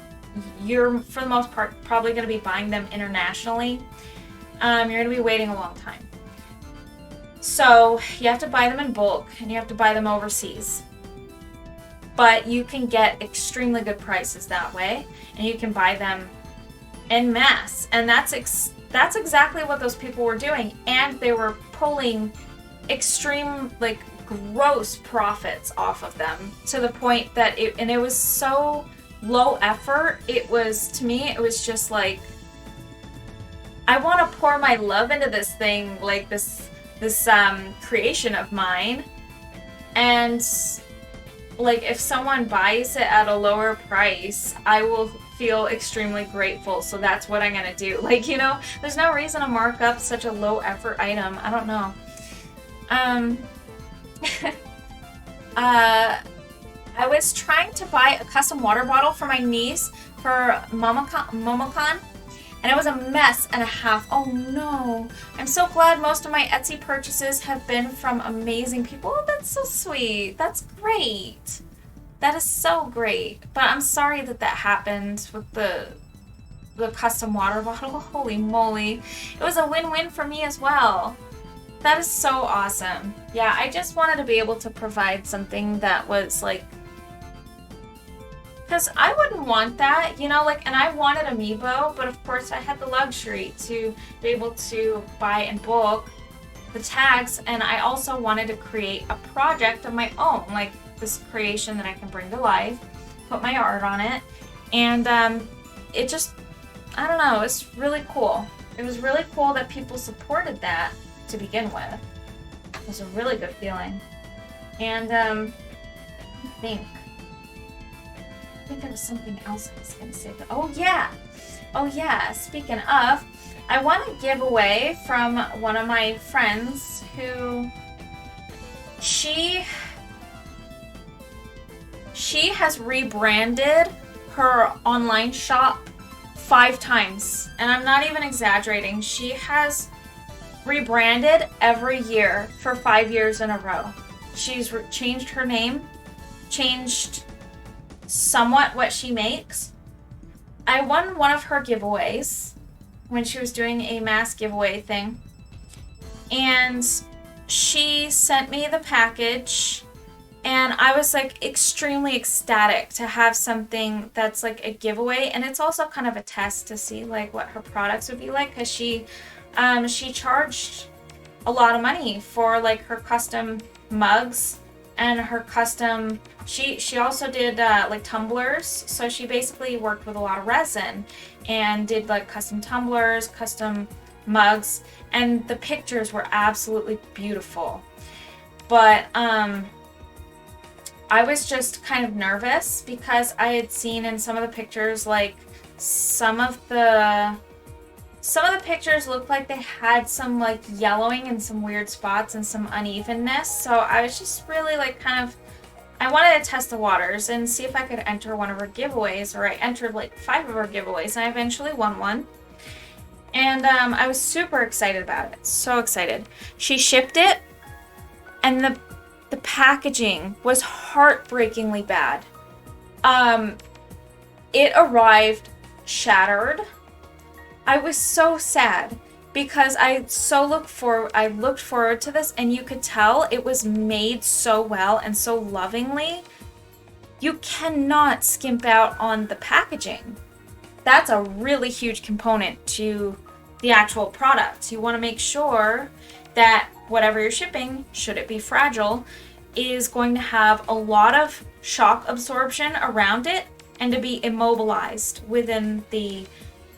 you're, for the most part, probably going to be buying them internationally. You're going to be waiting a long time. So you have to buy them in bulk, and you have to buy them overseas. But you can get extremely good prices that way, and you can buy them en masse. And that's exactly what those people were doing. And they were pulling extreme, gross profits off of them, to the point that it was so low effort. To me, it was just I want to pour my love into this thing, this creation of mine, and if someone buys it at a lower price, I will feel extremely grateful. So that's what I'm gonna do. There's no reason to mark up such a low effort item. I don't know. I was trying to buy a custom water bottle for my niece for Momocon, and it was a mess and a half. Oh no. I'm so glad most of my Etsy purchases have been from amazing people. Oh, that's so sweet. That's great. That is so great. But I'm sorry that happened with the custom water bottle. Holy moly. It was a win-win for me as well. That is so awesome. Yeah, I just wanted to be able to provide something that was because I wouldn't want that, and I wanted amiibo, but of course I had the luxury to be able to buy in bulk the tags, and I also wanted to create a project of my own, this creation that I can bring to life, put my art on it, and it just, I don't know, it's really cool. It was really cool that people supported that to begin with. It was a really good feeling. And I think there was something else I was going to say. But oh yeah, speaking of, I won a giveaway from one of my friends who she has rebranded her online shop 5 times, and I'm not even exaggerating. She has rebranded every year for 5 years in a row. She's changed her name, changed somewhat what she makes. I won one of her giveaways when she was doing a mass giveaway thing, and she sent me the package, and I was extremely ecstatic to have something that's a giveaway, and it's also kind of a test to see what her products would be like, because she charged a lot of money for her custom mugs and her custom, she also did tumblers. So she basically worked with a lot of resin and did custom tumblers, custom mugs, and the pictures were absolutely beautiful. But I was just kind of nervous because I had seen in some of the pictures, like, some of the pictures looked like they had some, like, yellowing and some weird spots and some unevenness. So I was just really, like, kind of, I wanted to test the waters and see if I could enter one of her giveaways, or I entered, like, 5 of her giveaways, and I eventually won one. And I was super excited about it. So excited. She shipped it, and the packaging was heartbreakingly bad. It arrived shattered. I was so sad because I looked forward to this, and you could tell it was made so well and so lovingly. You cannot skimp out on the packaging. That's a really huge component to the actual product. You want to make sure that whatever you're shipping, should it be fragile, is going to have a lot of shock absorption around it and to be immobilized within the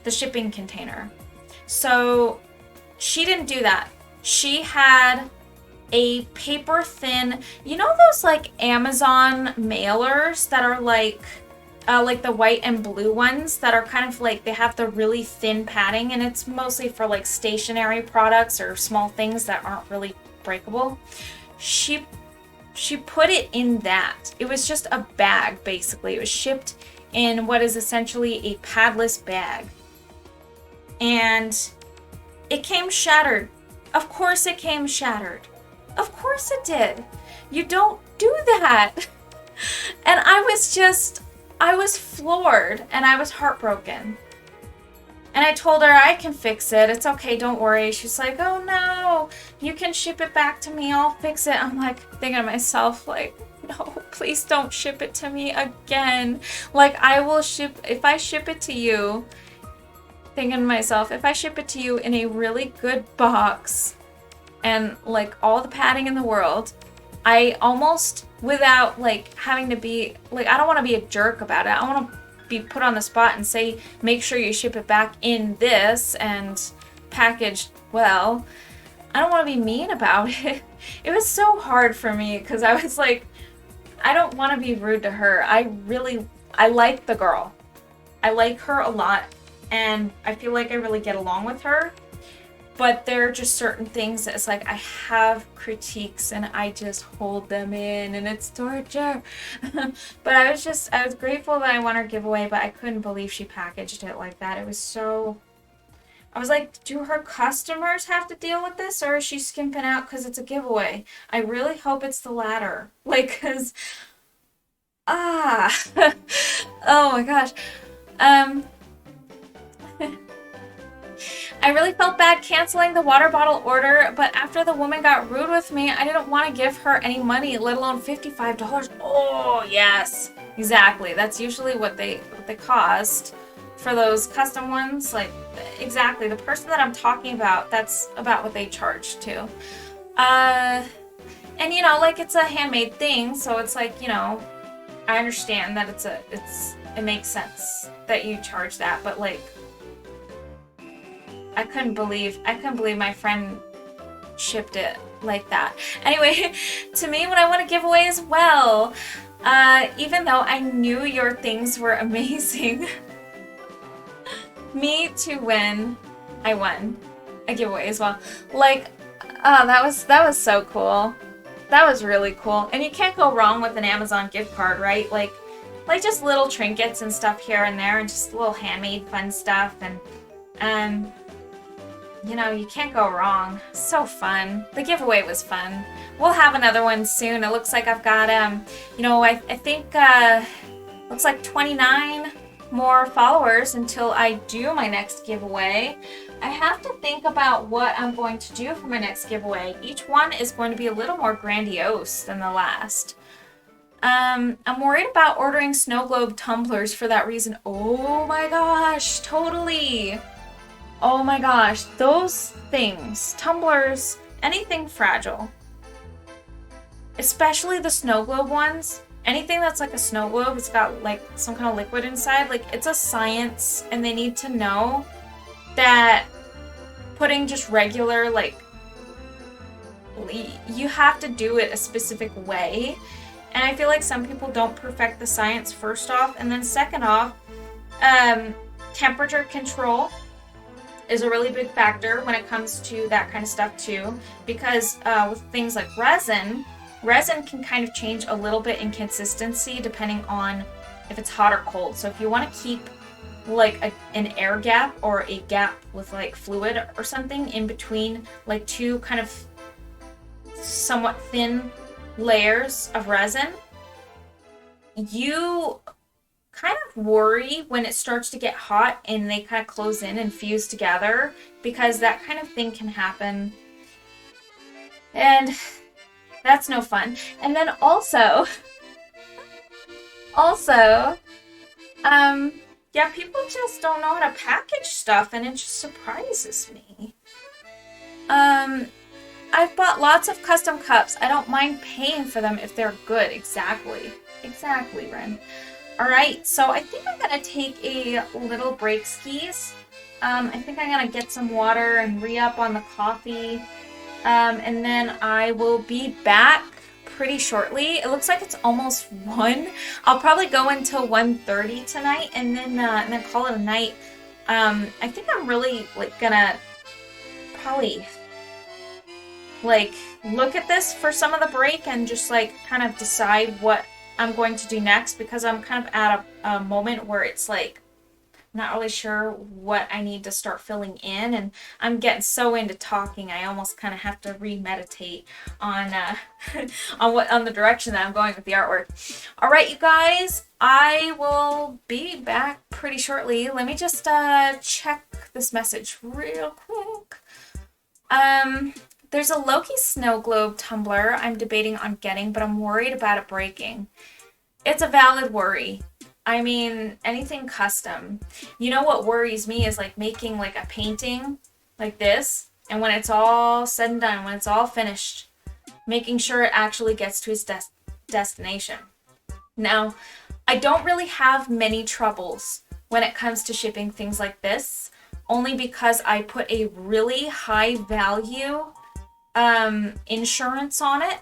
shipping container. So she didn't do that. She had a paper thin, you know those like Amazon mailers that are like the white and blue ones that are kind of like, they have the really thin padding, and it's mostly for like stationary products or small things that aren't really breakable. She put it in that. It was just a bag, basically. It was shipped in what is essentially a padless bag. And it came shattered. Of course it came shattered. Of course it did. You don't do that. And I was floored, and I was heartbroken. And I told her, I can fix it. It's okay, don't worry. She's like, oh no, you can ship it back to me. I'll fix it. I'm like thinking to myself, like, no, please don't ship it to me again. Like, if I ship it to you, thinking to myself, if I ship it to you in a really good box and like all the padding in the world, I almost, without like having to be, like, I don't want to be a jerk about it. I want to be put on the spot and say, make sure you ship it back in this and packaged well. I don't want to be mean about it. It was so hard for me because I was like, I don't want to be rude to her. I like the girl. I like her a lot, and I feel like I really get along with her. But there are just certain things that it's like I have critiques and I just hold them in, and it's torture. But I was grateful that I won her giveaway, but I couldn't believe she packaged it like that. It was so, I was like, do her customers have to deal with this, or is she skimping out because it's a giveaway? I really hope it's the latter. Like, cause, oh my gosh. I really felt bad canceling the water bottle order, but after the woman got rude with me, I didn't want to give her any money, let alone $55. Oh, yes. Exactly. That's usually what they cost for those custom ones. Like, exactly. The person that I'm talking about, that's about what they charge too. And you know, like, it's a handmade thing, so it's like, you know, I understand that it makes sense that you charge that, but like, I couldn't believe my friend shipped it like that. Anyway, to me, when I won a giveaway as well, even though I knew your things were amazing, me to win, I won a giveaway as well. Like, oh, that was so cool. That was really cool. And you can't go wrong with an Amazon gift card, right? Like just little trinkets and stuff here and there, and just little handmade fun stuff, and you know, you can't go wrong. So fun. The giveaway was fun. We'll have another one soon. It looks like I've got, you know, I think, looks like 29 more followers until I do my next giveaway. I have to think about what I'm going to do for my next giveaway. Each one is going to be a little more grandiose than the last. I'm worried about ordering snow globe tumblers for that reason. Oh my gosh, totally. Oh my gosh, those things, tumblers, anything fragile, especially the snow globe ones, anything that's like a snow globe, it's got like some kind of liquid inside, like it's a science, and they need to know that putting just regular like you have to do it a specific way. And I feel like some people don't perfect the science first off, and then second off, temperature control is a really big factor when it comes to that kind of stuff too, because with things like resin can kind of change a little bit in consistency depending on if it's hot or cold. So if you want to keep like an air gap or a gap with like fluid or something in between like two kind of somewhat thin layers of resin, you kind of worry when it starts to get hot and they kind of close in and fuse together, because that kind of thing can happen, and that's no fun. And then also yeah, people just don't know how to package stuff, and it just surprises me. I've bought lots of custom cups. I don't mind paying for them if they're good. Exactly, Ren. All right, so I think I'm gonna take a little break skis. I think I'm gonna get some water and re-up on the coffee, and then I will be back pretty shortly. It looks like it's almost 1. I'll probably go until 1:30 tonight, and then call it a night. I think I'm really like gonna probably like look at this for some of the break and just like kind of decide what I'm going to do next, because I'm kind of at a moment where it's like not really sure what I need to start filling in, and I'm getting so into talking I almost kind of have to remeditate on on the direction that I'm going with the artwork. All right, you guys, I will be back pretty shortly. Let me just check this message real quick. There's a Loki snow globe tumbler I'm debating on getting, but I'm worried about it breaking. It's a valid worry. I mean, anything custom. You know what worries me is like making like a painting like this, and when it's all said and done, when it's all finished, making sure it actually gets to its destination. Now, I don't really have many troubles when it comes to shipping things like this, only because I put a really high value insurance on it,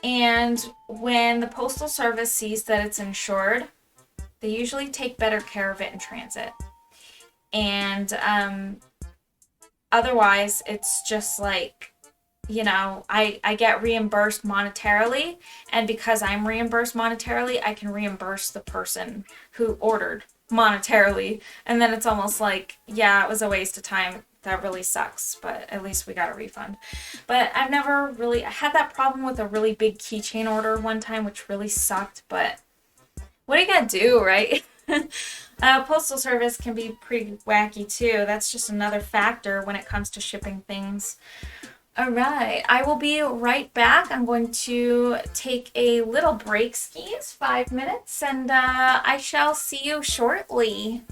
and when the Postal Service sees that it's insured, they usually take better care of it in transit. And otherwise it's just like, you know, I get reimbursed monetarily, and because I'm reimbursed monetarily, I can reimburse the person who ordered monetarily, and then it's almost like, yeah, it was a waste of time. That really sucks, but at least we got a refund. But I had that problem with a really big keychain order one time, which really sucked, but what are you gonna do, right? Postal Service can be pretty wacky too. That's just another factor when it comes to shipping things. All right, I will be right back. I'm going to take a little break, skis, 5 minutes, and I shall see you shortly.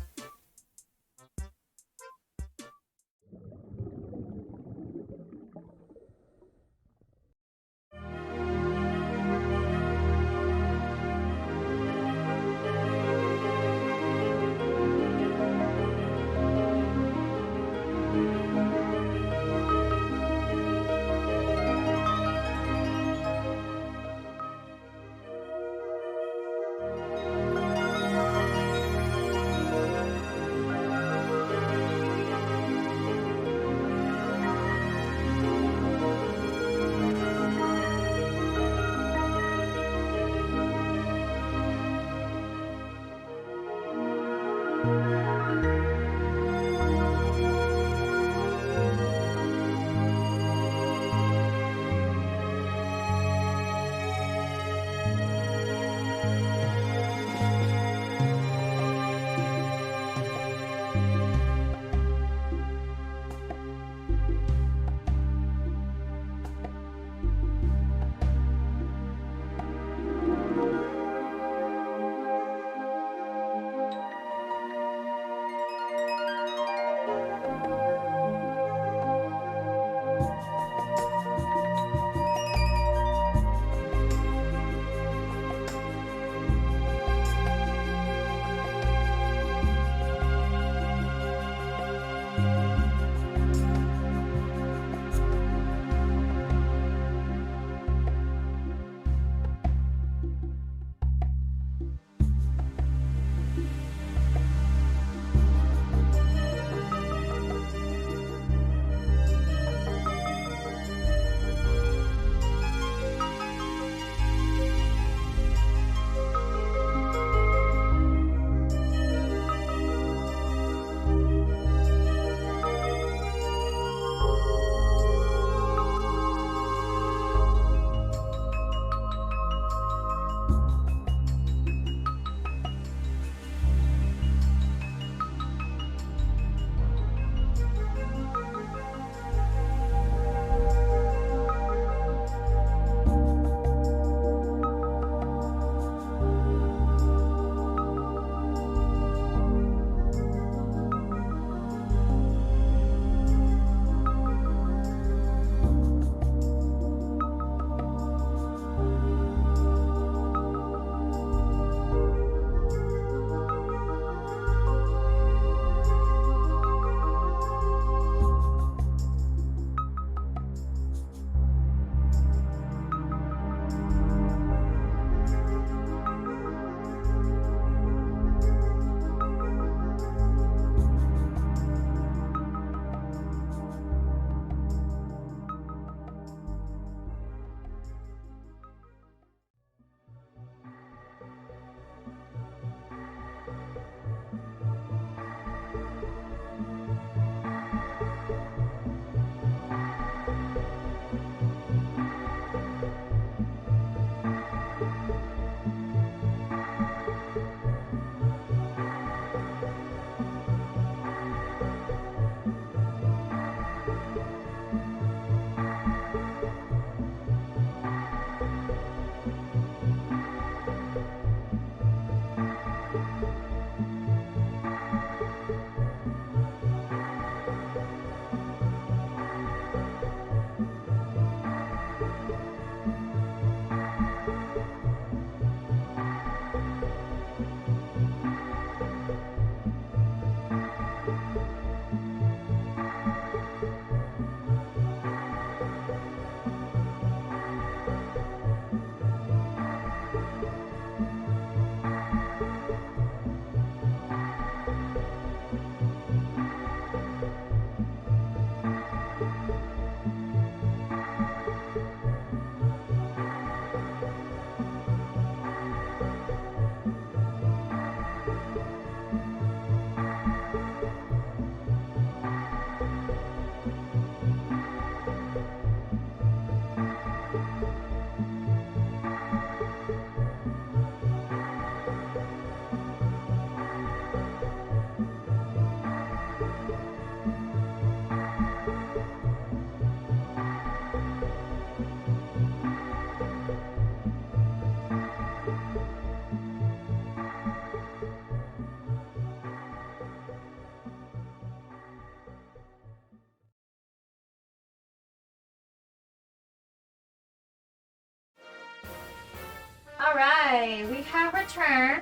right, we have returned.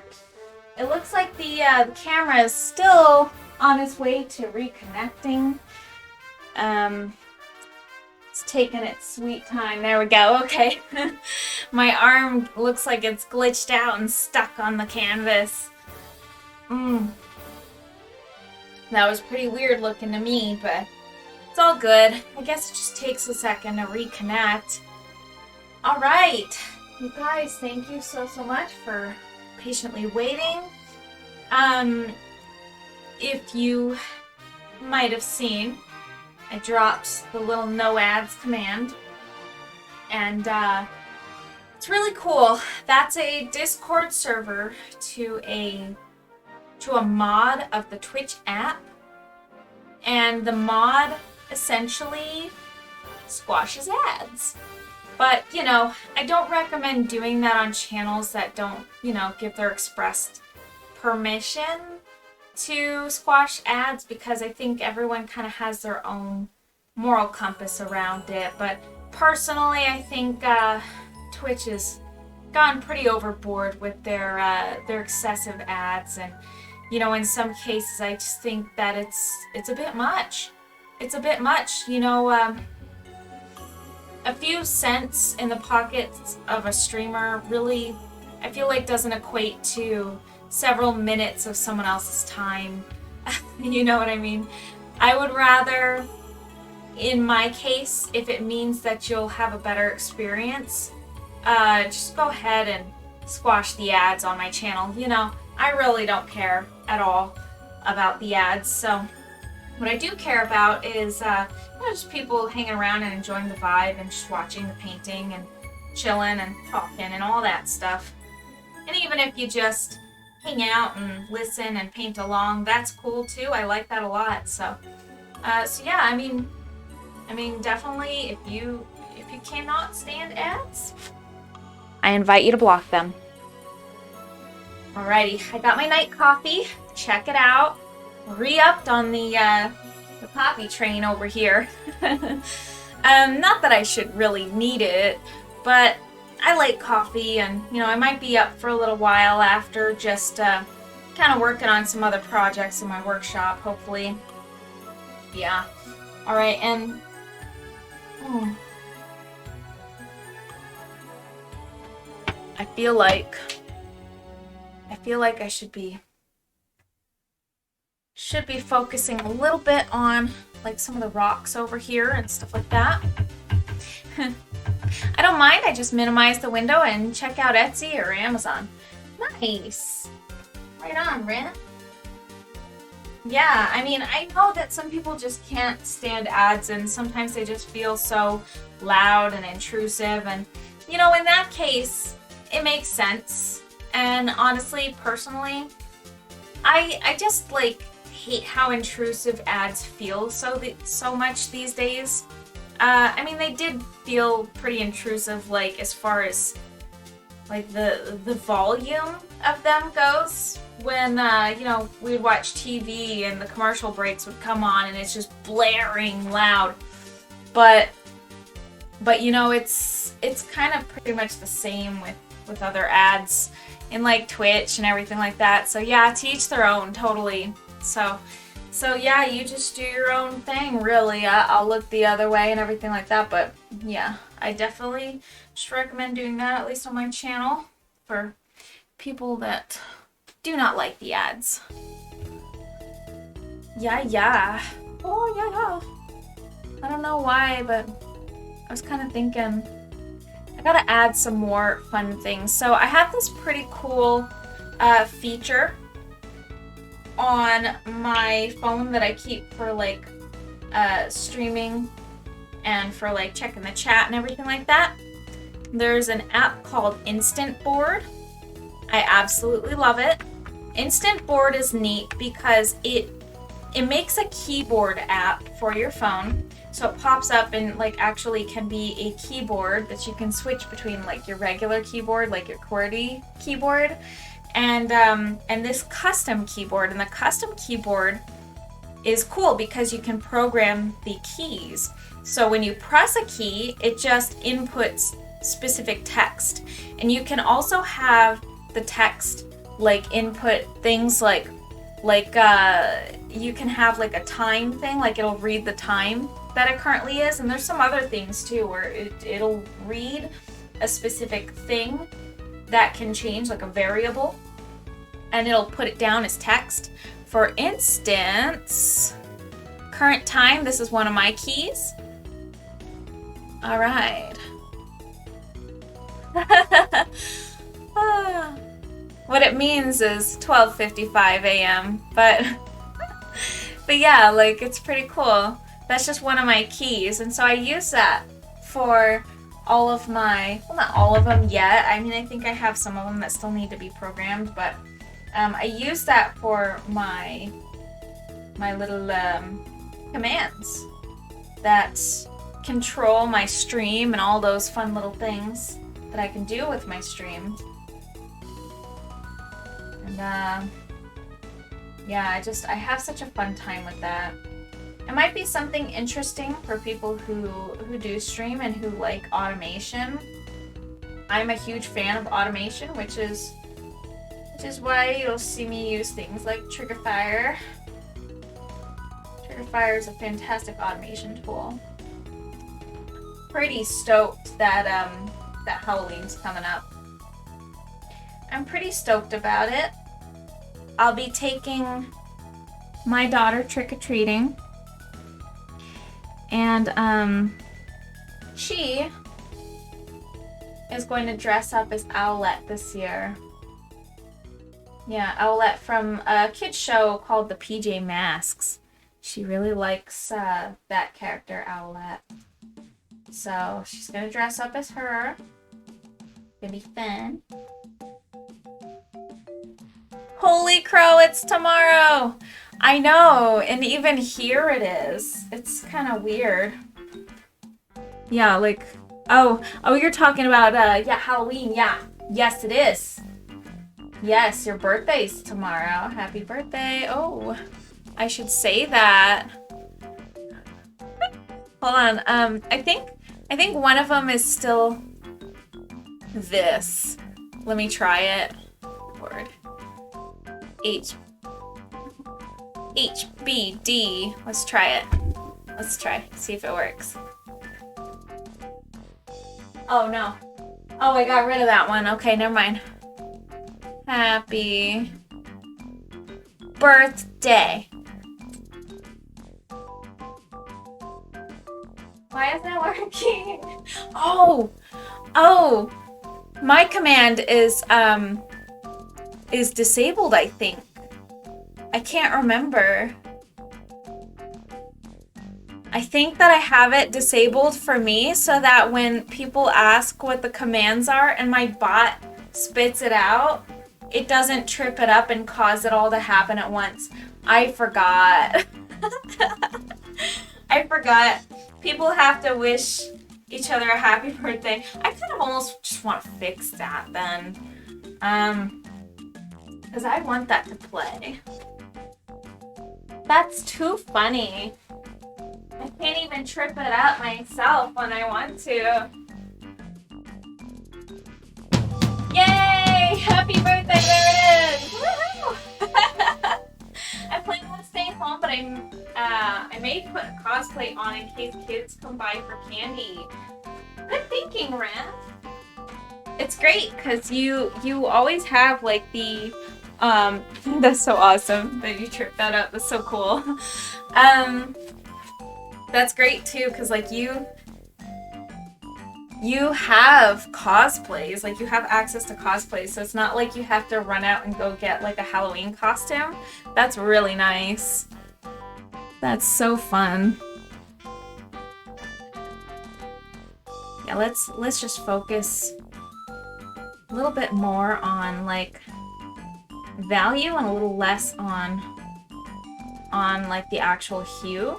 It looks like the camera is still on its way to reconnecting. It's taking its sweet time. There we go. Okay. My arm looks like it's glitched out and stuck on the canvas. That was pretty weird looking to me, but it's all good. I guess it just takes a second to reconnect. All right. You guys, thank you so much for patiently waiting. If you might have seen, I dropped the little no ads command, and it's really cool. That's a Discord server to a mod of the Twitch app, and the mod essentially squashes ads. But, you know, I don't recommend doing that on channels that don't, you know, give their expressed permission to squash ads, because I think everyone kind of has their own moral compass around it. But personally, I think Twitch has gone pretty overboard with their excessive ads, and, you know, in some cases, I just think that it's a bit much. It's a bit much, you know. A few cents in the pockets of a streamer really, I feel like, doesn't equate to several minutes of someone else's time. You know what I mean? I would rather, in my case, if it means that you'll have a better experience, just go ahead and squash the ads on my channel. You know, I really don't care at all about the ads. So what I do care about is you know, just people hanging around and enjoying the vibe and just watching the painting and chilling and talking and all that stuff. And even if you just hang out and listen and paint along, that's cool too. I like that a lot. So yeah, I mean, definitely, if you cannot stand ads, I invite you to block them. Alrighty, I got my night coffee. Check it out. Re-upped on the coffee train over here. Not that I should really need it, but I like coffee, and, you know, I might be up for a little while after, just kind of working on some other projects in my workshop, hopefully. Yeah. Alright, and I feel like I should be focusing a little bit on, like, some of the rocks over here and stuff like that. I don't mind. I just minimize the window and check out Etsy or Amazon. Nice. Right on, Rin. Yeah, I mean, I know that some people just can't stand ads, and sometimes they just feel so loud and intrusive, and, you know, in that case, it makes sense. And honestly, personally, I just, like, hate how intrusive ads feel so much these days. I mean, they did feel pretty intrusive, like, as far as, like, the volume of them goes. When, you know, we'd watch TV and the commercial breaks would come on and it's just blaring loud. But you know, it's kind of pretty much the same with other ads in, like, Twitch and everything like that. So yeah, to each their own, totally. So yeah, you just do your own thing, really. I'll look the other way and everything like that, but yeah, I definitely just recommend doing that, at least on my channel, for people that do not like the ads. Yeah. Oh, yeah. I don't know why, but I was kind of thinking I gotta add some more fun things. So I have this pretty cool feature on my phone that I keep for, like, streaming and for, like, checking the chat and everything like that. There's an app called Instant Board. I absolutely love it. Instant Board is neat because it makes a keyboard app for your phone. So it pops up and, like, actually can be a keyboard that you can switch between, like, your regular keyboard, like your QWERTY keyboard, and this custom keyboard. And the custom keyboard is cool because you can program the keys. So when you press a key, it just inputs specific text. And you can also have the text like input things like you can have like a time thing, like it'll read the time that it currently is. And there's some other things too where it'll read a specific thing that can change, like a variable, and it'll put it down as text. For instance, current time, this is one of my keys. All right. What it means is 12:55 a.m. But yeah, like it's pretty cool. That's just one of my keys, and so I use that for all of my, well, not all of them yet. I mean, I think I have some of them that still need to be programmed, but I use that for my little commands that control my stream and all those fun little things that I can do with my stream. And yeah, I have such a fun time with that. It might be something interesting for people who do stream and who like automation. I'm a huge fan of automation, which is why you'll see me use things like Triggerfire. Triggerfire is a fantastic automation tool. Pretty stoked that that Halloween's coming up. I'm pretty stoked about it. I'll be taking my daughter trick-or-treating, and she is going to dress up as Owlette this year. Yeah, Owlette from a kids show called The PJ Masks. She really likes that character, Owlette. So she's gonna dress up as her. Gonna be fun. Holy crow, it's tomorrow! I know, and even here it is. It's kind of weird. Yeah, like, oh, you're talking about, yeah, Halloween, yeah. Yes, it is. Yes, your birthday's tomorrow. Happy birthday. Oh, I should say that. Hold on, I think one of them is still this. Let me try it. Word. HBD. Let's try it. Let's try. See if it works. Oh no. Oh, I got rid of that one. Okay, never mind. Happy birthday. Why isn't it working? Oh, my command is disabled, I think. I can't remember. I think that I have it disabled for me so that when people ask what the commands are and my bot spits it out, it doesn't trip it up and cause it all to happen at once. I forgot. I forgot. People have to wish each other a happy birthday. I kind of almost just want to fix that then. Because I want that to play. That's too funny. I can't even trip it up myself when I want to. Yay! Happy birthday, there it is! Woohoo! I plan on staying home, but I may put a cosplay on in case kids come by for candy. Good thinking, Ren. It's great because you always have like the that's so awesome that you tripped that up. That's so cool. That's great too because like you have cosplays, like you have access to cosplays, so it's not like you have to run out and go get like a Halloween costume. That's really nice. That's so fun. Yeah, let's just focus a little bit more on like value and a little less on like the actual hue.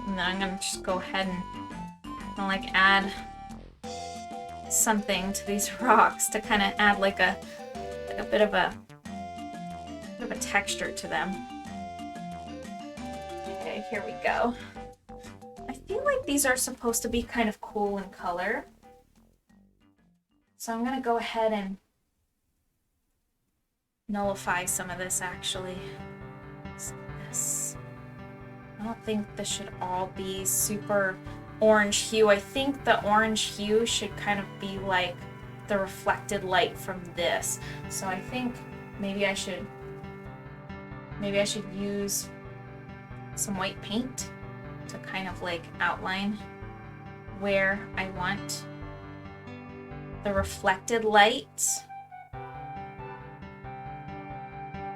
And then I'm gonna just go ahead and like add something to these rocks to kind of add like a bit of a texture to them. Okay, here we go. I feel like these are supposed to be kind of cool in color. So I'm gonna go ahead and nullify some of this actually. This. I don't think this should all be super orange hue. I think the orange hue should kind of be like the reflected light from this. So I think maybe I should use some white paint to kind of like outline where I want the reflected light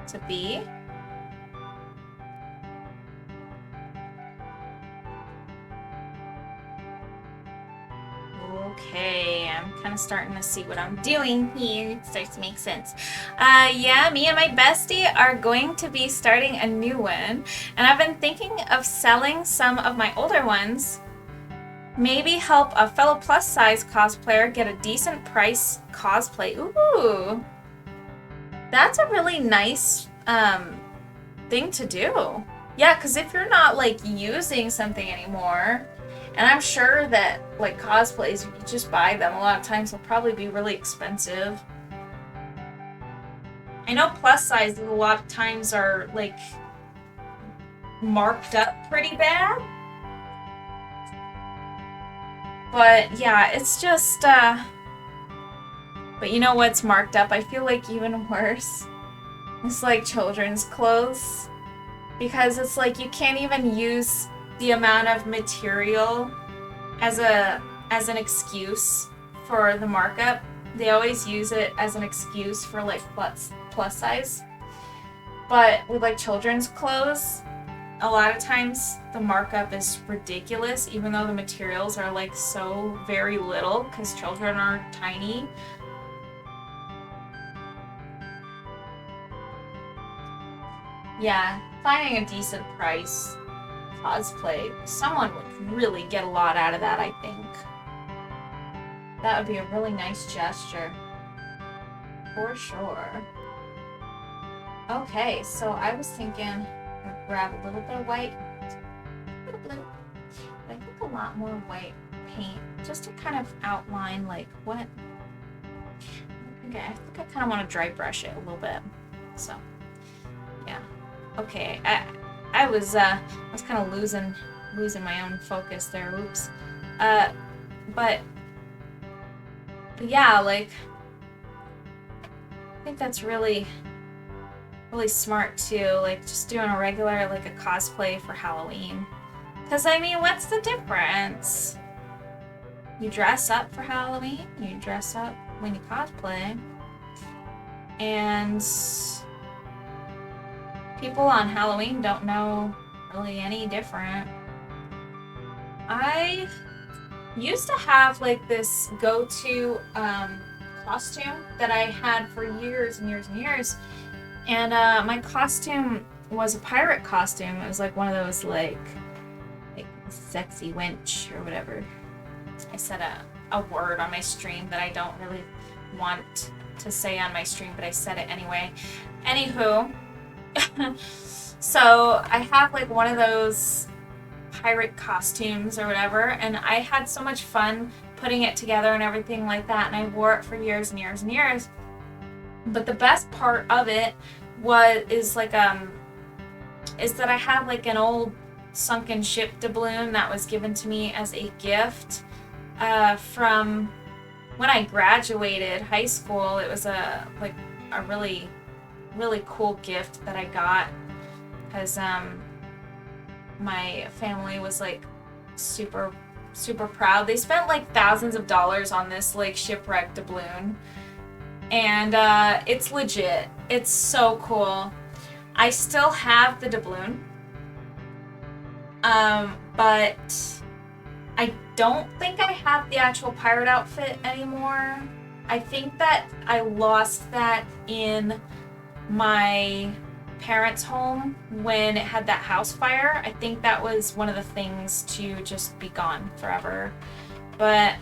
to be. Okay, I'm kind of starting to see what I'm doing here. It starts to make sense. Yeah, me and my bestie are going to be starting a new one, and I've been thinking of selling some of my older ones. Maybe help a fellow plus-size cosplayer get a decent price cosplay. Ooh, that's a really nice thing to do. Yeah, because if you're not like using something anymore, and I'm sure that like cosplays, you just buy them a lot of times, will probably be really expensive. I know plus sizes a lot of times are like marked up pretty bad. But yeah, it's just but you know what's marked up? I feel like even worse. It's like children's clothes, because it's like you can't even use the amount of material as an excuse for the markup. They always use it as an excuse for like plus size. But with like children's clothes, a lot of times the markup is ridiculous, even though the materials are like so very little because children are tiny. Yeah, finding a decent price cosplay, someone would really get a lot out of that, I think. That would be a really nice gesture. For sure. Okay, so I was thinking I'd grab a little bit of white, a little blue, but I think a lot more white paint, just to kind of outline like what. Okay, I think I kind of want to dry brush it a little bit. So, yeah. Okay, I was kind of losing my own focus there. Oops. But yeah, like I think that's really smart too. Like just doing a regular like a cosplay for Halloween. 'Cause I mean, what's the difference? You dress up for Halloween. You dress up when you cosplay, and people on Halloween don't know really any different. I used to have like this go-to costume that I had for years and years and years. And my costume was a pirate costume. It was like one of those like sexy wench or whatever. I said a word on my stream that I don't really want to say on my stream, but I said it anyway. Anywho, so I have like one of those pirate costumes or whatever, and I had so much fun putting it together and everything like that, and I wore it for years and years and years. But the best part of it is that I have like an old sunken ship doubloon that was given to me as a gift from when I graduated high school. It was a really cool gift that I got because my family was like super proud. They spent like thousands of dollars on this like shipwreck doubloon, and it's legit. It's so cool. I still have the doubloon, but I don't think I have the actual pirate outfit anymore. I think that I lost that in my parents' home when it had that house fire. I think that was one of the things to just be gone forever. But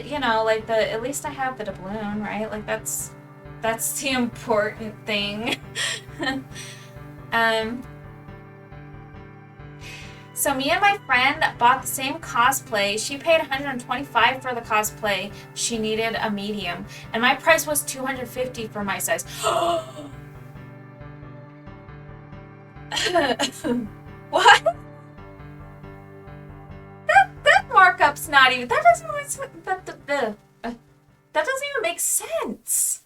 you know, like at least I have the doubloon, right? Like that's the important thing. So me and my friend bought the same cosplay. She paid $125 for the cosplay. She needed a medium. And my price was $250 for my size. What? That markup's not even, that doesn't even make sense.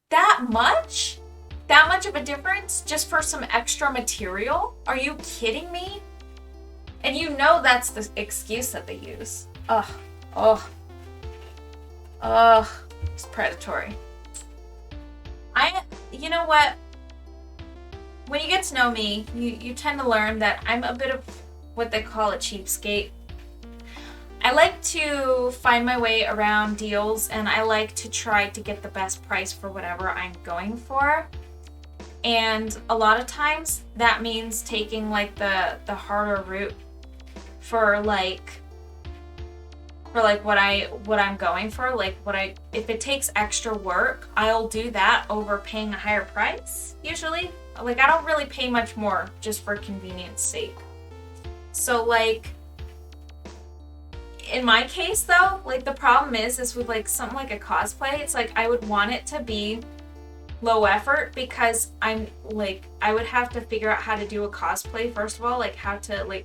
That much? That much of a difference just for some extra material? Are you kidding me? And you know that's the excuse that they use. It's predatory. You know what? When you get to know me, you tend to learn that I'm a bit of what they call a cheapskate. I like to find my way around deals, and I like to try to get the best price for whatever I'm going for. And a lot of times that means taking like the harder route for what I'm going for. If it takes extra work, I'll do that over paying a higher price usually. I don't really pay much more just for convenience sake. So in my case though, the problem is with something like a cosplay, it's I would want it to be low effort because I would have to figure out how to do a cosplay first of all, how to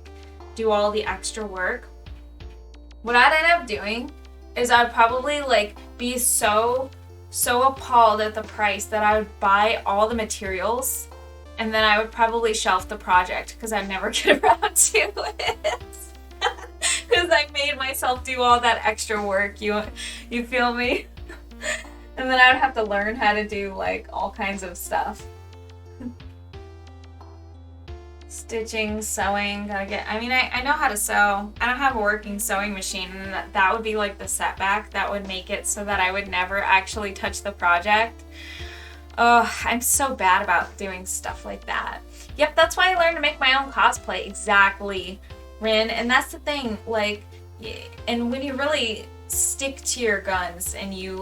do all the extra work. What I'd end up doing is I'd probably be so appalled at the price that I would buy all the materials and then I would probably shelf the project because I'd never get around to it. Because I made myself do all that extra work, you feel me? And then I would have to learn how to do all kinds of stuff. Stitching, sewing, I know how to sew. I don't have a working sewing machine, and that would be the setback that would make it so that I would never actually touch the project. Oh, I'm so bad about doing stuff like that. Yep, that's why I learned to make my own cosplay. Exactly, Rin. And that's the thing, and when you really stick to your guns and you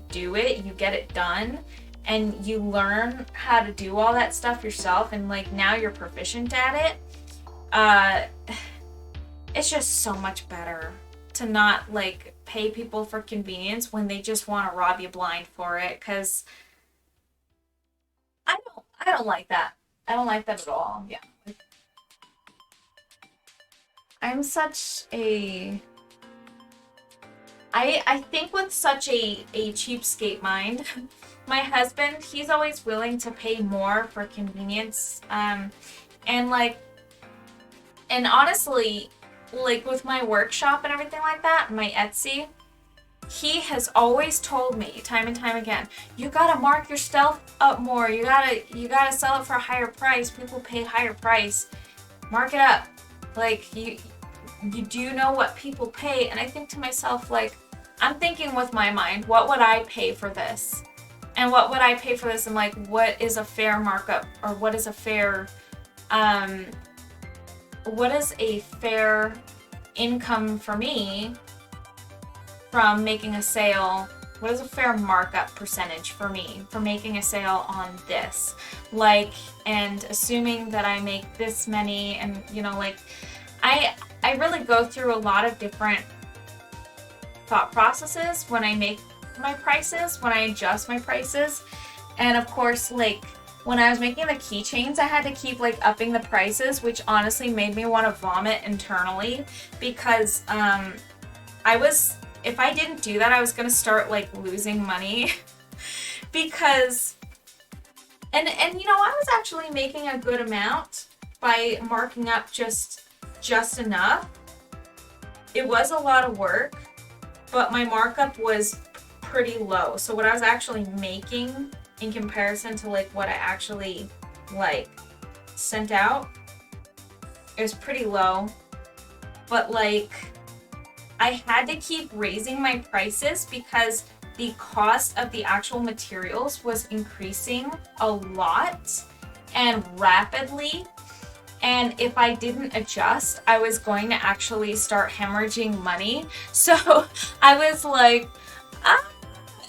do it, you get it done, and you learn how to do all that stuff yourself, and now you're proficient at it, it's just so much better to not pay people for convenience when they just want to rob you blind for it, because I don't like that. I don't like that at all. Yeah. I'm such a... I think with such a cheapskate mind, my husband, he's always willing to pay more for convenience. And honestly, with my workshop and everything like that, my Etsy, he has always told me time and time again, you gotta mark your stuff up more. You gotta sell it for a higher price. People pay higher price. Mark it up. You do know what people pay. And I think to myself, I'm thinking with my mind, what would I pay for this? And what would I pay for this? And what is a fair markup? Or what is a fair income for me from making a sale? What is a fair markup percentage for me for making a sale on this? And assuming that I make this many, and I really go through a lot of different thought processes when I make my prices, when I adjust my prices. And of course, when I was making the keychains, I had to keep upping the prices, which honestly made me want to vomit internally, because if I didn't do that, I was gonna start losing money because and I was actually making a good amount by marking up just enough. It was a lot of work, but my markup was pretty low. So what I was actually making in comparison to what I actually sent out, it was pretty low. But I had to keep raising my prices because the cost of the actual materials was increasing a lot and rapidly. And if I didn't adjust, I was going to actually start hemorrhaging money. So I was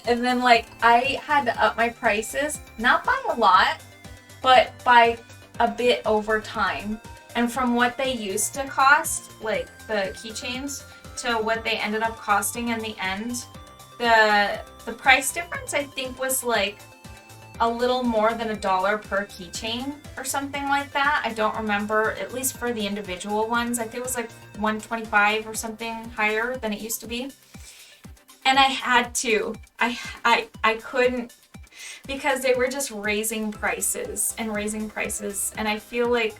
and then I had to up my prices, not by a lot, but by a bit over time. And from what they used to cost, like the keychains, to what they ended up costing in the end, the price difference I think was like a little more than $1 per keychain or something like that. I don't remember, at least for the individual ones. I think it was like $125 or something higher than it used to be. And I had to. I couldn't, because they were just raising prices and raising prices. And I feel like,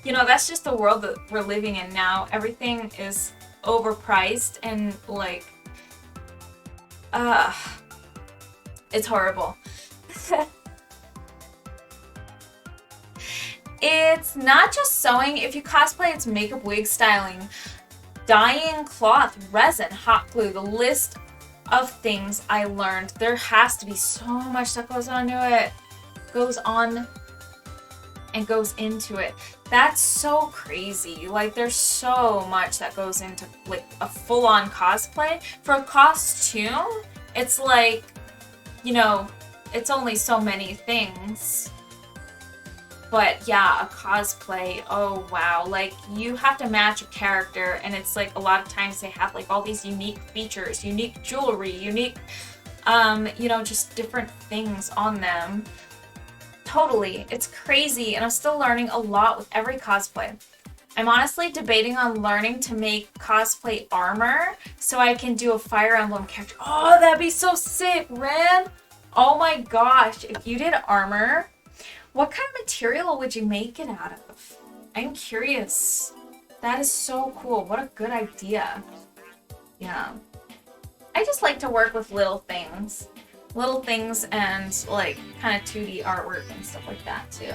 you know, that's just the world that we're living in now. Everything is overpriced and like, it's horrible. It's not just sewing. If you cosplay, it's makeup, wig styling, dyeing cloth, resin, hot glue. The list of things I learned. There has to be so much that goes on and goes into it. That's so crazy. Like, there's so much that goes into like a full-on cosplay. For a costume, it's like, you know, it's only so many things. But yeah, a cosplay, oh wow. Like, you have to match a character, and it's like a lot of times they have like all these unique features, unique jewelry, unique, you know, just different things on them. Totally, it's crazy, and I'm still learning a lot with every cosplay. I'm honestly debating on learning to make cosplay armor so I can do a Fire Emblem character. Oh, that'd be so sick, Ren! Oh my gosh, if you did armor, what kind of material would you make it out of? I'm curious. That is so cool. What a good idea. Yeah. I just like to work with little things. Little things and like kind of 2D artwork and stuff like that too.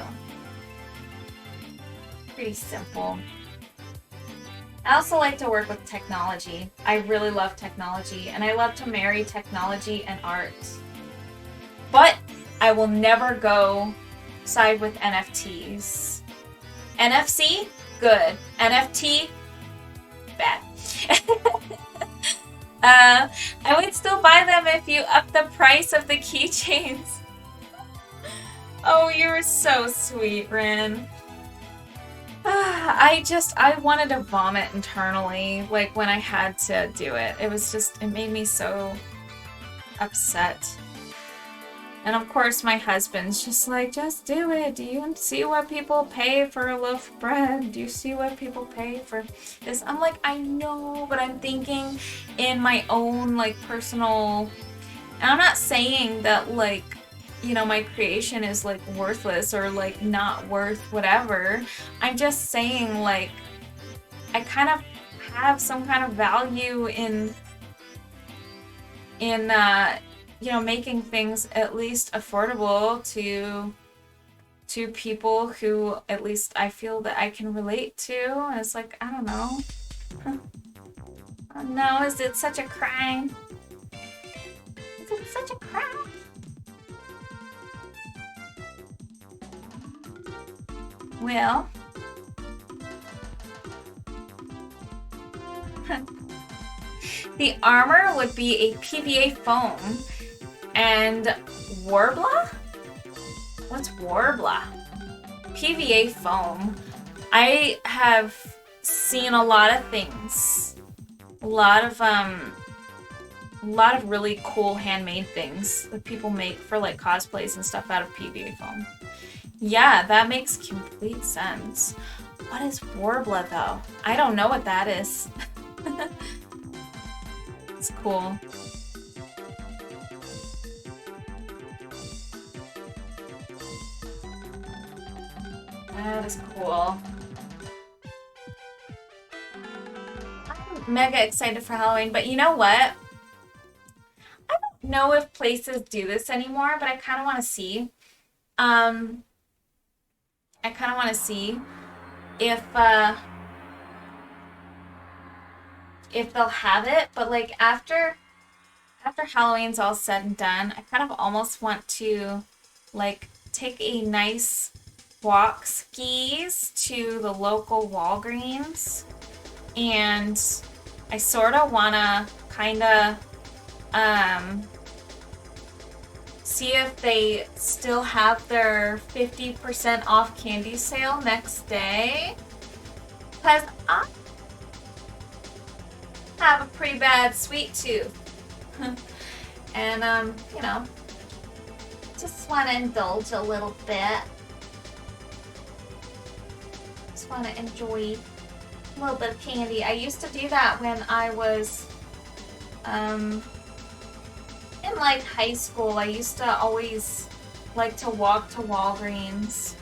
Pretty simple. I also like to work with technology. I really love technology, and I love to marry technology and art. But I will never go side with NFTs. NFC, good. NFT, bad. I would still buy them if you up the price of the keychains. Oh, you were so sweet, Rin. I wanted to vomit internally, like, when I had to do it. It was just, it made me so upset. And of course, my husband's just like, just do it. Do you see what people pay for a loaf of bread? Do you see what people pay for this? I'm like, I know, but I'm thinking in my own, like, personal... And I'm not saying that, like, you know, my creation is, like, worthless or, like, not worth whatever. I'm just saying, like, I kind of have some kind of value in you know, making things at least affordable to people who at least I feel that I can relate to. And it's like, I don't know. Oh no, is it such a crime? Is it such a crime? Well, the armor would be a PVA foam. And Worbla? What's Worbla? PVA foam. I have seen a lot of things. A lot of really cool handmade things that people make for like cosplays and stuff out of PVA foam. Yeah, that makes complete sense. What is Worbla though? I don't know what that is. It's cool. That is cool. I'm mega excited for Halloween, but you know what? I don't know if places do this anymore, but I kind of want to see. I kind of want to see if they'll have it, but like after Halloween's all said and done, I kind of almost want to like take a nice walk skis to the local Walgreens, and I sort of want to kind of see if they still have their 50% off candy sale next day. Because I have a pretty bad sweet tooth. And, you know, just want to indulge a little bit. Just want to enjoy a little bit of candy. I used to do that when I was in like high school. I used to always like to walk to Walgreens.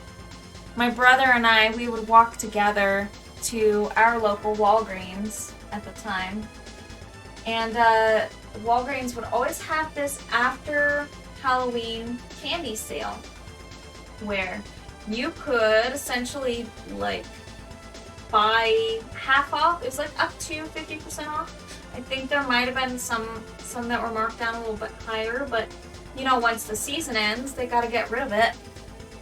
My brother and I, we would walk together to our local Walgreens at the time. And Walgreens would always have this after Halloween candy sale where you could essentially like buy half off. It was like up to 50% off. I think there might have been some that were marked down a little bit higher, but you know, once the season ends, they gotta get rid of it.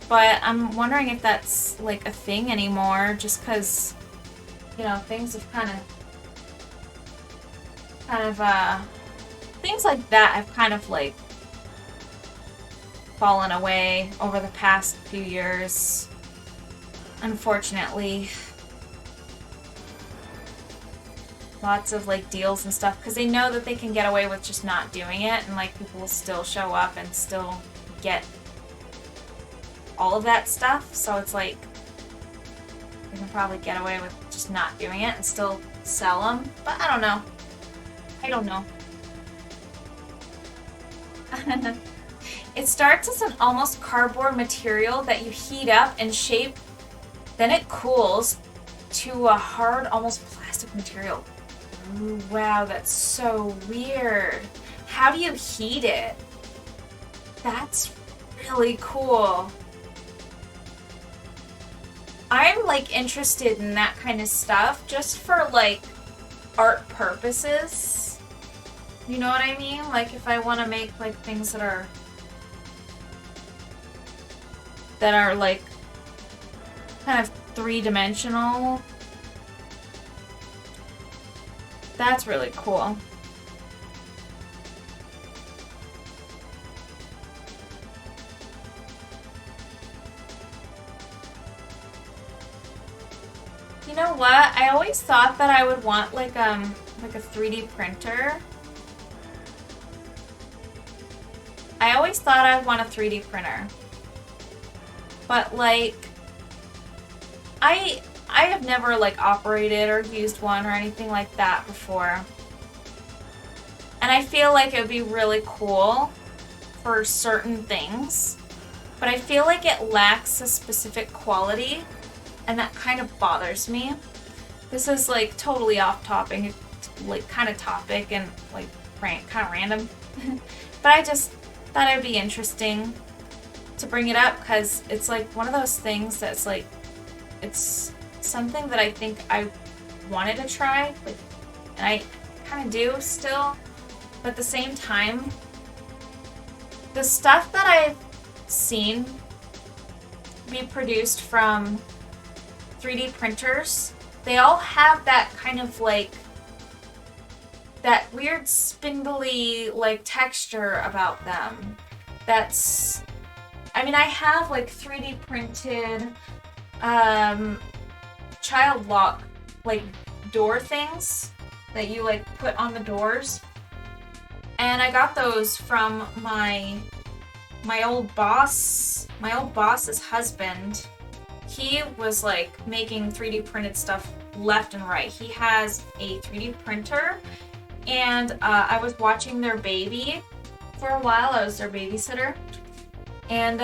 But I'm wondering if that's like a thing anymore, just because, you know, things have kind of things like that have kind of like fallen away over the past few years, unfortunately. Lots of like deals and stuff because they know that they can get away with just not doing it, and like people will still show up and still get all of that stuff. So it's like they can probably get away with just not doing it and still sell them. But I don't know. It starts as an almost cardboard material that you heat up and shape, then it cools to a hard, almost plastic material. Ooh, wow, that's so weird. How do you heat it? That's really cool. I'm like interested in that kind of stuff just for like art purposes. You know what I mean? Like if I want to make like things that are like kind of three-dimensional. That's really cool. You know what? I always thought that I would want like a 3D printer. I always thought I'd want a 3D printer. But like I have never like operated or used one or anything like that before. And I feel like it would be really cool for certain things, but I feel like it lacks a specific quality, and that kind of bothers me. This is like totally off topic, like kind of topic and like kind of random. But I just thought it'd be interesting to bring it up because it's like one of those things that's like, it's something that I think I wanted to try, like, and I kind of do still, but at the same time, the stuff that I've seen be produced from 3D printers, they all have that kind of like, that weird spindly like texture about them. That's, I mean, I have like 3D printed child lock like door things that you like put on the doors, and I got those from my old boss's husband. He was like making 3D printed stuff left and right. He has a 3D printer, and I was watching their baby for a while. I was their babysitter, and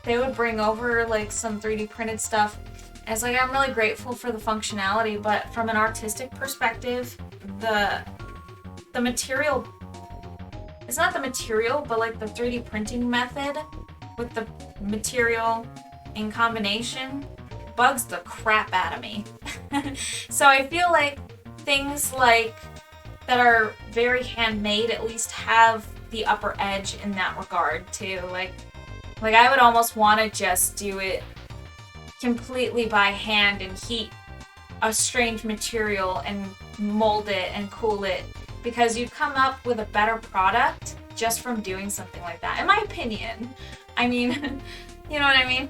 they would bring over like some 3D printed stuff. And it's like, I'm really grateful for the functionality, but from an artistic perspective, the material, it's not the material, but like the 3D printing method with the material in combination bugs the crap out of me. So I feel like things like that are very handmade at least have the upper edge in that regard too. Like I would almost want to just do it completely by hand and heat a strange material and mold it and cool it, because you'd come up with a better product just from doing something like that, in my opinion. I mean, you know what I mean?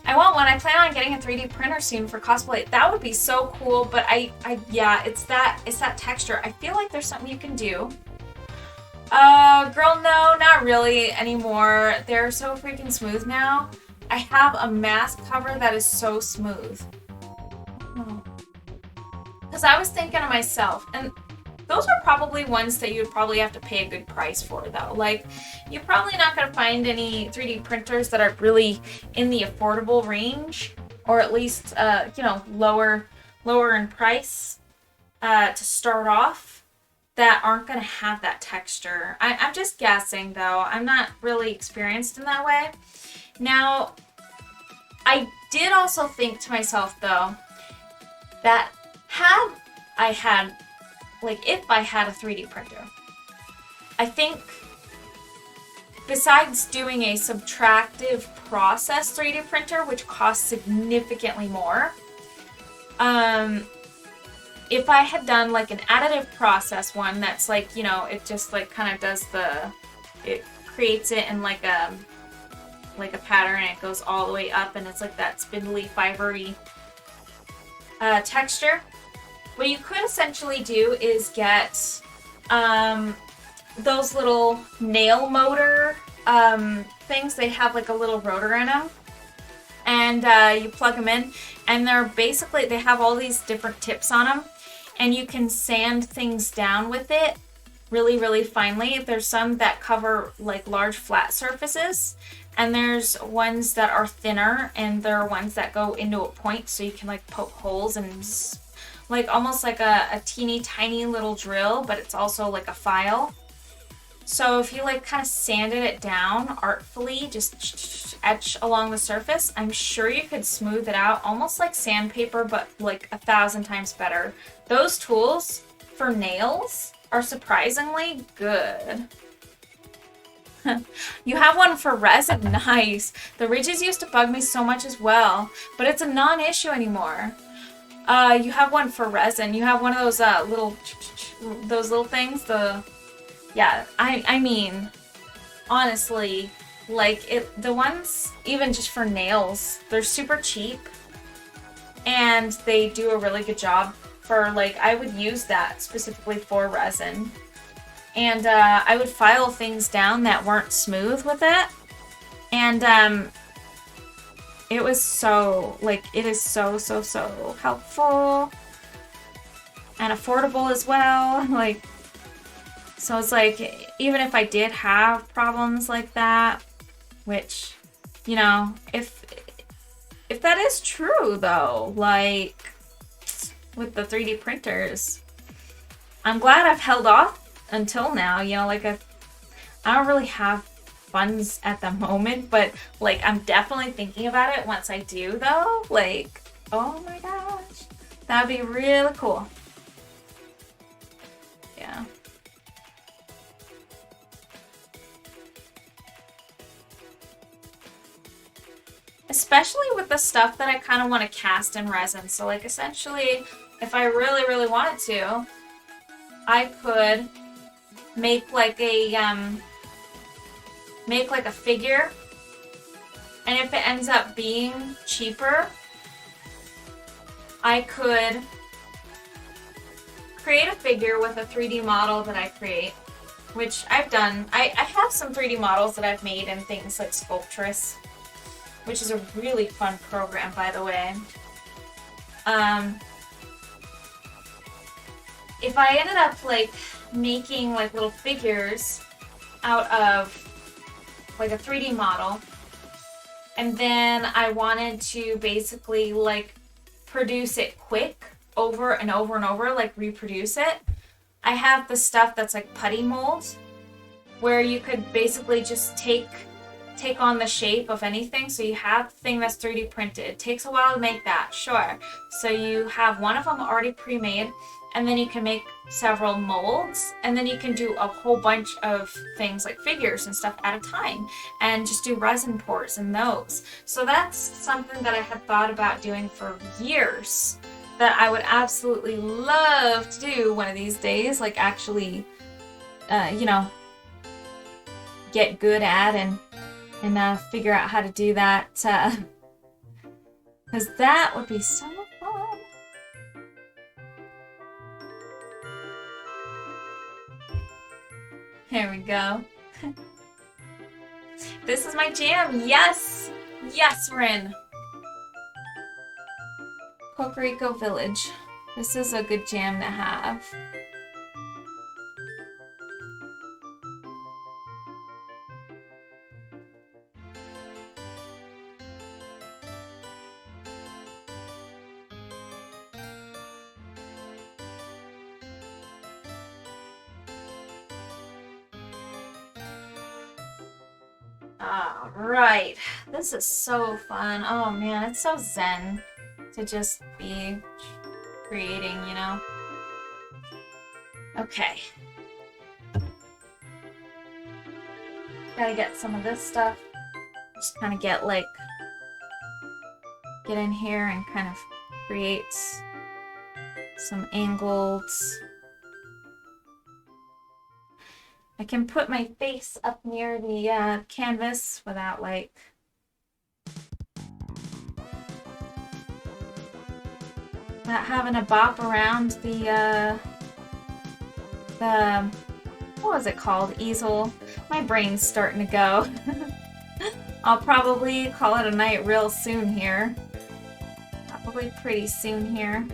I want one. I plan on getting a 3D printer soon for cosplay. That would be so cool, but yeah, it's that texture. I feel like there's something you can do. Girl, no, not really anymore. They're so freaking smooth now. I have a mask cover that is so smooth. Because I was thinking to myself, and those are probably ones that you'd probably have to pay a good price for, though. Like, you're probably not going to find any 3D printers that are really in the affordable range, or at least, you know, lower in price to start off, that aren't going to have that texture. I'm just guessing, though. I'm not really experienced in that way. Now, I did also think to myself, though, that if I had a 3D printer, I think besides doing a subtractive process 3D printer, which costs significantly more, if I had done like an additive process one that's like, you know, it just like kind of does it creates it in like a pattern, and it goes all the way up, and it's like that spindly, fibery texture. What you could essentially do is get those little nail motor things. They have like a little rotor in them, and you plug them in, and they have all these different tips on them, and you can sand things down with it really, really finely. There's some that cover like large flat surfaces, and there's ones that are thinner, and there are ones that go into a point, so you can like poke holes and like almost like a teeny tiny little drill, but it's also like a file. So if you like kind of sanded it down artfully, just etch along the surface, I'm sure you could smooth it out almost like sandpaper, but like 1,000 times better. Those tools for nails are surprisingly good. You have one for resin? Nice. The ridges used to bug me so much as well, but it's a non-issue anymore. You have one for resin. You have one of those little things. I mean, honestly, like the ones even just for nails, they're super cheap, and they do a really good job for like, I would use that specifically for resin, and I would file things down that weren't smooth with it, and it was so, like, it is so helpful and affordable as well. Like, so it's like, even if I did have problems like that, which, you know, if that is true though, like with the 3D printers, I'm glad I've held off until now. You know, like I don't really have funds at the moment, but like I'm definitely thinking about it once I do though. Like, oh my gosh, that'd be really cool. Yeah. Especially with the stuff that I kind of want to cast in resin. So like essentially, if I really wanted to, I could make like a figure, and if it ends up being cheaper, I could create a figure with a 3D model that I create, which I've done. I have some 3D models that I've made in things like Sculptris, which is a really fun program, by the way. If I ended up like making like little figures out of like a 3D model, and then I wanted to basically like produce it quick over and over and over, like reproduce it, I have the stuff that's like putty mold, where you could basically just take on the shape of anything. So you have the thing that's 3D printed. It takes a while to make that, sure. So you have one of them already pre-made, and then you can make several molds, and then you can do a whole bunch of things like figures and stuff at a time, and just do resin pours in those. So that's something that I had thought about doing for years, that I would absolutely love to do one of these days, like actually, you know, get good at and figure out how to do that. Because that would be so fun. There we go. This is my jam. Yes! Yes, Rin. Cocorico Village. This is a good jam to have. Alright. This is so fun. Oh man, it's so zen to just be creating, you know? Okay. Gotta get some of this stuff. Just kind of get in here and kind of create some angles. I can put my face up near the canvas without not having to bop around the what was it called? Easel. My brain's starting to go. I'll probably call it a night real soon here. Probably pretty soon here.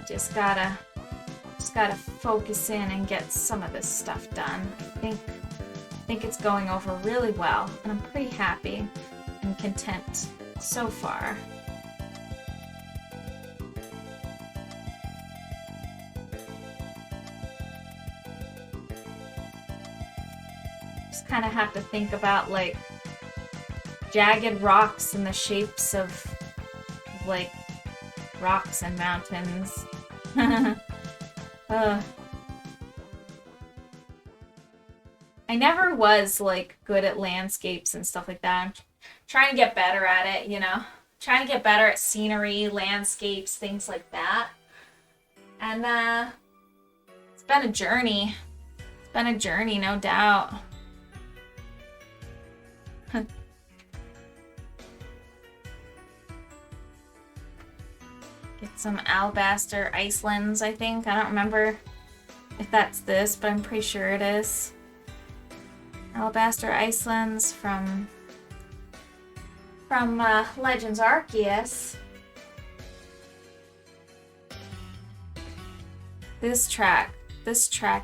Just gotta focus in and get some of this stuff done. I think it's going over really well, and I'm pretty happy and content so far. Just kind of have to think about jagged rocks in the shapes of rocks and mountains. I never was good at landscapes and stuff like that. I'm trying to get better at it, you know? Trying to get better at scenery, landscapes, things like that. And it's been a journey. It's been a journey, no doubt. Get some alabaster Icelands, I think. I don't remember if that's this, but I'm pretty sure it is. Alabaster Icelands from Legends Arceus. This track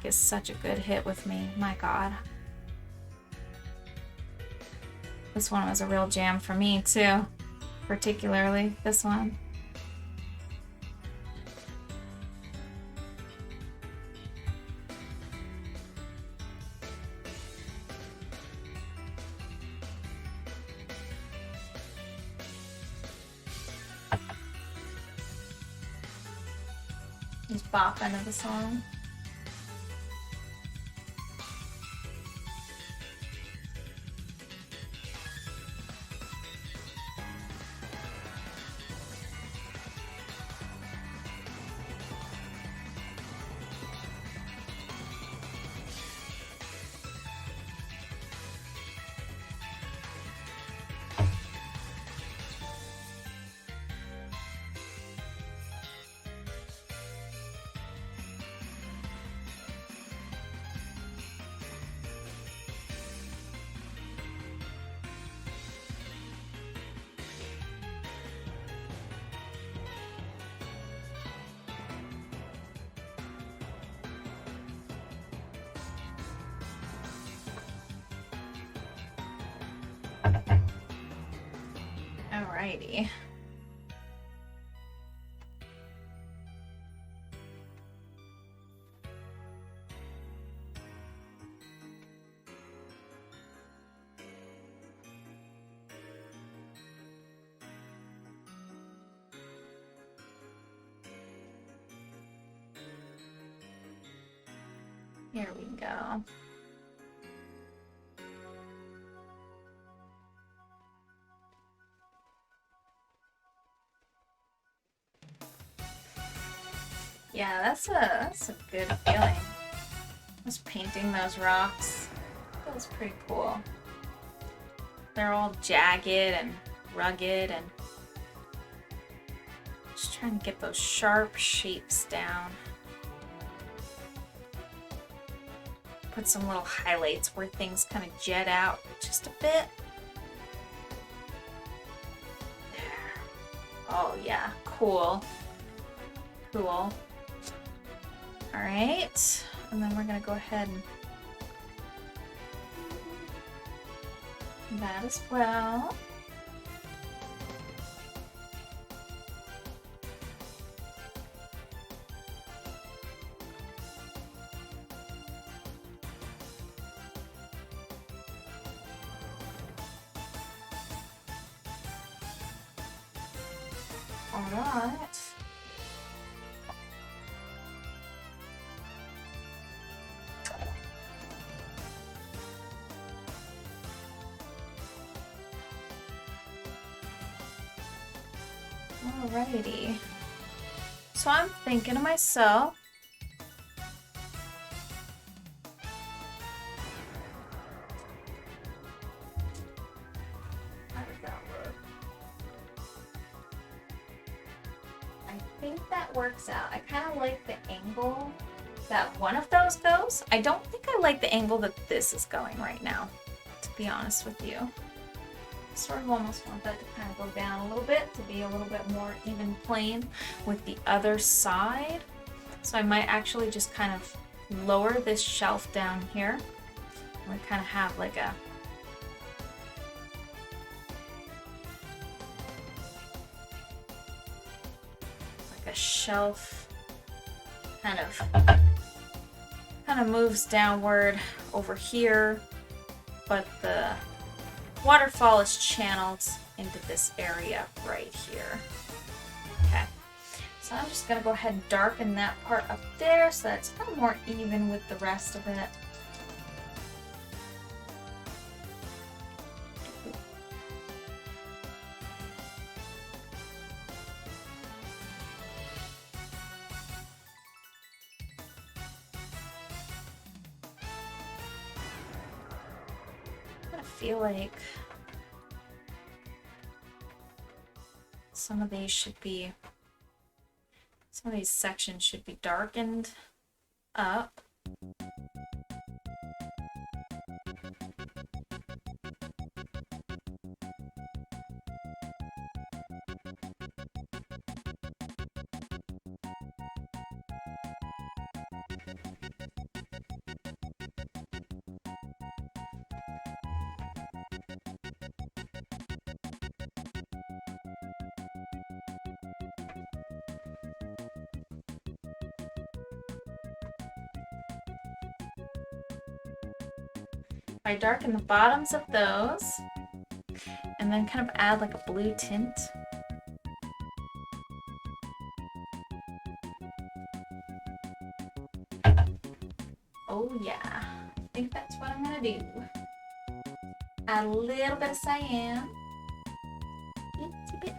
is such a good hit with me. My God. This one was a real jam for me too, particularly this one. Just bop into the song. Alrighty. Here we go. Yeah, that's a good feeling. Just painting those rocks. Feels pretty cool. They're all jagged and rugged and just trying to get those sharp shapes down. Put some little highlights where things kind of jet out just a bit. There. Oh yeah, cool. Cool. Alright, and then we're gonna go ahead and that as well. Alright. Alrighty. So I'm thinking to myself, how does that work? I think that works out. I kind of like the angle that one of those goes. I don't think I like the angle that this is going right now, to be honest with you. Sort of almost want that to kind of go down a little bit to be a little bit more even plane with the other side. So I might actually just kind of lower this shelf down here. And we kind of have like a shelf kind of moves downward over here, but the waterfall is channeled into this area right here. Okay, so I'm just gonna go ahead and darken that part up there so that it's kind of more even with the rest of it. Feel like some of these sections should be darkened up. I darken the bottoms of those and then kind of add like a blue tint. Oh yeah, I think that's what I'm gonna do. Add a little bit of cyan. Itsy bit.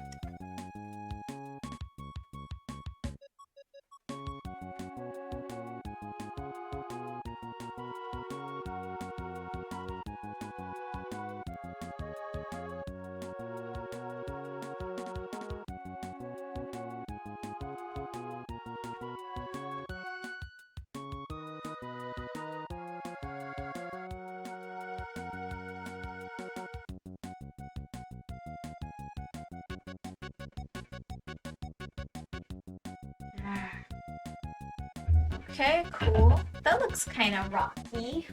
Okay, cool. That looks kind of rocky.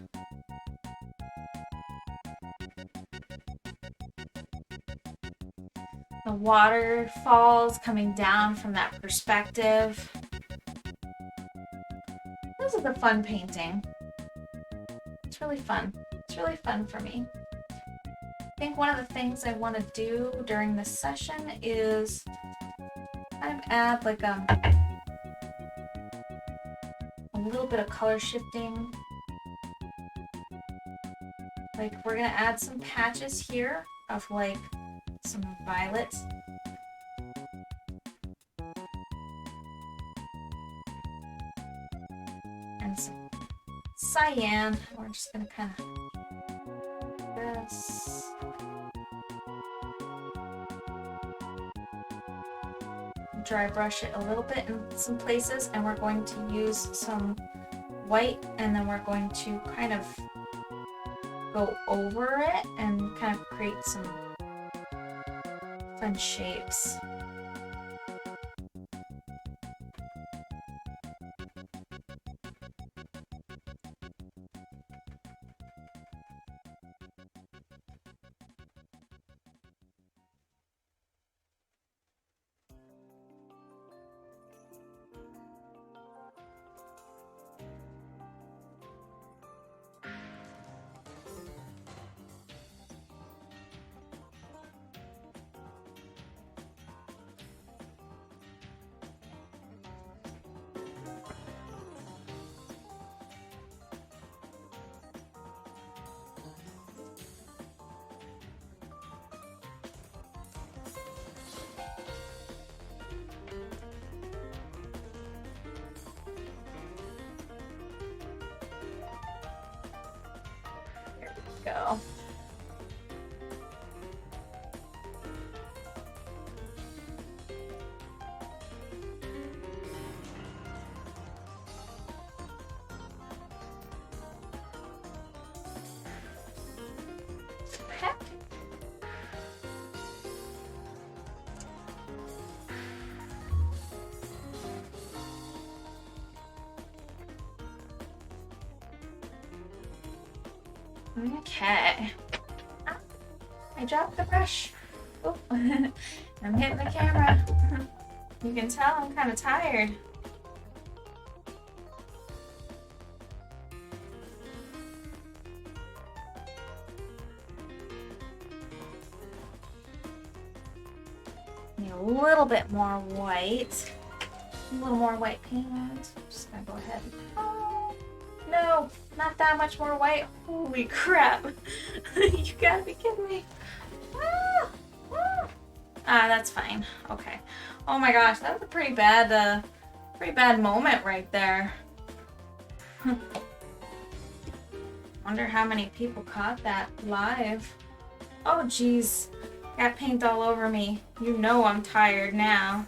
The waterfalls coming down from that perspective. This is a fun painting. It's really fun. It's really fun for me. I think one of the things I want to do during this session is kind of add like a little bit of color shifting. Like we're gonna add some patches here of like some violet. cyan. We're just gonna kind of this. Dry brush it a little bit in some places, and we're going to use some white, and then we're going to kind of go over it and kind of create some fun shapes. Go. Okay. Okay. Ah, I dropped the brush. Oh, I'm hitting the camera. You can tell I'm kind of tired. Need a little bit more white. A little more white paint. I'm just gonna go ahead. Oh, no, not that much more white. Holy crap. You gotta be kidding me. That's fine. Okay. Oh my gosh, that was a pretty bad moment right there. Wonder how many people caught that live. Oh geez, got paint all over me. You know I'm tired now.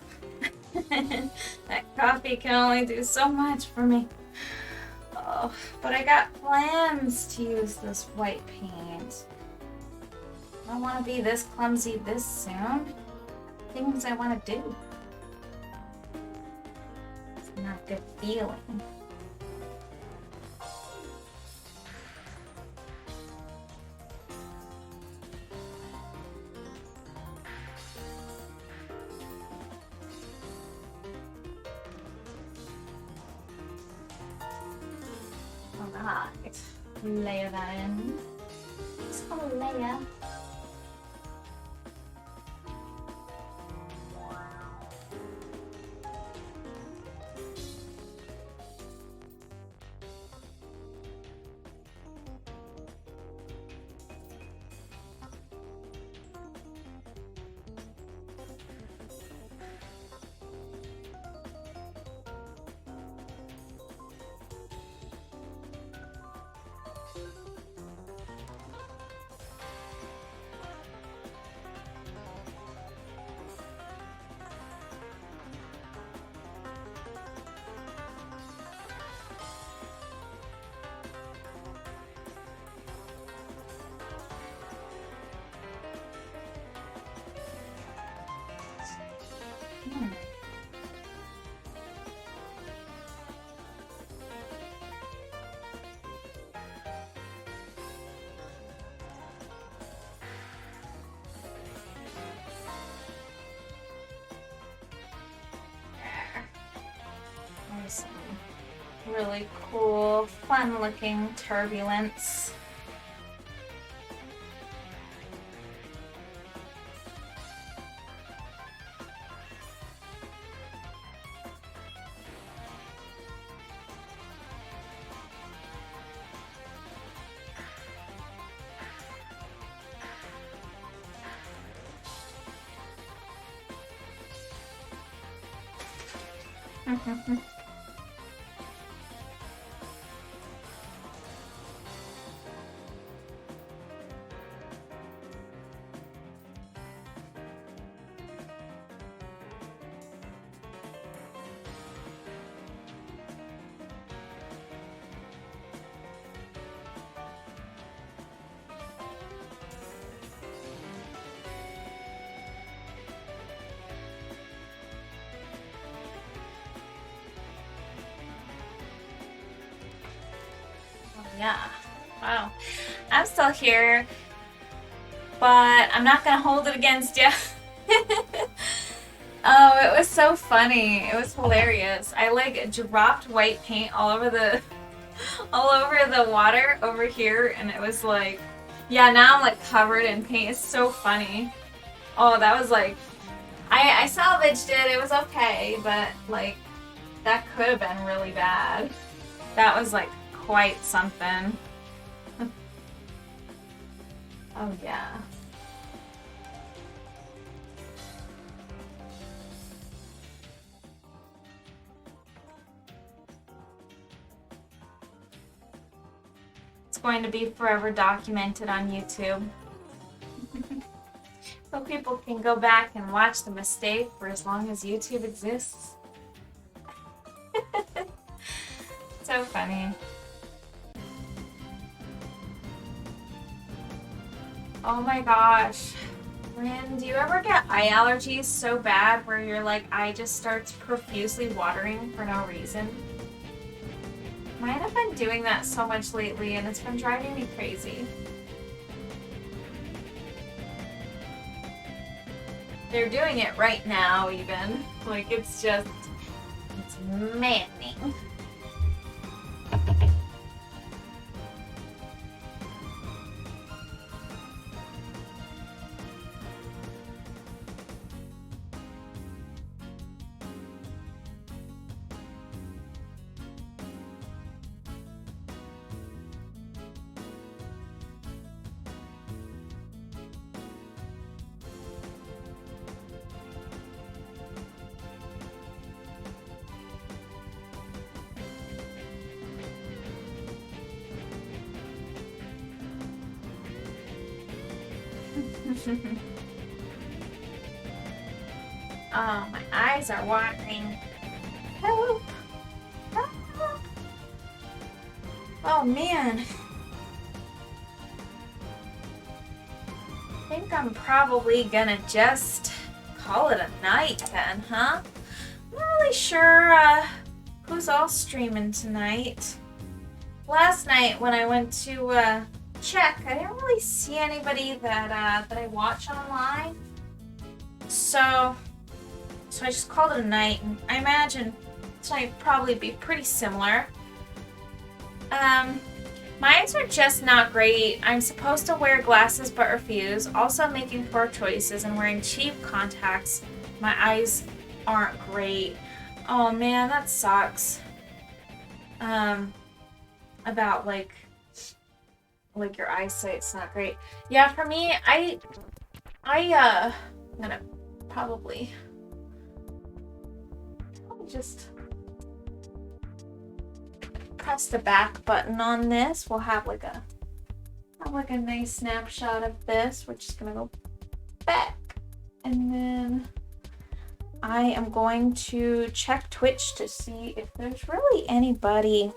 That coffee can only do so much for me. Oh, but I got plans to use this white paint. I don't want to be this clumsy this soon. Things I want to do. It's not a good feeling. Alright, layer that in. Just a layer. Some really cool, fun-looking turbulence. yeah. Wow. I'm still here, but I'm not gonna hold it against you. Oh, it was so funny. It was hilarious. I like dropped white paint all over the water over here, and it was like, yeah, now I'm like covered in paint. It's so funny. Oh, that was like, I salvaged it. It was okay, but like that could have been really bad. That was like quite something. Oh yeah. It's going to be forever documented on YouTube. So people can go back and watch the mistake for as long as YouTube exists. So funny. Oh my gosh. Rin, do you ever get eye allergies so bad where your like eye just starts profusely watering for no reason? Mine have been doing that so much lately and it's been driving me crazy. They're doing it right now even. Like it's maddening. Oh, my eyes are watering. Help! Help! Oh man. I think I'm probably gonna just call it a night then, huh? I'm not really sure who's all streaming tonight. Last night when I went to check, I didn't really see anybody that I watch online. So I just called it a night, and I imagine tonight would probably be pretty similar. My eyes are just not great. I'm supposed to wear glasses but refuse. Also making poor choices and wearing cheap contacts. My eyes aren't great. Oh man, that sucks. About like your eyesight's not great. Yeah, for me, I'm gonna probably just press the back button on this. We'll have like a nice snapshot of this. We're just gonna go back, and then I am going to check Twitch to see if there's really anybody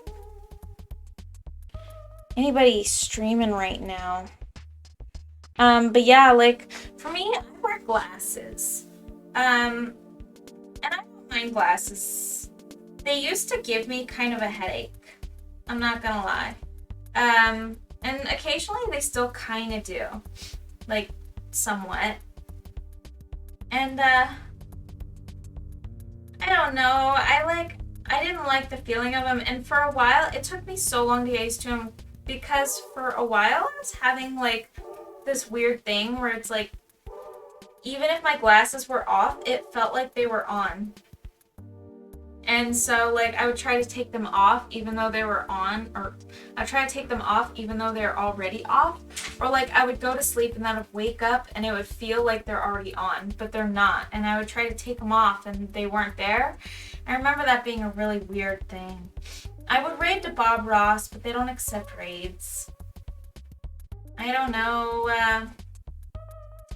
streaming right now. But yeah, like for me, I wear glasses. And I don't mind glasses. They used to give me kind of a headache. I'm not gonna lie. And occasionally they still kind of do. Like, somewhat. And, I don't know. I didn't like the feeling of them. And for a while, it took me so long to get used to them. Because for a while, I was having, like, this weird thing where it's like, even if my glasses were off, it felt like they were on. And so, like, I would try to take them off even though they were on, or I'd try to take them off even though they're already off. Or, like, I would go to sleep and then I would wake up and it would feel like they're already on, but they're not. And I would try to take them off and they weren't there. I remember that being a really weird thing. I would raid to Bob Ross, but they don't accept raids. I don't know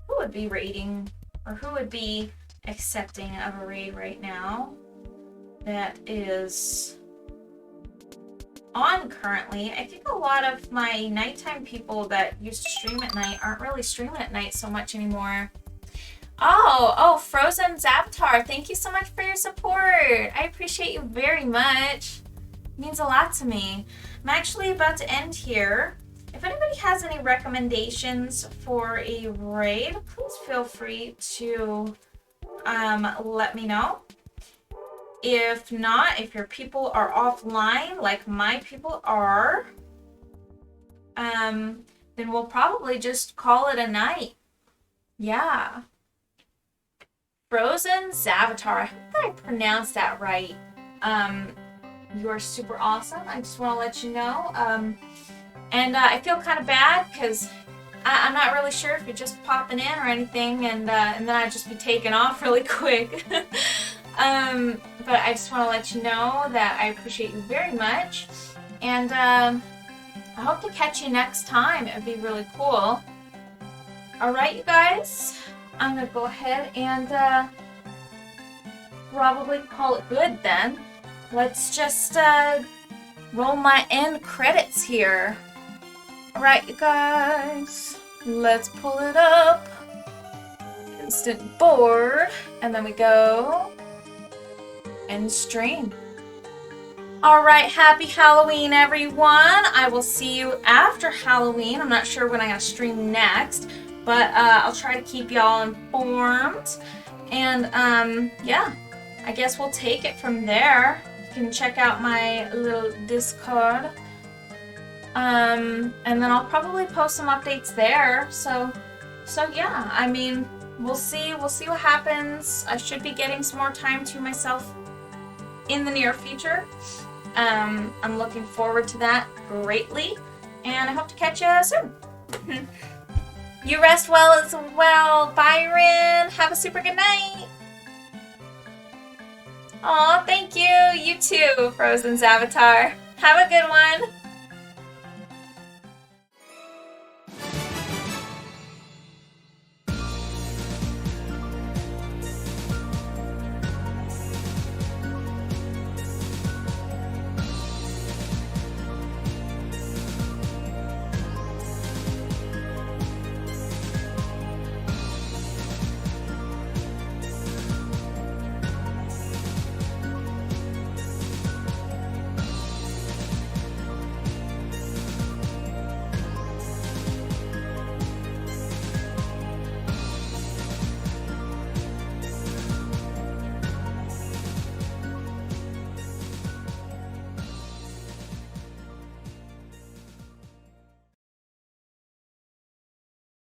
who would be raiding, or who would be accepting of a raid right now that is on currently. I think a lot of my nighttime people that used to stream at night aren't really streaming at night so much anymore. Oh, Frozen Zaptar, thank you so much for your support. I appreciate you very much. It means a lot to me. I'm actually about to end here. If anybody has any recommendations for a raid, please feel free to let me know. If not, if your people are offline, like my people are, then we'll probably just call it a night. Yeah. Frozen Zavatar. I hope that I pronounced that right. You are super awesome. I just want to let you know. And I feel kind of bad because I'm not really sure if you're just popping in or anything, and then I'd just be taken off really quick. But I just want to let you know that I appreciate you very much, and I hope to catch you next time. It would be really cool. Alright, you guys, I'm going to go ahead and probably call it good then. Let's just roll my end credits here. Alright, you guys, let's pull it up. Instant board, and then we go end stream. Alright, happy Halloween, everyone. I will see you after Halloween. I'm not sure when I'm going to stream next, but I'll try to keep y'all informed. And yeah, I guess we'll take it from there. You can check out my little Discord. And then I'll probably post some updates there. So yeah, I mean, we'll see what happens. I should be getting some more time to myself in the near future. I'm looking forward to that greatly, and I hope to catch you soon. You rest well as well, Byron. Have a super good night. Aw, thank you. You too, Frozen Zavatar. Have a good one.